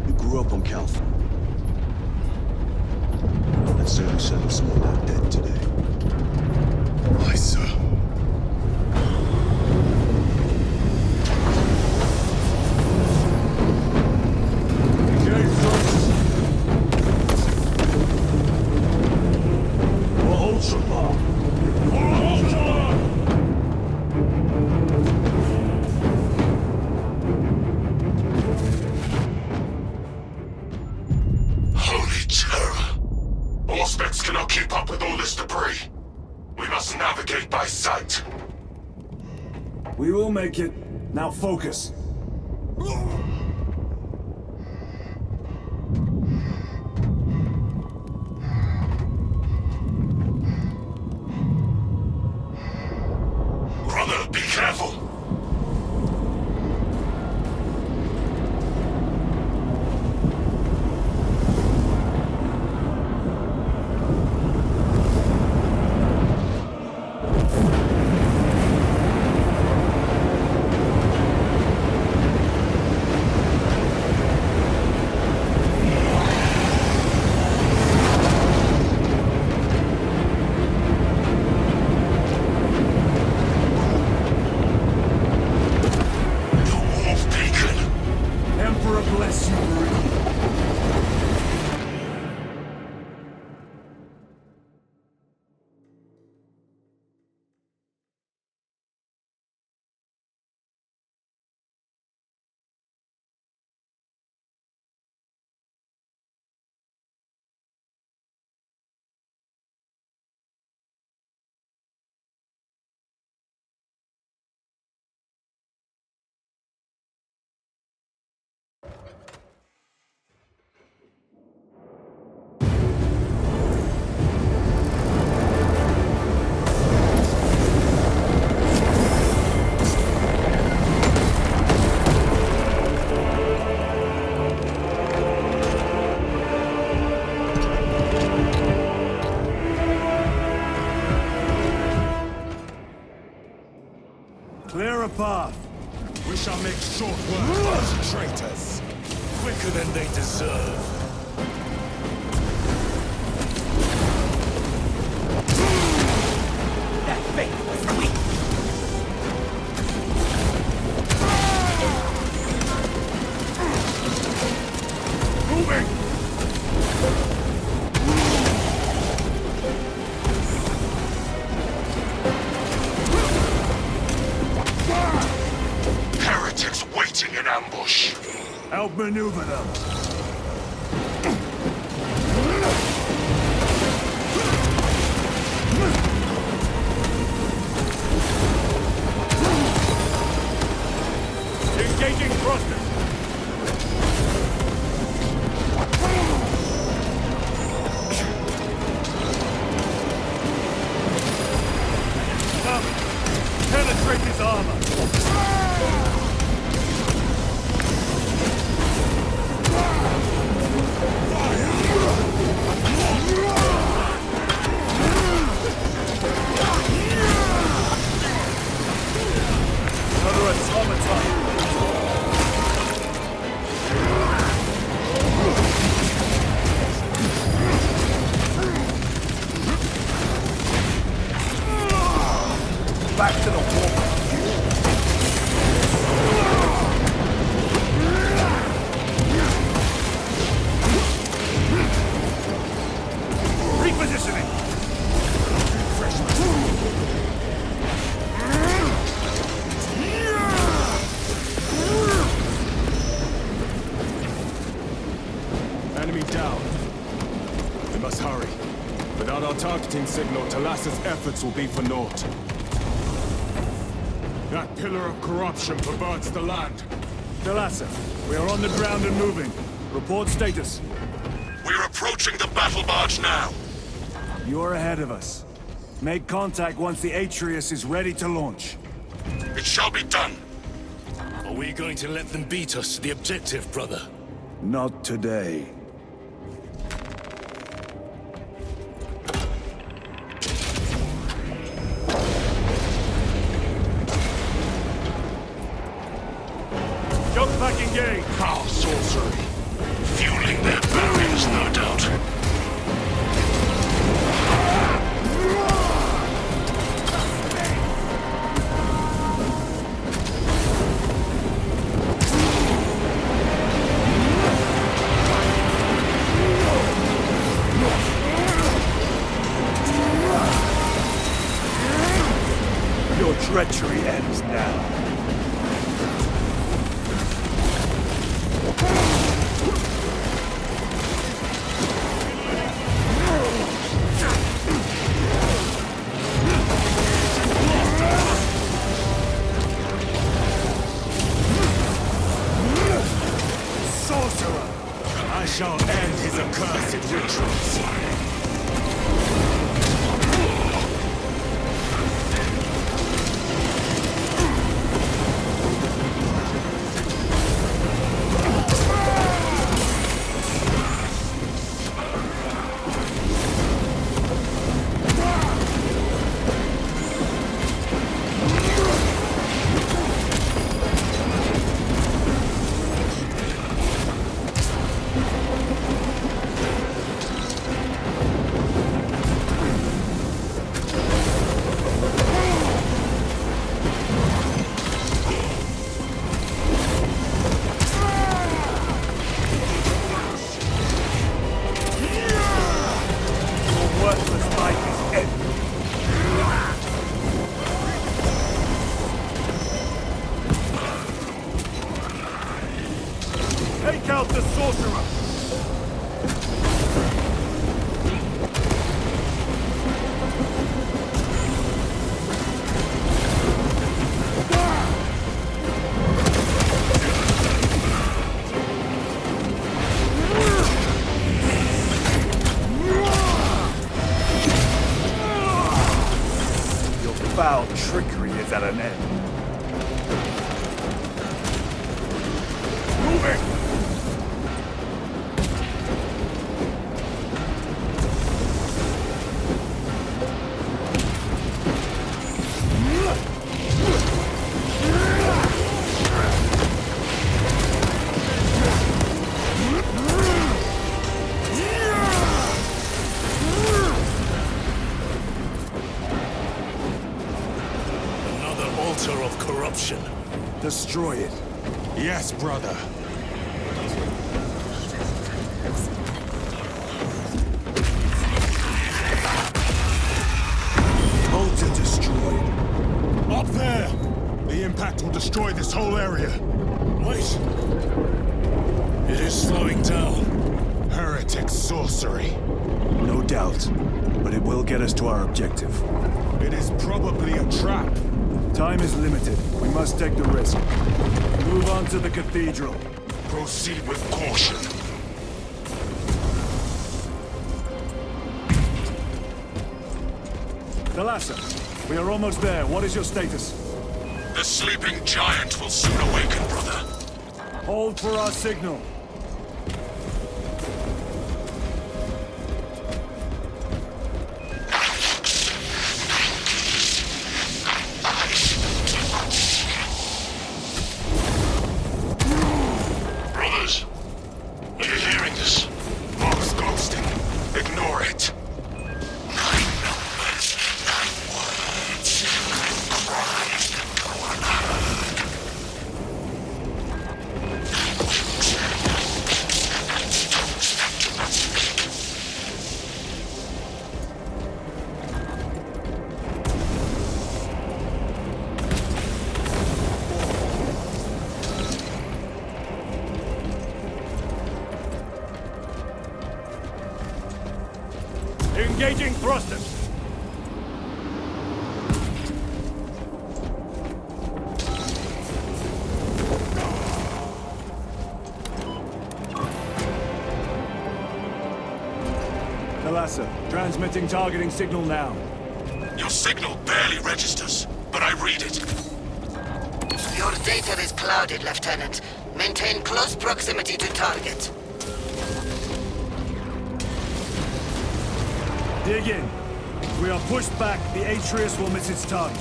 Speaker 1: You grew up on Calth. I'd say we settled some of that dead today.
Speaker 10: Aye, sir.
Speaker 5: Holy terror! Auspex cannot keep up with all this debris. We must navigate by sight.
Speaker 1: We will make it. Now focus.
Speaker 5: Brother, be careful!
Speaker 2: We shall make short work of those traitors. Quicker than they deserve.
Speaker 11: That fate was weak.
Speaker 2: Moving!
Speaker 5: Heretics waiting in ambush.
Speaker 1: Outmaneuver them.
Speaker 2: Engaging thrusters!
Speaker 1: Penetrate his armor! Another automaton! Back to the wall! Repositioning!
Speaker 16: Enemy down. We must hurry. Without our targeting signal, Talassa's efforts will be for naught.
Speaker 2: That pillar of corruption perverts the land.
Speaker 1: Talassa, we are on the ground and moving. Report status.
Speaker 5: We're approaching the battle barge now.
Speaker 1: You're ahead of us. Make contact once the Atreus is ready to launch.
Speaker 5: It shall be done.
Speaker 3: Are we going to let them beat us to the objective, brother?
Speaker 1: Not today.
Speaker 2: Jump back engaged!
Speaker 5: Foul sorcery. Fueling their barriers, no doubt.
Speaker 1: Your treachery ends now.
Speaker 2: Sorcerer! I shall end his accursed rituals.
Speaker 1: Worthless life is ended.
Speaker 2: Take out the sorcerer!
Speaker 1: Foul trickery is at an end.
Speaker 2: Moving!
Speaker 1: destroy it.
Speaker 10: Yes, brother.
Speaker 1: Bolter destroyed.
Speaker 10: Up there! The impact will destroy this whole area. Wait. It is slowing down. Heretic sorcery.
Speaker 1: No doubt. But it will get us to our objective.
Speaker 10: It is probably a trap.
Speaker 1: Time is limited. We must take the risk. Move on to the cathedral.
Speaker 5: Proceed with caution.
Speaker 1: Thalassa, we are almost there. What is your status?
Speaker 5: The sleeping giant will soon awaken, brother.
Speaker 1: Hold for our signal.
Speaker 5: Brothers, are you hearing this? Mark's ghosting. Ignore it. 9 numbers, 9 words, 9 cries that go unheard. 9 winks, 9
Speaker 1: Engaging thrusters. Thalassa, transmitting targeting signal now.
Speaker 5: Your signal barely registers, but I read it.
Speaker 20: Your data is clouded, Lieutenant. Maintain close proximity to target.
Speaker 1: Dig in. If we are pushed back, the Atreus will miss its target.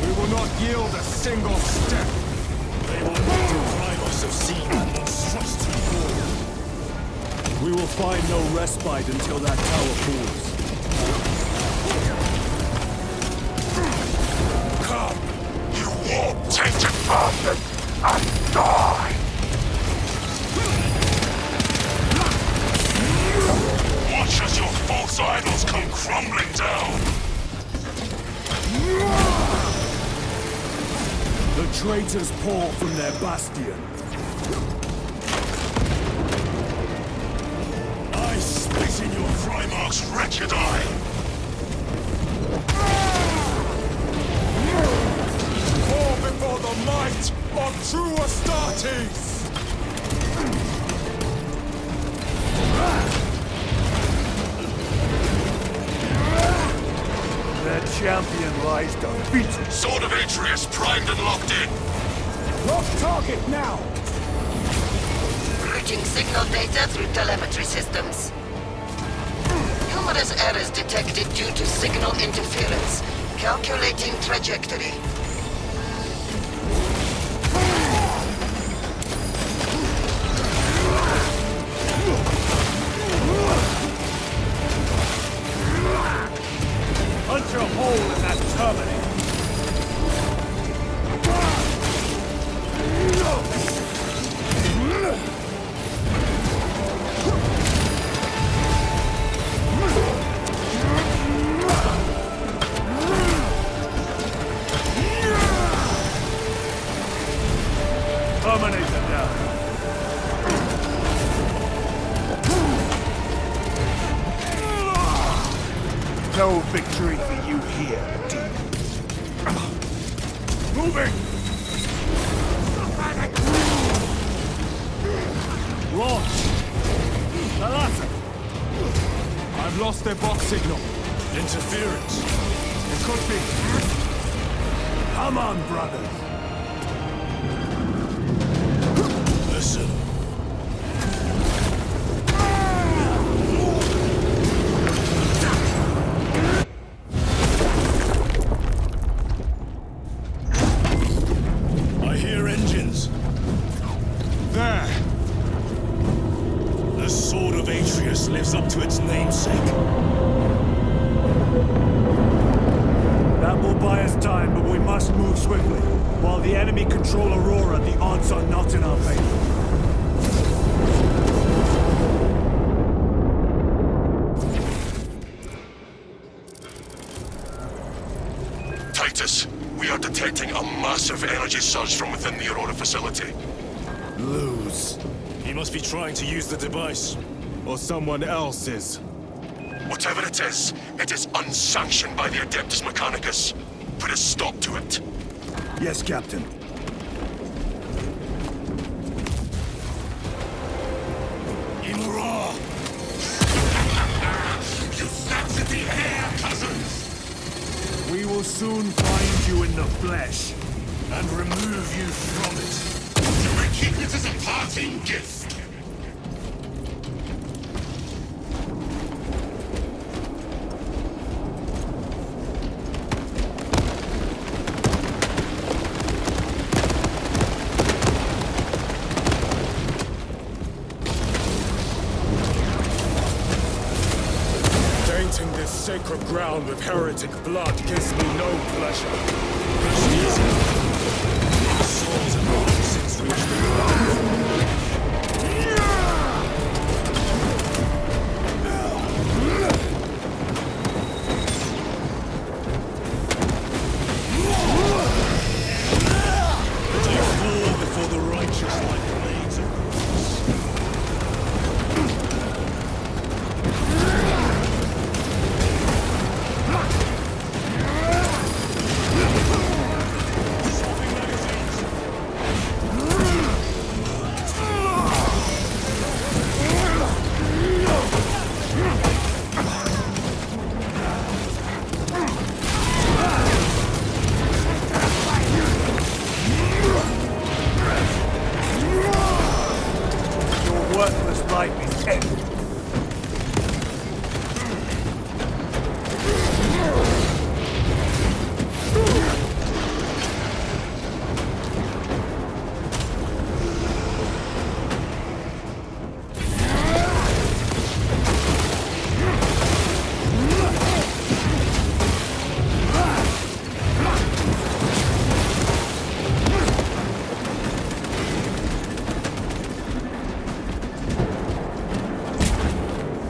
Speaker 10: We will not yield a single step. They will not deprive us of seeing that monstrosity fall.
Speaker 1: We will find no respite until that tower falls.
Speaker 5: Come, you war-tainted bastard, and die! Watch as your false idols come crumbling down!
Speaker 1: The traitors pour from their bastion.
Speaker 5: I spit in your Primarch's wretched eye!
Speaker 10: Fall before the might of true Astartes!
Speaker 1: Their champion lies defeated.
Speaker 5: Sword of Atreus primed and locked in.
Speaker 1: Lock target now!
Speaker 20: Routing signal data through telemetry systems. Numerous errors detected due to signal interference. Calculating trajectory.
Speaker 1: Punch a hole in that terminator. Terminator down. No victory for you here, Deep. Moving! Launch! Thalassa!
Speaker 10: I've lost their box signal.
Speaker 3: Interference.
Speaker 10: It could be.
Speaker 1: Come on, brothers!
Speaker 3: Listen. I hear engines.
Speaker 10: There!
Speaker 3: The Sword of Atreus lives up to its namesake.
Speaker 1: That will buy us time, but we must move swiftly. While the enemy control Aurora, the
Speaker 14: massive energy surge from within the Aurora facility.
Speaker 16: Lose.
Speaker 3: He must be trying to use the device.
Speaker 16: Or someone else is.
Speaker 14: Whatever it is unsanctioned by the Adeptus Mechanicus. Put a stop to it.
Speaker 1: Yes, Captain.
Speaker 17: Imura! You snapped at the air, cousins!
Speaker 1: We will soon find you in the flesh.
Speaker 17: And remove you from it. You may keep it as a parting gift.
Speaker 16: Tainting this sacred ground with heretic blood gives me no pleasure. It's easy. Our souls have long since reached the ground.
Speaker 17: They fall before the righteous like blades of grass.
Speaker 1: Your worthless life is ended.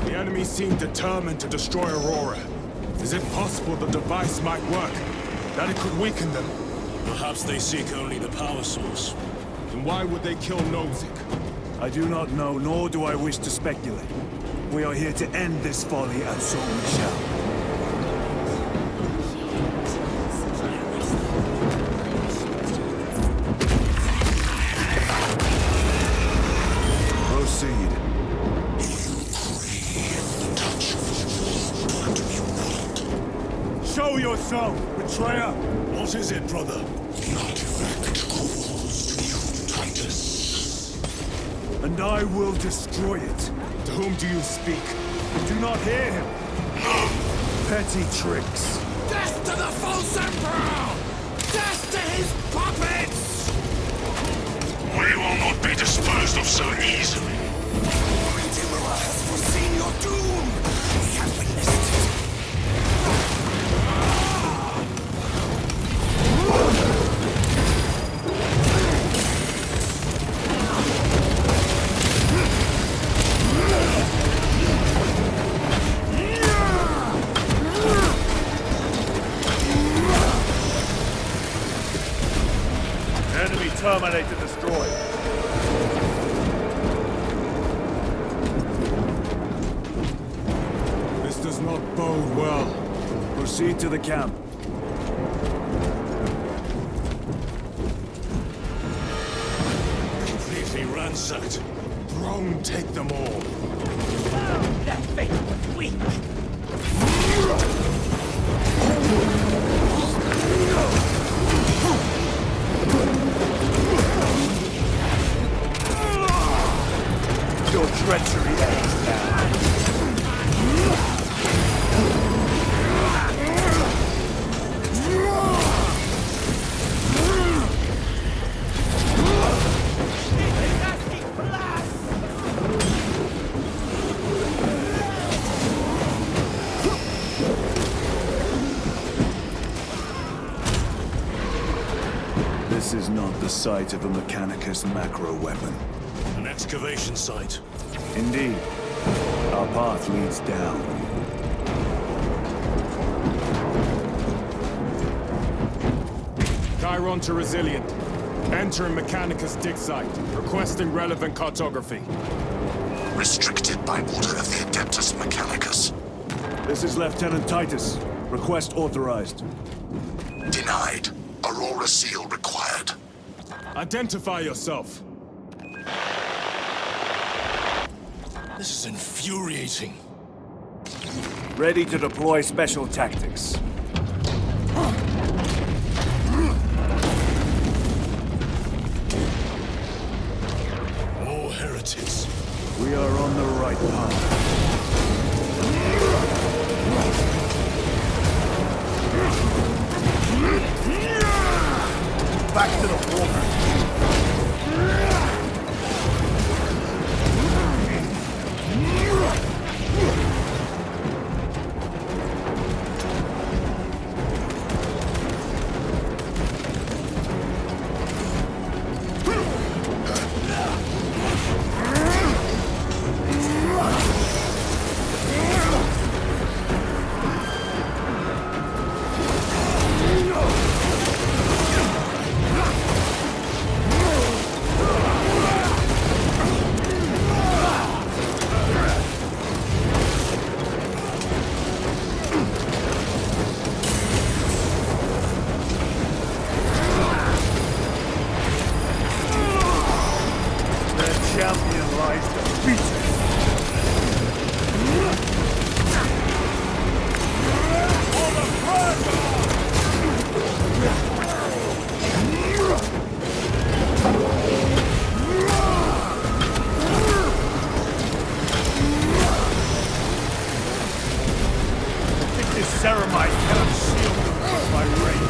Speaker 16: The enemy seem determined to destroy Aurora. Is it possible the device might work? That it could weaken them?
Speaker 3: Perhaps they seek only the power source.
Speaker 16: Then why would they kill Nozick?
Speaker 1: I do not know, nor do I wish to speculate. We are here to end this folly, and so we shall. Proceed. Show yourself, betrayer!
Speaker 17: What is it, brother?
Speaker 5: The artifact calls to you, Titus.
Speaker 1: And I will destroy it.
Speaker 16: To whom do you speak?
Speaker 1: Do not hear him. Petty tricks.
Speaker 11: Death to the false emperor! Death to his puppets!
Speaker 14: We will not be disposed of so easily.
Speaker 11: Great Imra has foreseen your doom! We have witnessed it!
Speaker 1: Enemy terminated, destroyed.
Speaker 16: This does not bode well.
Speaker 1: Proceed to the camp.
Speaker 3: Completely ransacked.
Speaker 16: Throne, take them all.
Speaker 11: That fate was weak!
Speaker 1: Your treachery ends now. This is not the site of a Mechanicus macro weapon.
Speaker 3: An excavation site.
Speaker 1: Indeed. Our path leads down.
Speaker 16: Chiron to Resilient. Entering Mechanicus dig site. Requesting relevant cartography.
Speaker 14: Restricted by order of the Adeptus Mechanicus.
Speaker 1: This is Lieutenant Titus. Request authorized.
Speaker 14: Denied. Aurora seal required.
Speaker 16: Identify yourself.
Speaker 3: This is infuriating.
Speaker 1: Ready to deploy special tactics.
Speaker 3: More heretics.
Speaker 1: We are on the right path. Back to the water. Champion lies defeated. This ceramite cannot shield them from my rage.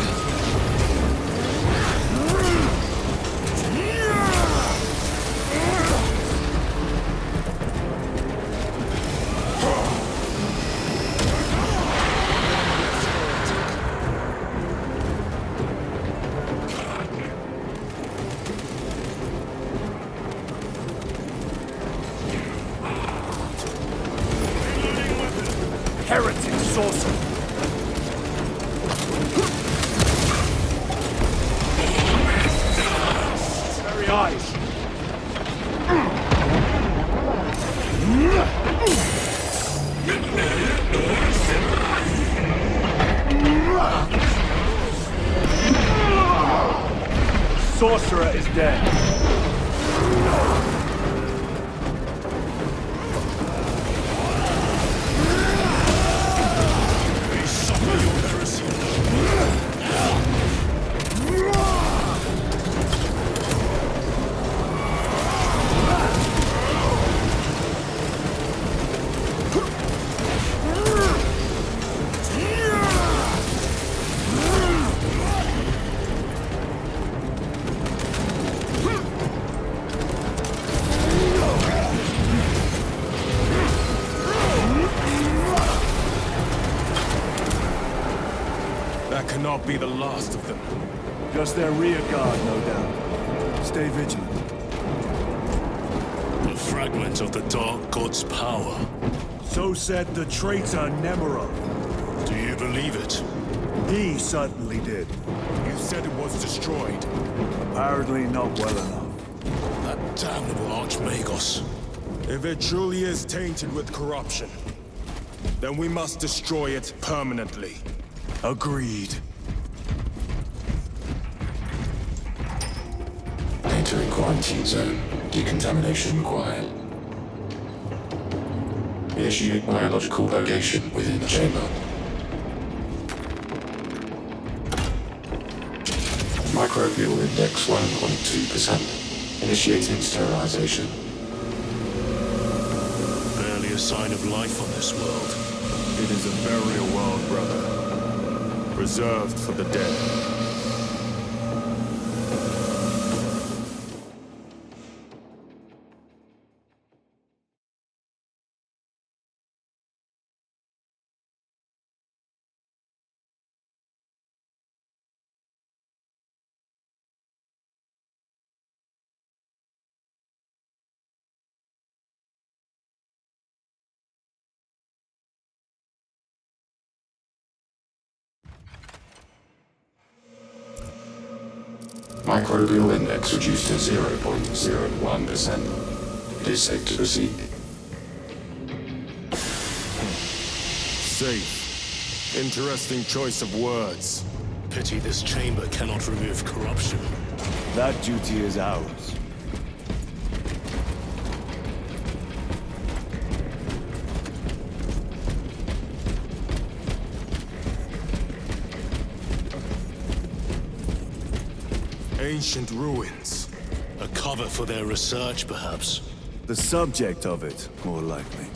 Speaker 1: Heretic sorcerer! Very eyes! Sorcerer is dead.
Speaker 16: That cannot be the last of them.
Speaker 1: Just their rear guard, no doubt. Stay vigilant.
Speaker 3: A fragment of the Dark God's power.
Speaker 1: So said the traitor Nemeroth.
Speaker 3: Do you believe it?
Speaker 1: He certainly did.
Speaker 16: You said it was destroyed.
Speaker 1: Apparently not well enough.
Speaker 3: That damnable Archmagos.
Speaker 16: If it truly is tainted with corruption, then we must destroy it permanently.
Speaker 1: Agreed.
Speaker 9: Entering quarantine zone. Decontamination required. Initiate biological purgation within the chamber. Microbial index 1.2%. Initiating sterilization.
Speaker 3: Barely a sign of life on this world.
Speaker 16: It is a burial world, brother. Reserved for the dead.
Speaker 9: Microbial index reduced to 0.01%. It is safe to proceed.
Speaker 16: Safe. Interesting choice of words.
Speaker 3: Pity this chamber cannot remove corruption.
Speaker 1: That duty is ours.
Speaker 16: Ancient ruins.
Speaker 3: A cover for their research, perhaps.
Speaker 1: The subject of it, more likely.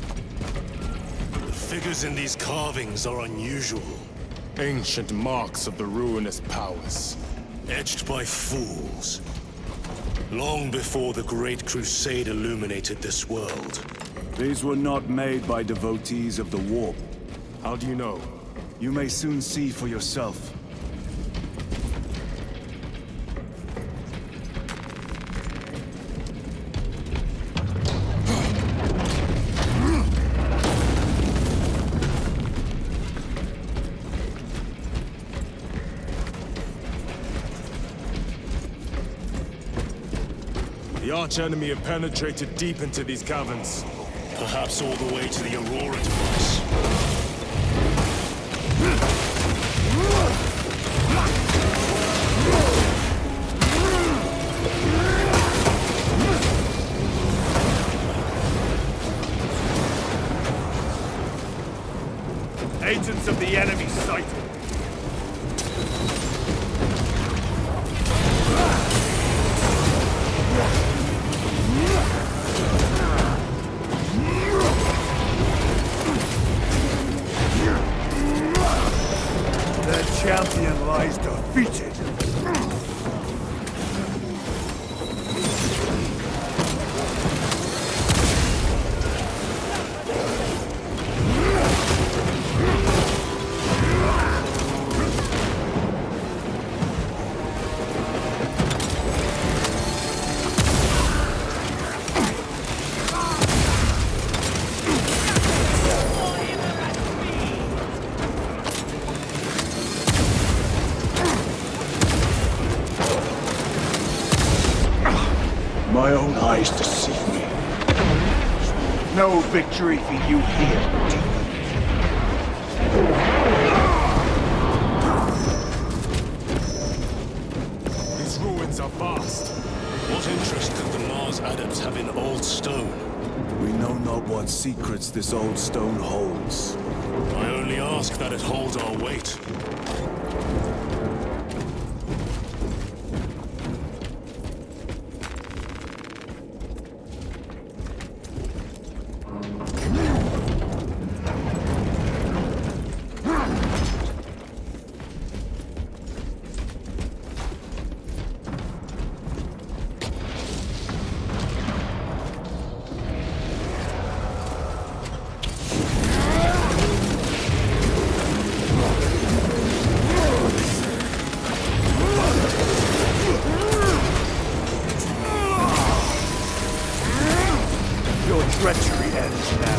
Speaker 3: The figures in these carvings are unusual.
Speaker 16: Ancient marks of the ruinous powers.
Speaker 3: Etched by fools. Long before the Great Crusade illuminated this world.
Speaker 1: These were not made by devotees of the warp.
Speaker 16: How do you know?
Speaker 1: You may soon see for yourself.
Speaker 16: The arch-enemy have penetrated deep into these caverns.
Speaker 3: Perhaps all the way to the Aurora device.
Speaker 10: Agents of the enemy sighted. Their champion lies defeated.
Speaker 5: My own eyes deceive me.
Speaker 10: No victory for you here, demon.
Speaker 16: These ruins are vast.
Speaker 3: What interest could the Mars adepts have in old stone?
Speaker 1: We know not what secrets this old stone holds.
Speaker 3: I only ask that it hold our weight.
Speaker 10: Your treachery ends now.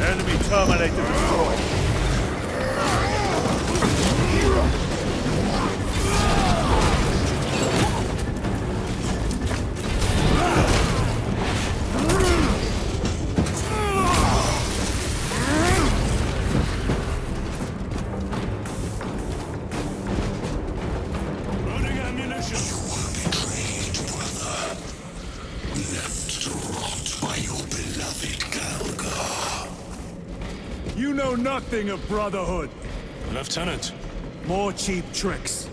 Speaker 10: Enemy Terminator destroyed.
Speaker 3: Loading ammunition!
Speaker 5: Betrayed, brother. Left to rot by your beloved Galgar.
Speaker 10: You know nothing of Brotherhood.
Speaker 3: Lieutenant.
Speaker 10: More cheap tricks.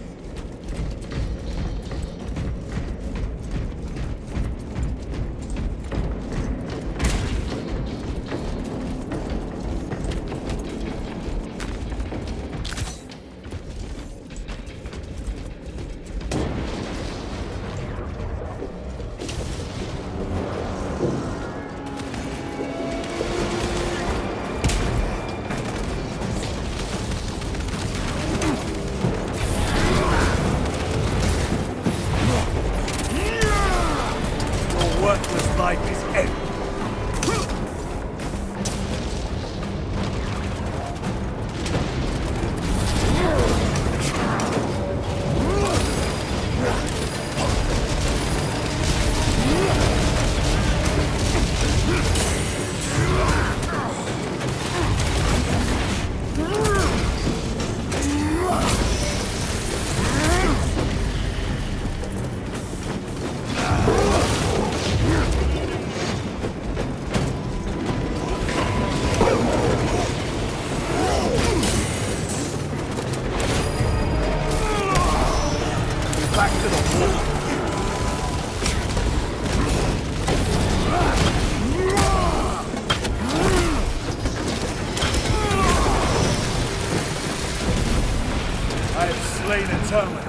Speaker 1: slain a terminate.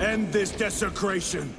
Speaker 1: End this desecration!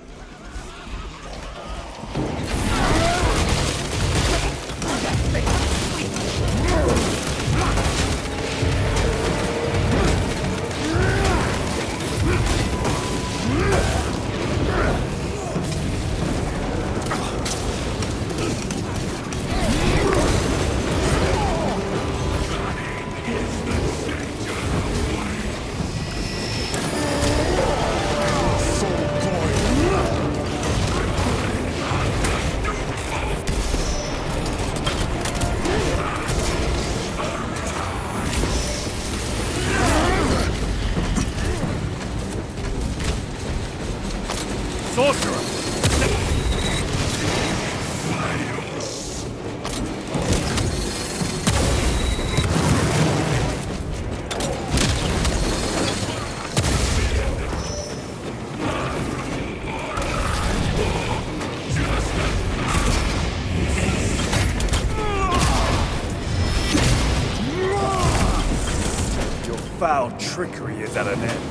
Speaker 1: Sorcerer! Your foul trickery is at an end.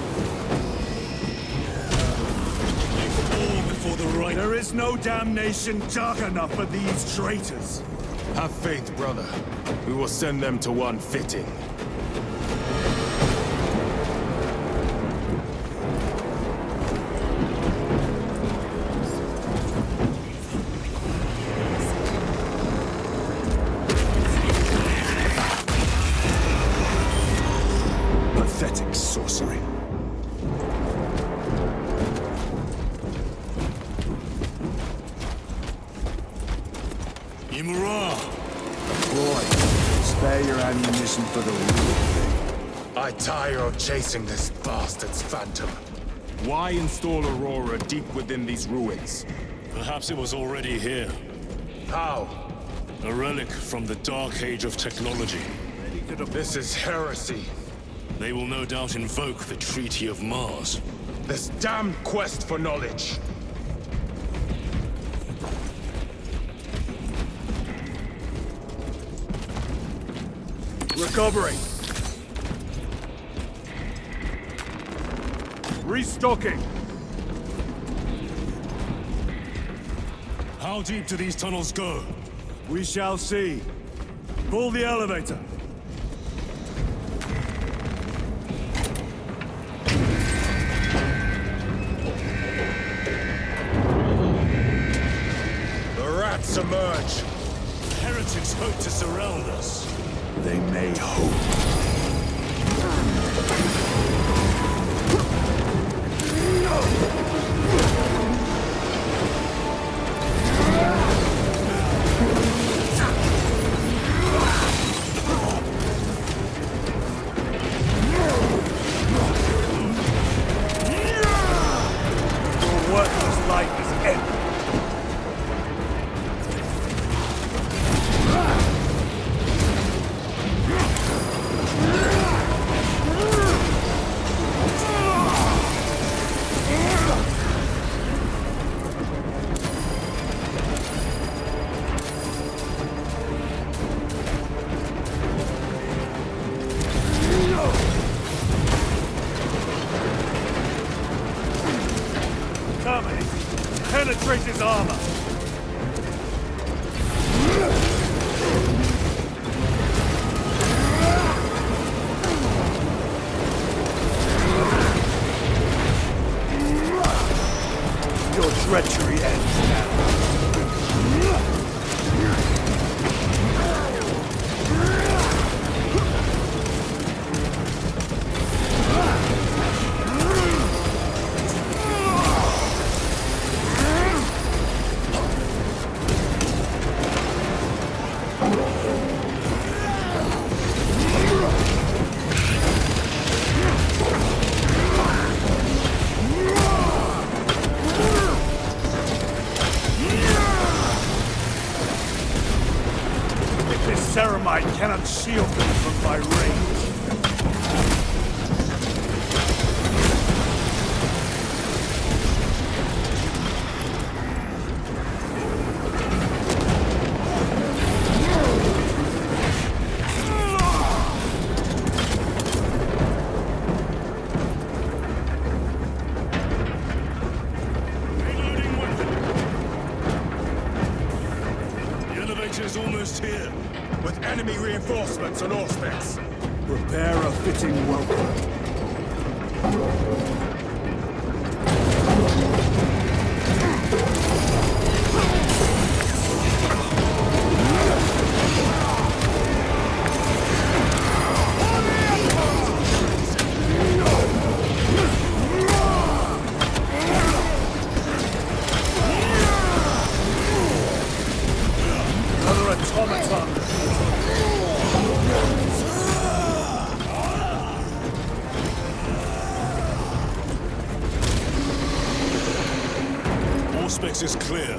Speaker 1: There is no damnation dark enough for these traitors.
Speaker 16: Have faith, brother. We will send them to one fitting.
Speaker 1: Pathetic sorcery.
Speaker 16: Imra!
Speaker 1: Boy, spare your ammunition for the real thing.
Speaker 16: I tire of chasing this bastard's phantom. Why install Aurora deep within these ruins? Perhaps it was already here. How? A relic from the Dark Age of technology. This is heresy. They will no doubt invoke the Treaty of Mars. This damned quest for knowledge.
Speaker 1: Recovering. Restocking.
Speaker 16: How deep do these tunnels go?
Speaker 1: We shall see. Pull the elevator.
Speaker 16: The rats emerge. Heretics hope to surround us.
Speaker 1: They may hope. Your worthless life is ended. Penetrate his armor! Your treachery ends now. Ceramite cannot shield them from my range.
Speaker 10: The elevator's almost here.
Speaker 2: With enemy reinforcements on Auspex.
Speaker 1: Prepare a fitting welcome. Another automaton.
Speaker 10: Auspex is clear.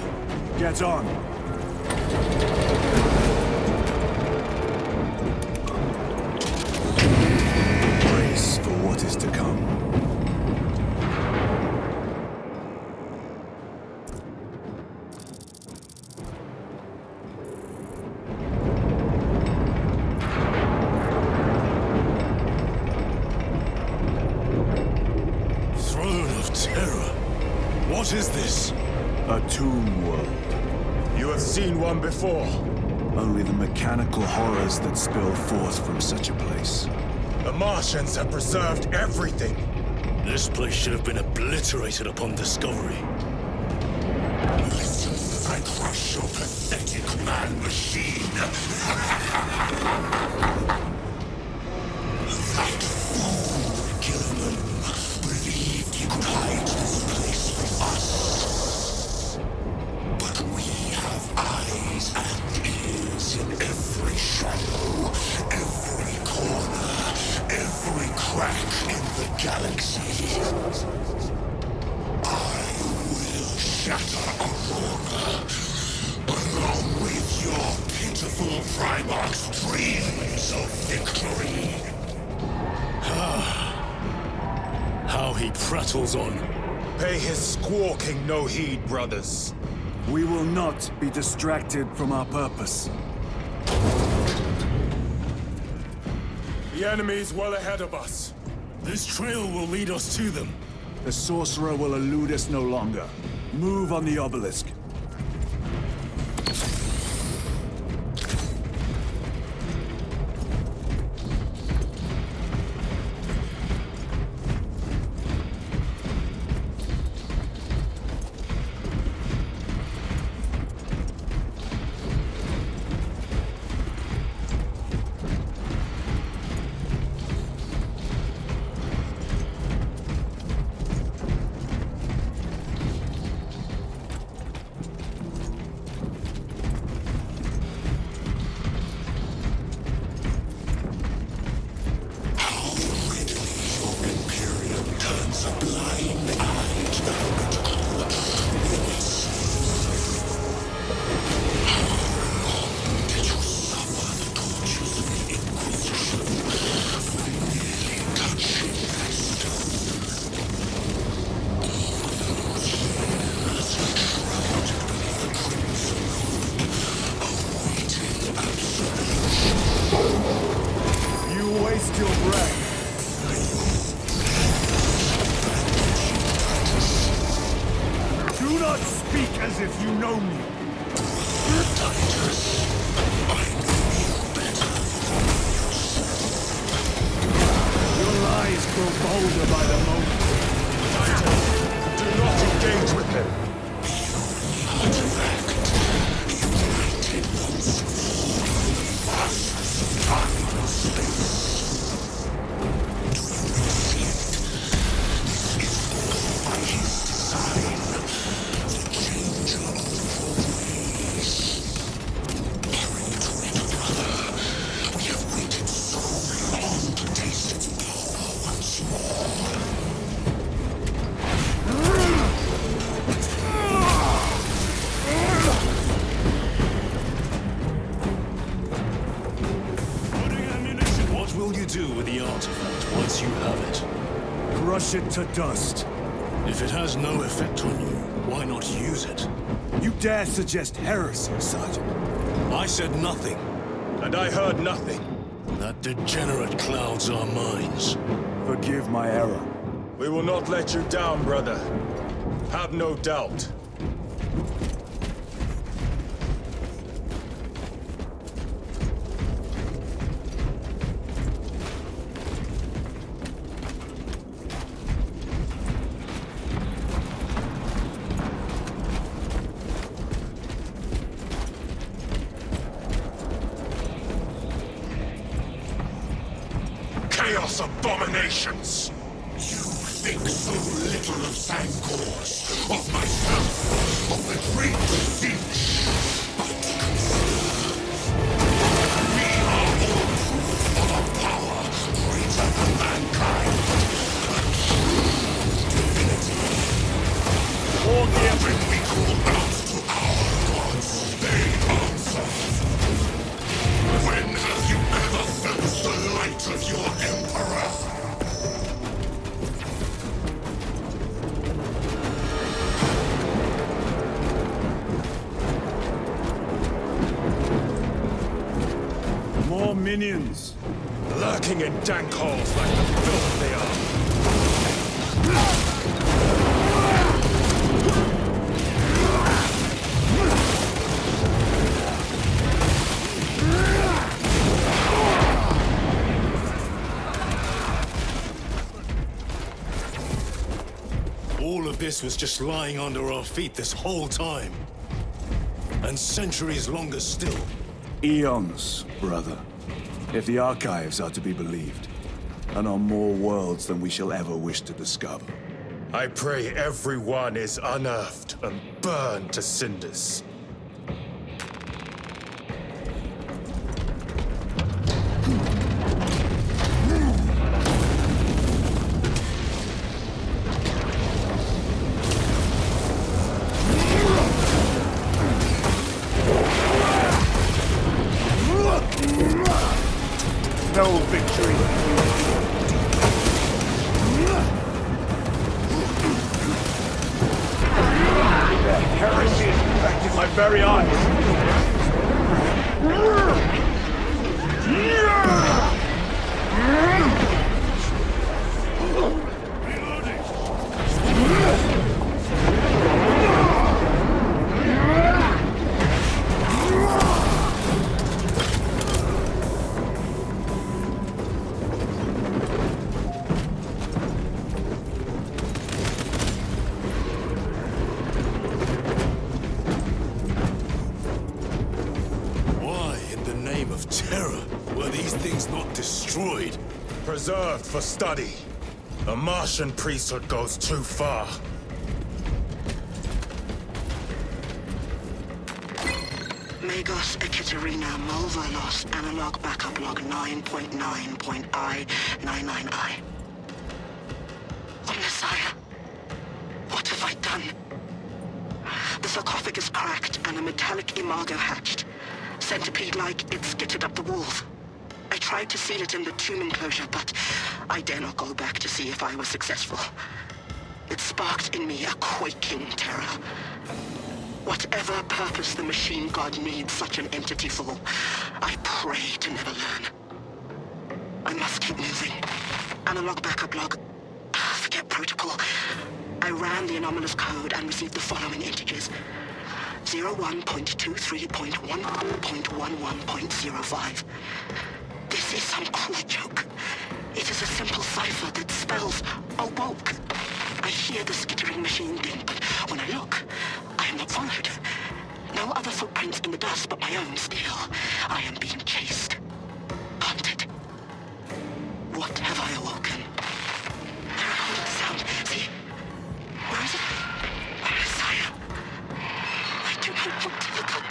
Speaker 1: Get on. Brace for what is to come.
Speaker 10: Throne of Terror. What is this?
Speaker 1: A tomb world.
Speaker 2: You have seen one before.
Speaker 1: Only the mechanical horrors that spill forth from such a place.
Speaker 2: The Martians have preserved everything.
Speaker 10: This place should have been obliterated upon discovery.
Speaker 5: I crush your pathetic man-machine. That fool, Gilliman, believed he could hide this place from us. But we have eyes and ears in every shadow, every corner, every crack in the galaxy. I will shatter Aurora, along with your pitiful Primarch's dreams of victory.
Speaker 10: How he prattles on.
Speaker 2: Pay his squawking no heed, brothers.
Speaker 1: We will not be distracted from our purpose.
Speaker 2: The enemy's well ahead of us.
Speaker 10: This trail will lead us to them.
Speaker 1: The sorcerer will elude us no longer. Move on the obelisk. Waste your breath. Do not speak as if you know me. Your lies grow bolder by the moment.
Speaker 2: Do not engage with him.
Speaker 1: Smash it to dust.
Speaker 3: If it has no effect on you, why not use it?
Speaker 1: You dare suggest heresy, Sergeant?
Speaker 3: I said nothing.
Speaker 16: And I heard nothing.
Speaker 3: That degenerate clouds our minds.
Speaker 1: Forgive my error.
Speaker 16: We will not let you down, brother. Have no doubt.
Speaker 14: Chaos abominations! You think so little of Sangors, of myself, of the great siege. But consider, we are all proof of a power greater than mankind. A true divinity. When we call out to our gods, they answer. When have you ever felt the light of your Emperor?
Speaker 1: More minions.
Speaker 16: Lurking in dank holes like the filth they are.
Speaker 3: All of this was just lying under our feet this whole time. And centuries longer still.
Speaker 1: Eons, brother. If the archives are to be believed. And on more worlds than we shall ever wish to discover.
Speaker 16: I pray everyone is unearthed and burned to cinders.
Speaker 1: No victory. Heresy is infecting my very eyes.
Speaker 3: Why, in the name of terror, were these things not destroyed?
Speaker 16: Preserved for study. The Martian priesthood goes too far.
Speaker 20: Magos Ekaterina Mulvalos Analog Backup Log 9.9.I99I. Oh, Messiah. What have I done? The sarcophagus cracked and a metallic imago hatched. Centipede-like, it skittered up the walls. I tried to seal it in the tomb enclosure, but I dare not go back to see if I was successful. It sparked in me a quaking terror. Whatever purpose the machine god needs such an entity for, I pray to never learn. I must keep moving. Analog backup log. Forget protocol. I ran the anomalous code and received the following integers. 01.23.11.11.05. This is some cruel joke. It is a simple cipher that spells awoke. I hear the skittering machine ding, but when I look, I am not followed. No other footprints in the dust but my own still. I am being chased. Hunted. What have I awoken? I recall the sound. See? Where is it? Messiah. I do not want to look up.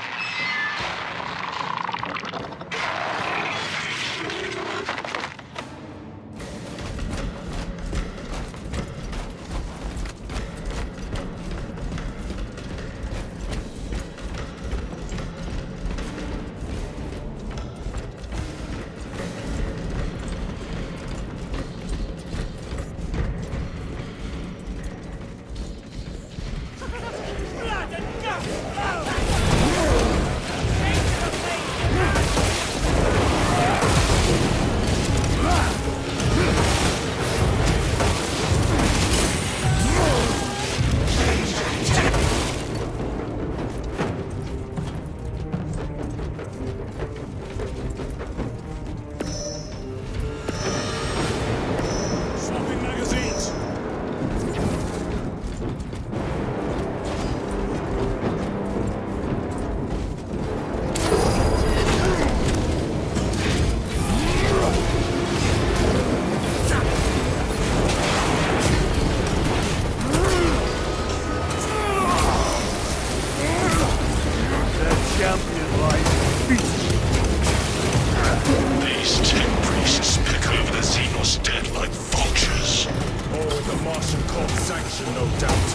Speaker 10: intention, no doubt.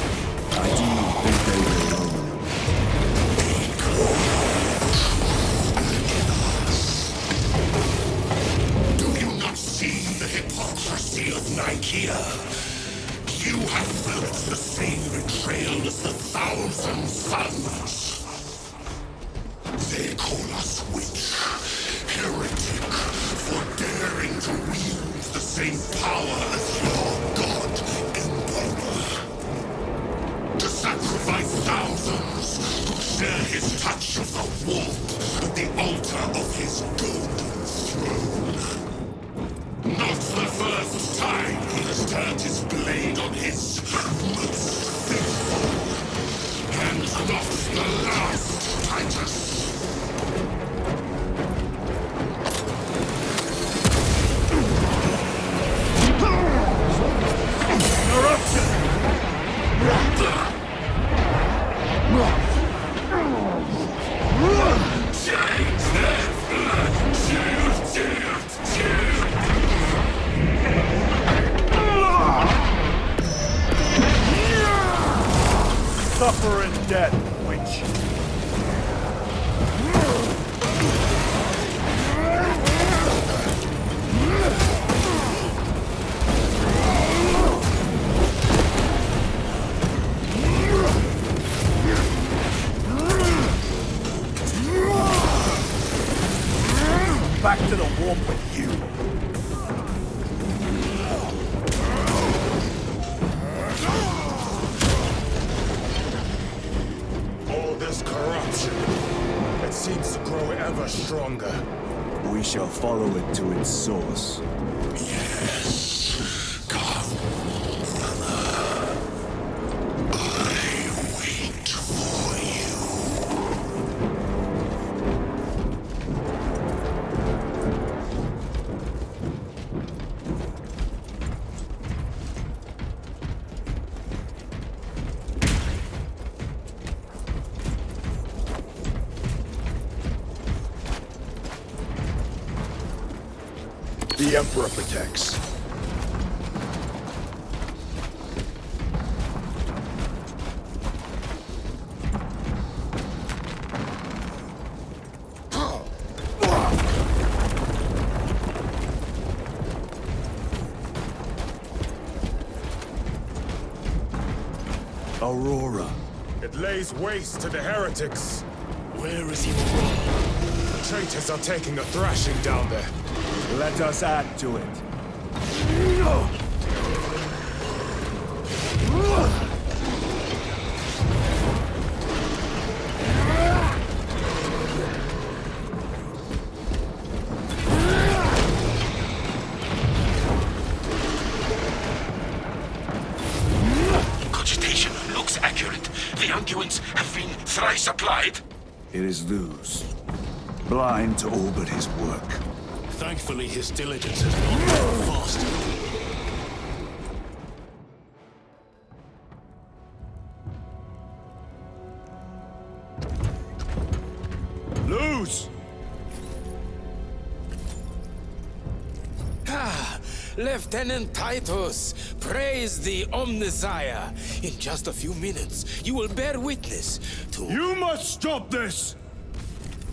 Speaker 1: I do not think they will.
Speaker 14: Do you not see the hypocrisy of Nicaea? You have felt the same betrayal as the Thousand Sons. They call us witch, heretic, for daring to wield the same power as your god, Emperor. To sacrifice thousands to share his touch of the warp at the altar of his golden throne. Not the first time he has turned his blade on his most faithful. And not the last, Titus.
Speaker 1: Suffer in death, witch. Back to the warp with you.
Speaker 10: All this corruption, it seems to grow ever stronger.
Speaker 1: We shall follow it to its source.
Speaker 14: Yes. Come, brother. I wait for you.
Speaker 1: The Emperor protects. Aurora.
Speaker 10: It lays waste to the heretics.
Speaker 3: Where is Aurora?
Speaker 10: The traitors are taking a thrashing down there.
Speaker 1: Let us add to it.
Speaker 14: Cogitation looks accurate. The unguents have been thrice applied.
Speaker 1: It is Luz. Blind to all but his work.
Speaker 3: Thankfully, his diligence has not been fast.
Speaker 1: Luz!
Speaker 13: Ah, Lieutenant Titus, praise the Omnissiah. In just a few minutes, you will bear witness to...
Speaker 1: You must stop this!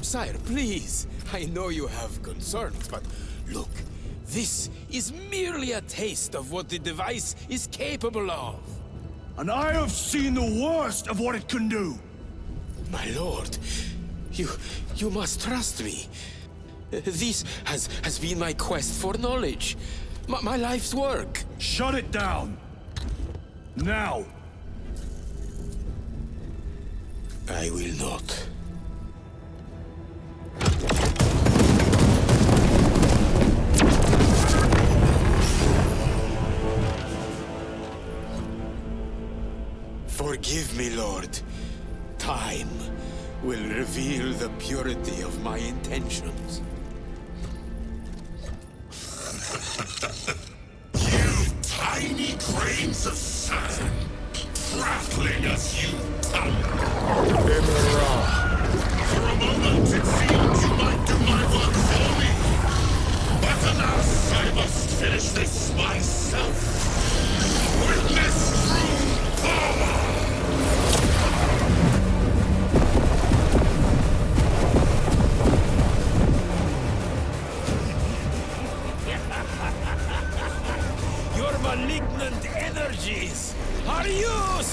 Speaker 13: Sire, please. I know you have concerns, but look, this is merely a taste of what the device is capable of.
Speaker 1: And I have seen the worst of what it can do!
Speaker 13: My lord, you must trust me. This has been my quest for knowledge. My life's work.
Speaker 1: Shut it down! Now!
Speaker 13: I will not. Forgive me, Lord. Time will reveal the purity of my intentions.
Speaker 14: You tiny grains of sand, prattling as you thunder. For a moment, it seemed you might do my work for me. But alas, I must finish this myself. Witness true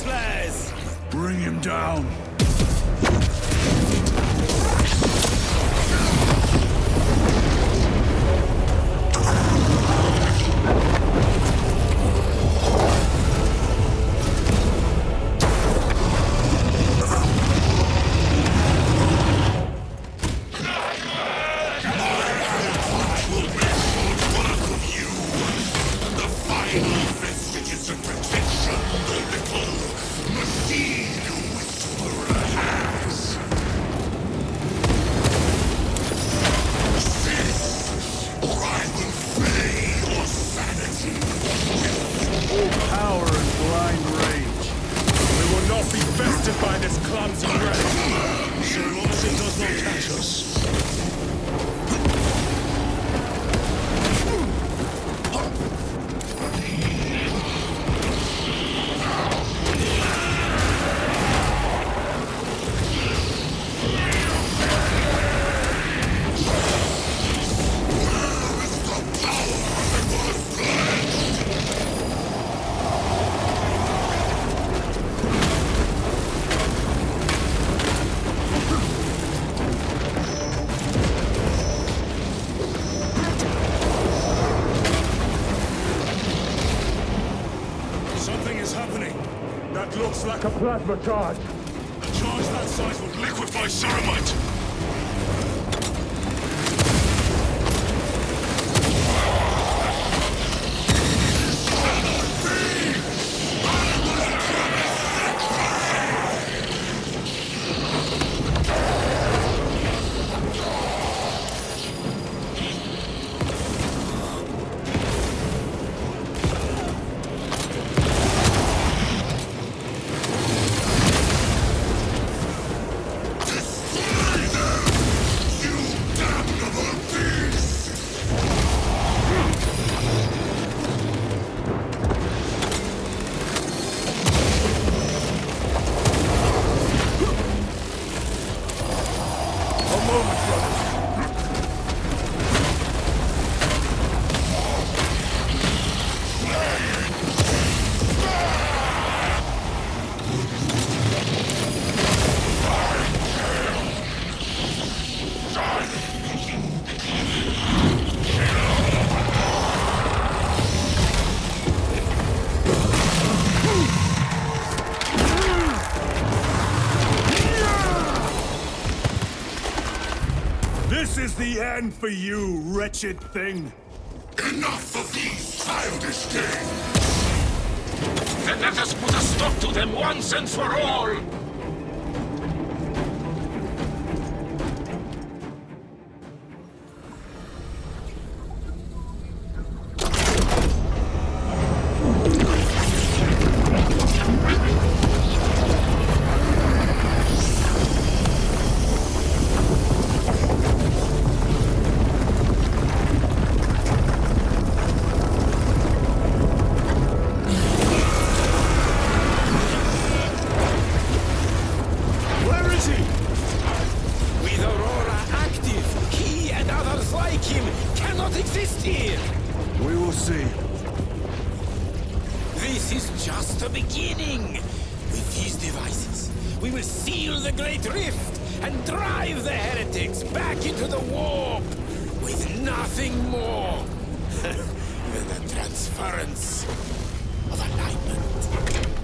Speaker 12: useless!
Speaker 1: Bring him down.
Speaker 10: Like a plasma charge. A charge that size would liquefy ceramite.
Speaker 1: This is the end for you, wretched thing!
Speaker 14: Enough of these childish games!
Speaker 11: Then let us put a stop to them once and for all!
Speaker 1: We will see.
Speaker 13: This is just the beginning. With these devices, we will seal the Great Rift and drive the heretics back into the warp with nothing more than the transference of alignment.